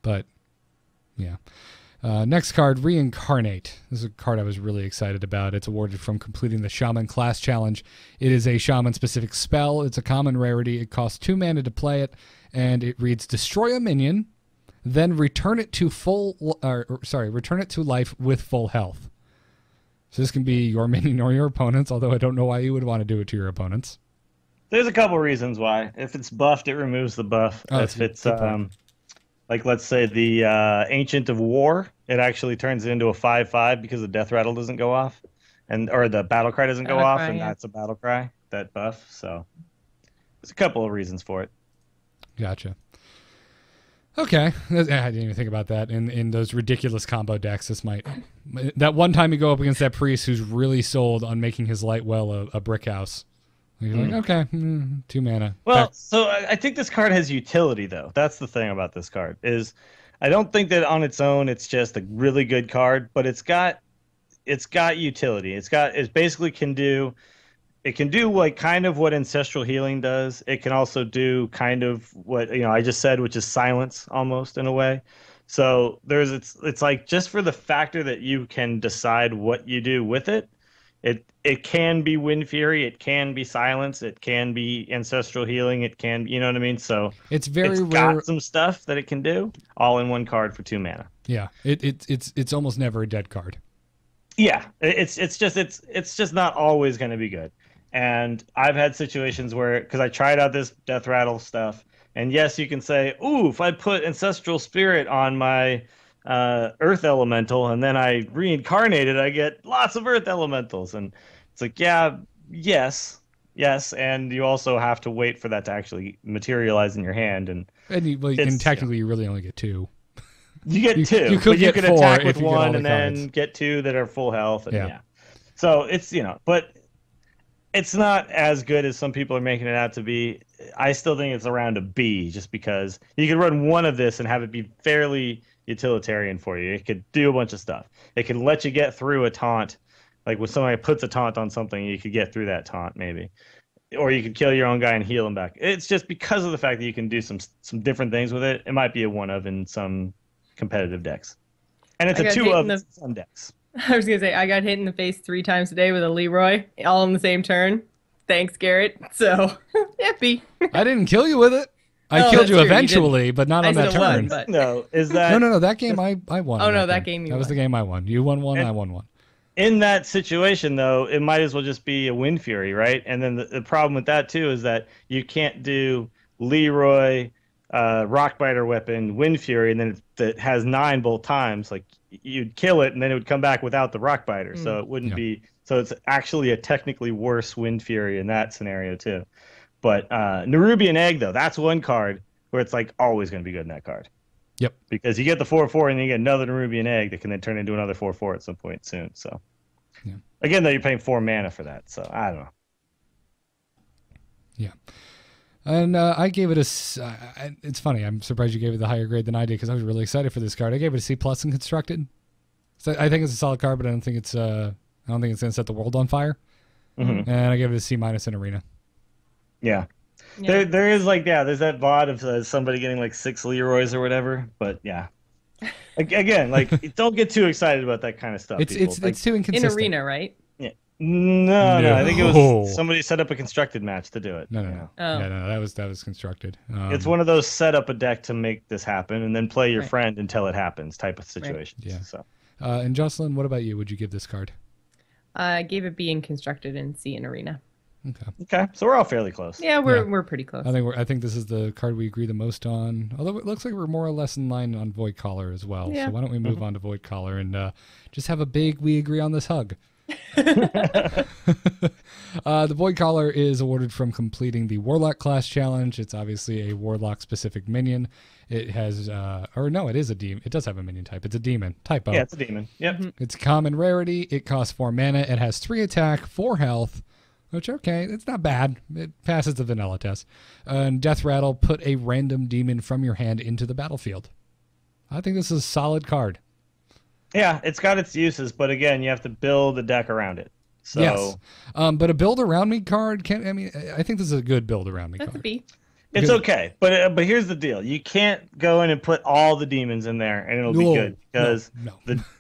But, yeah. Next card, Reincarnate. This is a card I was really excited about. It's awarded from completing the Shaman class challenge. It is a Shaman-specific spell. It's a common rarity. It costs 2 mana to play it, and it reads: destroy a minion, then return it to life with full health. So this can be your minion or your opponent's, although I don't know why you would want to do it to your opponents. There's a couple reasons why. If it's buffed, it removes the buff. If it's like, let's say the Ancient of War, it actually turns it into a 5/5 because the Death Rattle doesn't go off, or the Battle Cry doesn't go off, and that's a Battle Cry, that buff. So there's a couple of reasons for it. Gotcha. Okay, I didn't even think about that. In those ridiculous combo decks, this might that one time you go up against that priest who's really sold on making his light well a brick house. You're like, okay, 2 mana. Well, so I think this card has utility though. That's the thing about this card is, I don't think that on its own it's just a really good card, but it's got utility. It basically can do. It can do like kind of what Ancestral Healing does. It can also do kind of what I just said, which is silence almost in a way. So it's like just for the factor that you can decide what you do with it. It can be Wind Fury, it can be silence, it can be Ancestral Healing, it can, you know what I mean? So it's very got rare. some stuff that it can do all in one card for 2 mana. Yeah, it's almost never a dead card. Yeah, it's just not always going to be good. And I've had situations where, because I tried out this Death Rattle stuff, and yes, you can say, ooh, if I put Ancestral Spirit on my Earth Elemental and then I reincarnate it, I get lots of Earth Elementals. And it's like, yes, and you also have to wait for that to actually materialize in your hand. And technically, you really only get 2. You get 2, you could but get you can 4 attack if with you get all 1 the and cards. then get 2 that are full health. And Yeah. So it's, but it's not as good as some people are making it out to be. I still think it's around a B, just because you could run one of this and have it be fairly utilitarian for you. It could do a bunch of stuff. It could let you get through a taunt. Like when somebody puts a taunt on something, you could get through that taunt maybe. Or you could kill your own guy and heal him back. It's just because of the fact that you can do some different things with it. It might be a 1 of in some competitive decks. And it's a 2 of in some decks. I was going to say, I got hit in the face 3 times today with a Leroy, all in the same turn. Thanks, Garrett. So, happy. I didn't kill you with it. I killed you eventually, but not on that turn. No, is that... No, that game I won. Oh, no, that game you won. That was the game I won. You won 1, I won 1. In that situation, though, it might as well just be a Wind Fury, right? And then the problem with that, too, is that you can't do Leroy, Rockbiter weapon, Wind Fury, and then it has 9 both times. Like, you'd kill it, and then it would come back without the Rockbiter. So it wouldn't be... So it's actually a technically worse Wind Fury in that scenario, too. But Nerubian Egg, though, that's one card where it's like always going to be good in that card. Yep. Because you get the 4/4 and then you get another Nerubian Egg that can then turn into another 4/4 at some point soon. So again, though, you're paying 4 mana for that. So I don't know. Yeah. And I gave it a... it's funny. I'm surprised you gave it the higher grade than I did because I was really excited for this card. I gave it a C+ in Constructed. So I think it's a solid card, but I don't think it's going to set the world on fire. Mm-hmm. And I gave it a C- in Arena. Yeah. There is there's that VOD of somebody getting like 6 Leroys or whatever. But yeah. Again, don't get too excited about that kind of stuff. It's too inconsistent. In Arena, right? Yeah. No. I think it was somebody set up a constructed match to do it. No. Oh. Yeah, no, that was constructed. It's one of those set up a deck to make this happen and then play your friend until it happens type of situation. Right. Yeah. So. And Jocelyn, what about you? Would you give this card? I gave it B in Constructed and C in Arena. Okay. So we're all fairly close. Yeah, we're pretty close. I think this is the card we agree the most on. Although it looks like we're more or less in line on Void Caller as well. Yeah. So why don't we move on to Void Caller and just have a big we agree on this hug. The Void Caller is awarded from completing the Warlock class challenge. It's obviously a Warlock specific minion. It has, it is a demon. It does have a minion type. It's a demon. Typo. Yeah, it's a demon. Yep. It's common rarity. It costs 4 mana. It has 3 attack, 4 health, which, okay, it's not bad. It passes the vanilla test. And Death Rattle, put a random demon from your hand into the battlefield. I think this is a solid card. Yeah, it's got its uses, but again, you have to build a deck around it. So, yes. But a build around me card I think this is a good build around me card. That's a B. It's okay, but here's the deal: you can't go in and put all the demons in there, and it'll be good because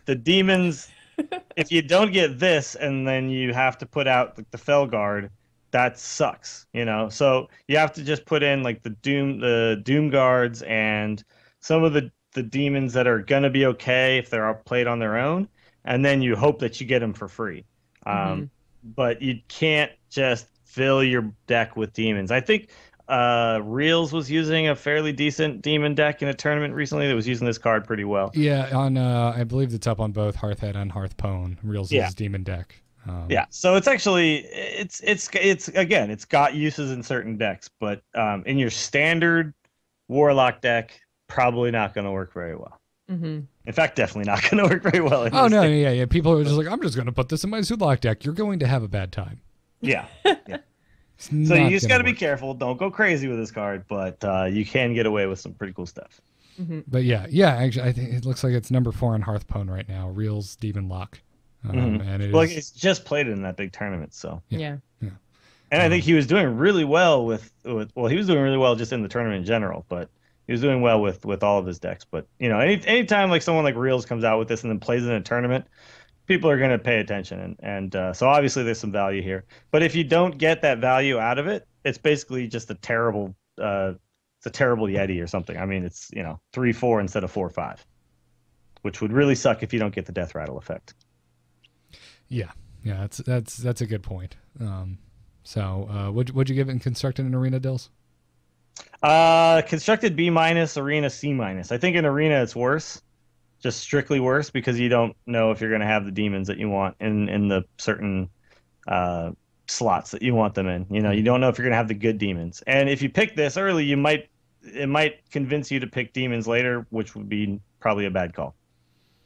the demons. If you don't get this, and then you have to put out the Felguard, that sucks. So you have to just put in like the Doom Guards and some of the demons that are gonna be okay if they're played on their own, and then you hope that you get them for free. But you can't just fill your deck with demons. I think Reels was using a fairly decent demon deck in a tournament recently that was using this card pretty well. Yeah, on I believe it's up on both Hearthhead and Hearthpone. Reels' demon deck. So it's actually it's got uses in certain decks, but in your standard Warlock deck, probably not going to work very well. Mm-hmm. In fact, definitely not going to work very well. Oh, no, yeah. People are just like, I'm just going to put this in my Zulak deck. You're going to have a bad time. Yeah. So you just got to be careful. Don't go crazy with this card, but you can get away with some pretty cool stuff. Mm-hmm. But actually, I think it looks like it's number 4 on Hearthstone right now. Reels Demon Lock. And it's just played in that big tournament, so. Yeah. And I think he was doing really well he was doing really well just in the tournament in general, but he was doing well with all of his decks. But, anytime like someone like Reels comes out with this and then plays in a tournament, people are going to pay attention. And so obviously there's some value here. But if you don't get that value out of it, it's basically just a terrible Yeti or something. I mean, it's, 3/4 instead of 4/5, which would really suck if you don't get the death rattle effect. Yeah, that's a good point. So what'd you give it in Constructed and Arena, Dills? Constructed B-, Arena C-. I think in Arena it's worse, just strictly worse, because you don't know if you're going to have the demons that you want in the certain slots that you want them in. You don't know if you're going to have the good demons. And if you pick this early, it might convince you to pick demons later, which would be probably a bad call.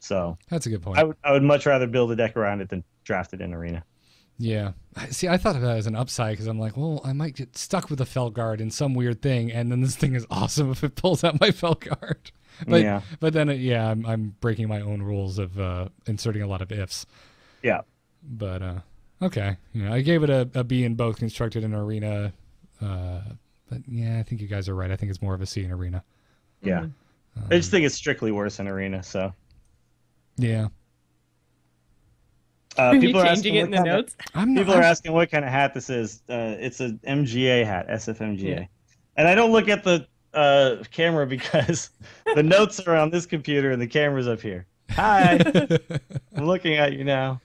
So that's a good point. I would much rather build a deck around it than draft it in Arena. Yeah. See, I thought of that as an upside because I'm like, well, I might get stuck with a Felguard in some weird thing, and then this thing is awesome if it pulls out my Felguard. But then, I'm breaking my own rules of inserting a lot of ifs. Yeah. But, okay. I gave it a B in both Constructed and Arena. But, I think you guys are right. I think it's more of a C in Arena. Yeah. I just think it's strictly worse in Arena, so. Yeah. People are changing it in the notes? People are asking what kind of hat this is. It's a MGA hat, SFMGA. Yeah. And I don't look at the camera because the notes are on this computer and the camera's up here. Hi. I'm looking at you now.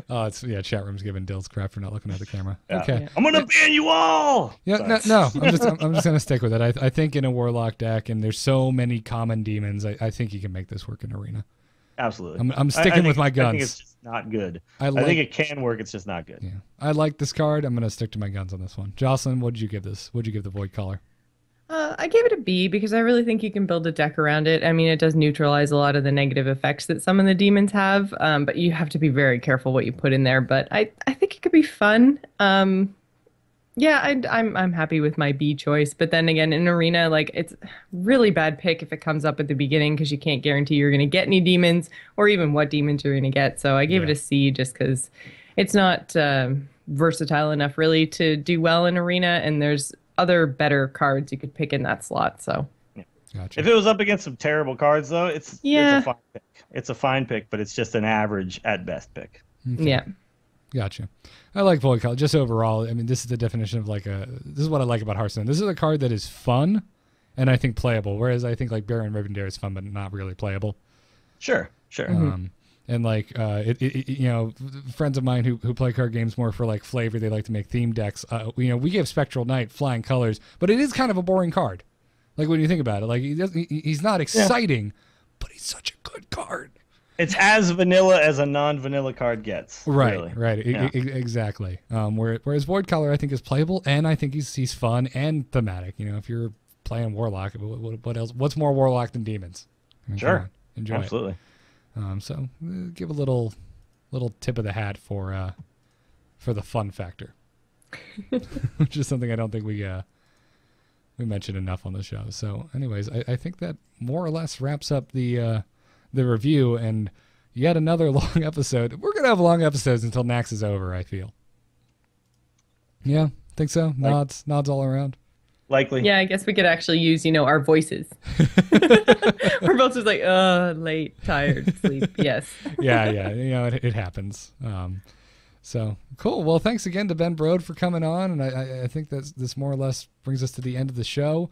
Chat room's giving Dills crap for not looking at the camera. Yeah. Okay. Yeah. I'm gonna ban you all. Yeah, no. I'm just gonna stick with it. I think in a Warlock deck, and there's so many common demons, I think you can make this work in Arena. Absolutely. I'm sticking with my guns. I think it's just not good. I think it can work. It's just not good. Yeah. I like this card. I'm gonna stick to my guns on this one. Jocelyn, what did you give this? What did you give the Void Caller? I gave it a B because I really think you can build a deck around it. I mean, it does neutralize a lot of the negative effects that some of the demons have, but you have to be very careful what you put in there. But I think it could be fun. I'm happy with my B choice. But then again, in Arena, like, it's really bad pick if it comes up at the beginning because you can't guarantee you're going to get any demons or even what demons you're going to get. So I gave it a C just because it's not versatile enough really to do well in Arena, and there's other better cards you could pick in that slot. So Gotcha. If it was up against some terrible cards, though, it's a fine pick. It's a fine pick, but it's just an average at best pick. Okay. Yeah. Gotcha. I like Void Caller. Just overall, I mean, this is the definition of this is what I like about Hearthstone. This is a card that is fun and I think playable, whereas I think like Baron Rivendare is fun but not really playable. Sure. And like friends of mine who play card games more for like flavor, they like to make theme decks. We give Spectral Knight flying colors, but it is kind of a boring card. Like when you think about it, like he's not exciting, but he's such a good card. It's as vanilla as a non-vanilla card gets. Right, really. right, yeah. Exactly. Whereas Void Caller, I think, is playable, and I think he's fun and thematic. If you're playing Warlock, what else? What's more Warlock than demons? I mean, sure, enjoy absolutely. It. So give a little tip of the hat for the fun factor, which is something I don't think we mentioned enough on the show. So, anyways, I think that more or less wraps up the review and yet another long episode. We're gonna have long episodes until Naxx is over, I feel. Yeah, think so. Nods all around. Likely. Yeah, I guess we could actually use, our voices. We're both just like, late, tired, sleep. Yes. Yeah. It happens. So cool. Well, thanks again to Ben Brode for coming on, and I think that this more or less brings us to the end of the show.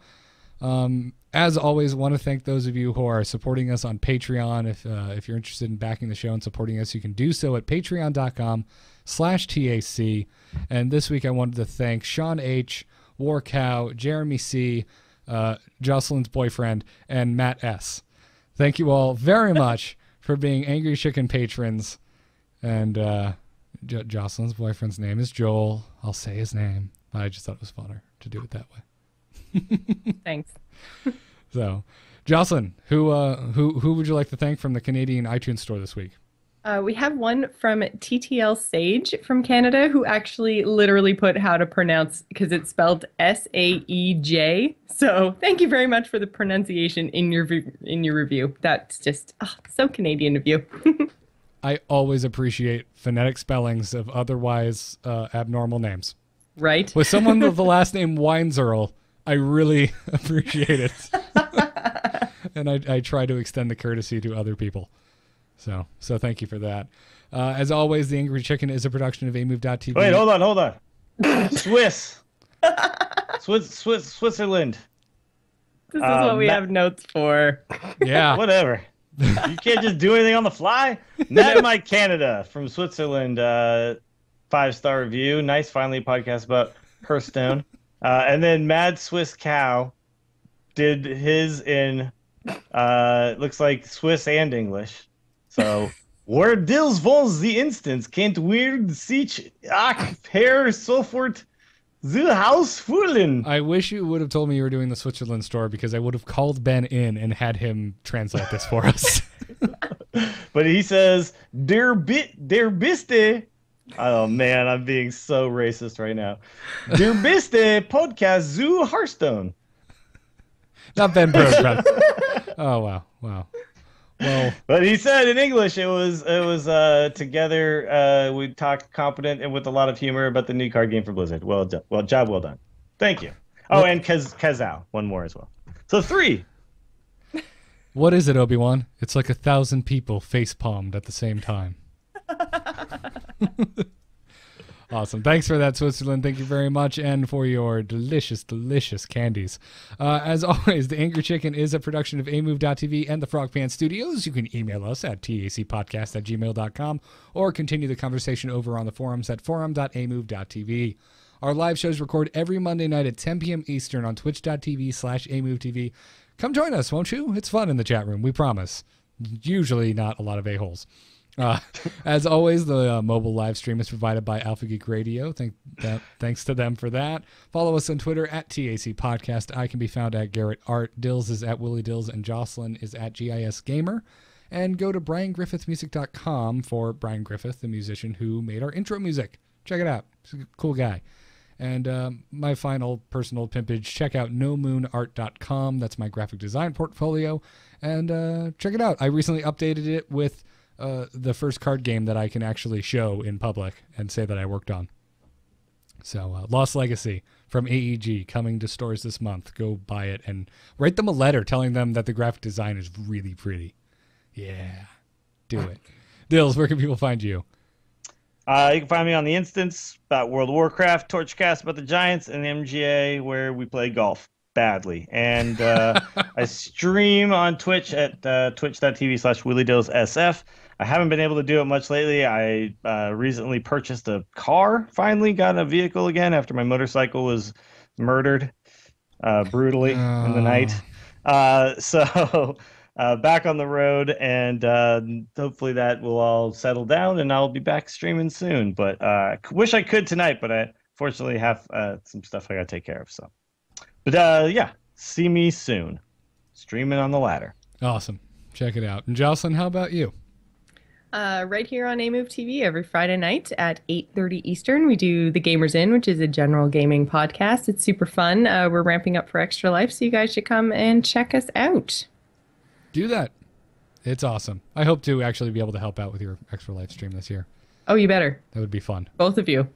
As always, want to thank those of you who are supporting us on Patreon. If you're interested in backing the show and supporting us, you can do so at patreon.com/TAC. And this week I wanted to thank Sean H., War Cow, Jeremy C., Jocelyn's boyfriend, and Matt S. Thank you all very much for being Angry Chicken patrons. And Jocelyn's boyfriend's name is Joel. I'll say his name, but I just thought it was funner to do it that way. Thanks. So Jocelyn, who would you like to thank from the Canadian iTunes store this week? We have one from TTL Sage from Canada who actually literally put how to pronounce because it's spelled Saej. So thank you very much for the pronunciation in your review. That's just so Canadian of you. I always appreciate phonetic spellings of otherwise abnormal names. Right. With someone with the last name Weinzerl, I really appreciate it. And I try to extend the courtesy to other people. So thank you for that. As always, The Angry Chicken is a production of amove.tv. Wait, hold on. Switzerland. This is what we have notes for. Yeah. Whatever. You can't just do anything on the fly. Mad Mike Canada from Switzerland. 5-star review. Nice, finally a podcast about Hearthstone. And then Mad Swiss Cow did his in looks like Swiss and English. So where Dils was the instance can't weird sich pair sofort the house fooling. I wish you would have told me you were doing the Switzerland store because I would have called Ben in and had him translate this for us. But he says der biste. Oh man, I'm being so racist right now. Der biste podcast zu Hearthstone. Not Ben Brode, but oh wow. Well, but he said in English it was together. We talked competent and with a lot of humor about the new card game for Blizzard. Well done. Thank you. Oh, and Kazao, one more as well. So 3. What is it, Obi-Wan? It's like 1,000 people face-palmed at the same time. Awesome. Thanks for that, Switzerland. Thank you very much. And for your delicious, delicious candies. As always, The Angry Chicken is a production of amove.tv and the Frog Pants Studios. You can email us at tacpodcast@gmail.com or continue the conversation over on the forums at forum.amove.tv. Our live shows record every Monday night at 10 p.m. Eastern on twitch.tv/amovetv. Come join us, won't you? It's fun in the chat room, we promise. Usually not a lot of a-holes. As always, the mobile live stream is provided by Alpha Geek Radio. Thanks to them for that. Follow us on Twitter at TAC Podcast. I can be found at Garrett Art. Dills is at Willie Dills, and Jocelyn is at GIS Gamer. And go to BrianGriffithMusic.com for Brian Griffith, the musician who made our intro music. Check it out. He's a cool guy. And my final personal pimpage, check out nomoonart.com. That's my graphic design portfolio. And check it out. I recently updated it with the first card game that I can actually show in public and say that I worked on. So Lost Legacy from AEG coming to stores this month. Go buy it and write them a letter telling them that the graphic design is really pretty. Yeah, do it. Dills, where can people find you? You can find me on the Instance about World of Warcraft, Torchcast about the Giants, and the MGA where we play golf badly. And I stream on Twitch at twitch.tv/WillieDillsSF. I haven't been able to do it much lately. I recently purchased a car, finally got a vehicle again after my motorcycle was murdered brutally in the night. So back on the road, and hopefully that will all settle down, and I'll be back streaming soon. But I wish I could tonight, but I fortunately have some stuff I got to take care of. So, but yeah, see me soon, streaming on the ladder. Awesome. Check it out. And Jocelyn, how about you? Right here on AMove TV every Friday night at 8:30 Eastern. We do The Gamers In, which is a general gaming podcast. It's super fun. We're ramping up for Extra Life, so you guys should come and check us out. Do that. It's awesome. I hope to actually be able to help out with your Extra Life stream this year. Oh, you better. That would be fun. Both of you.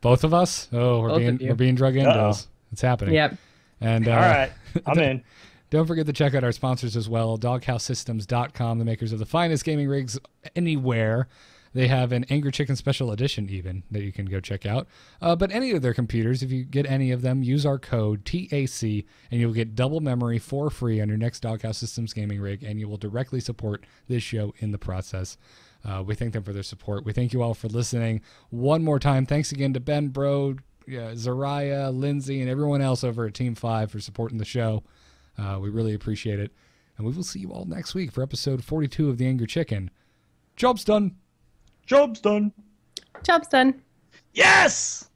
Both of us? Oh, we're being drug into this. It's happening. Yep. And all right, I'm in. Don't forget to check out our sponsors as well, DogHouseSystems.com, the makers of the finest gaming rigs anywhere. They have an Angry Chicken Special Edition even that you can go check out. But any of their computers, if you get any of them, use our code TAC and you'll get double memory for free on your next Doghouse Systems gaming rig, and you will directly support this show in the process. We thank them for their support. We thank you all for listening. One more time, thanks again to Ben Brode, Zariah, Lindsay, and everyone else over at Team 5 for supporting the show. We really appreciate it. And we will see you all next week for episode 42 of The Angry Chicken. Job's done. Job's done. Job's done. Yes!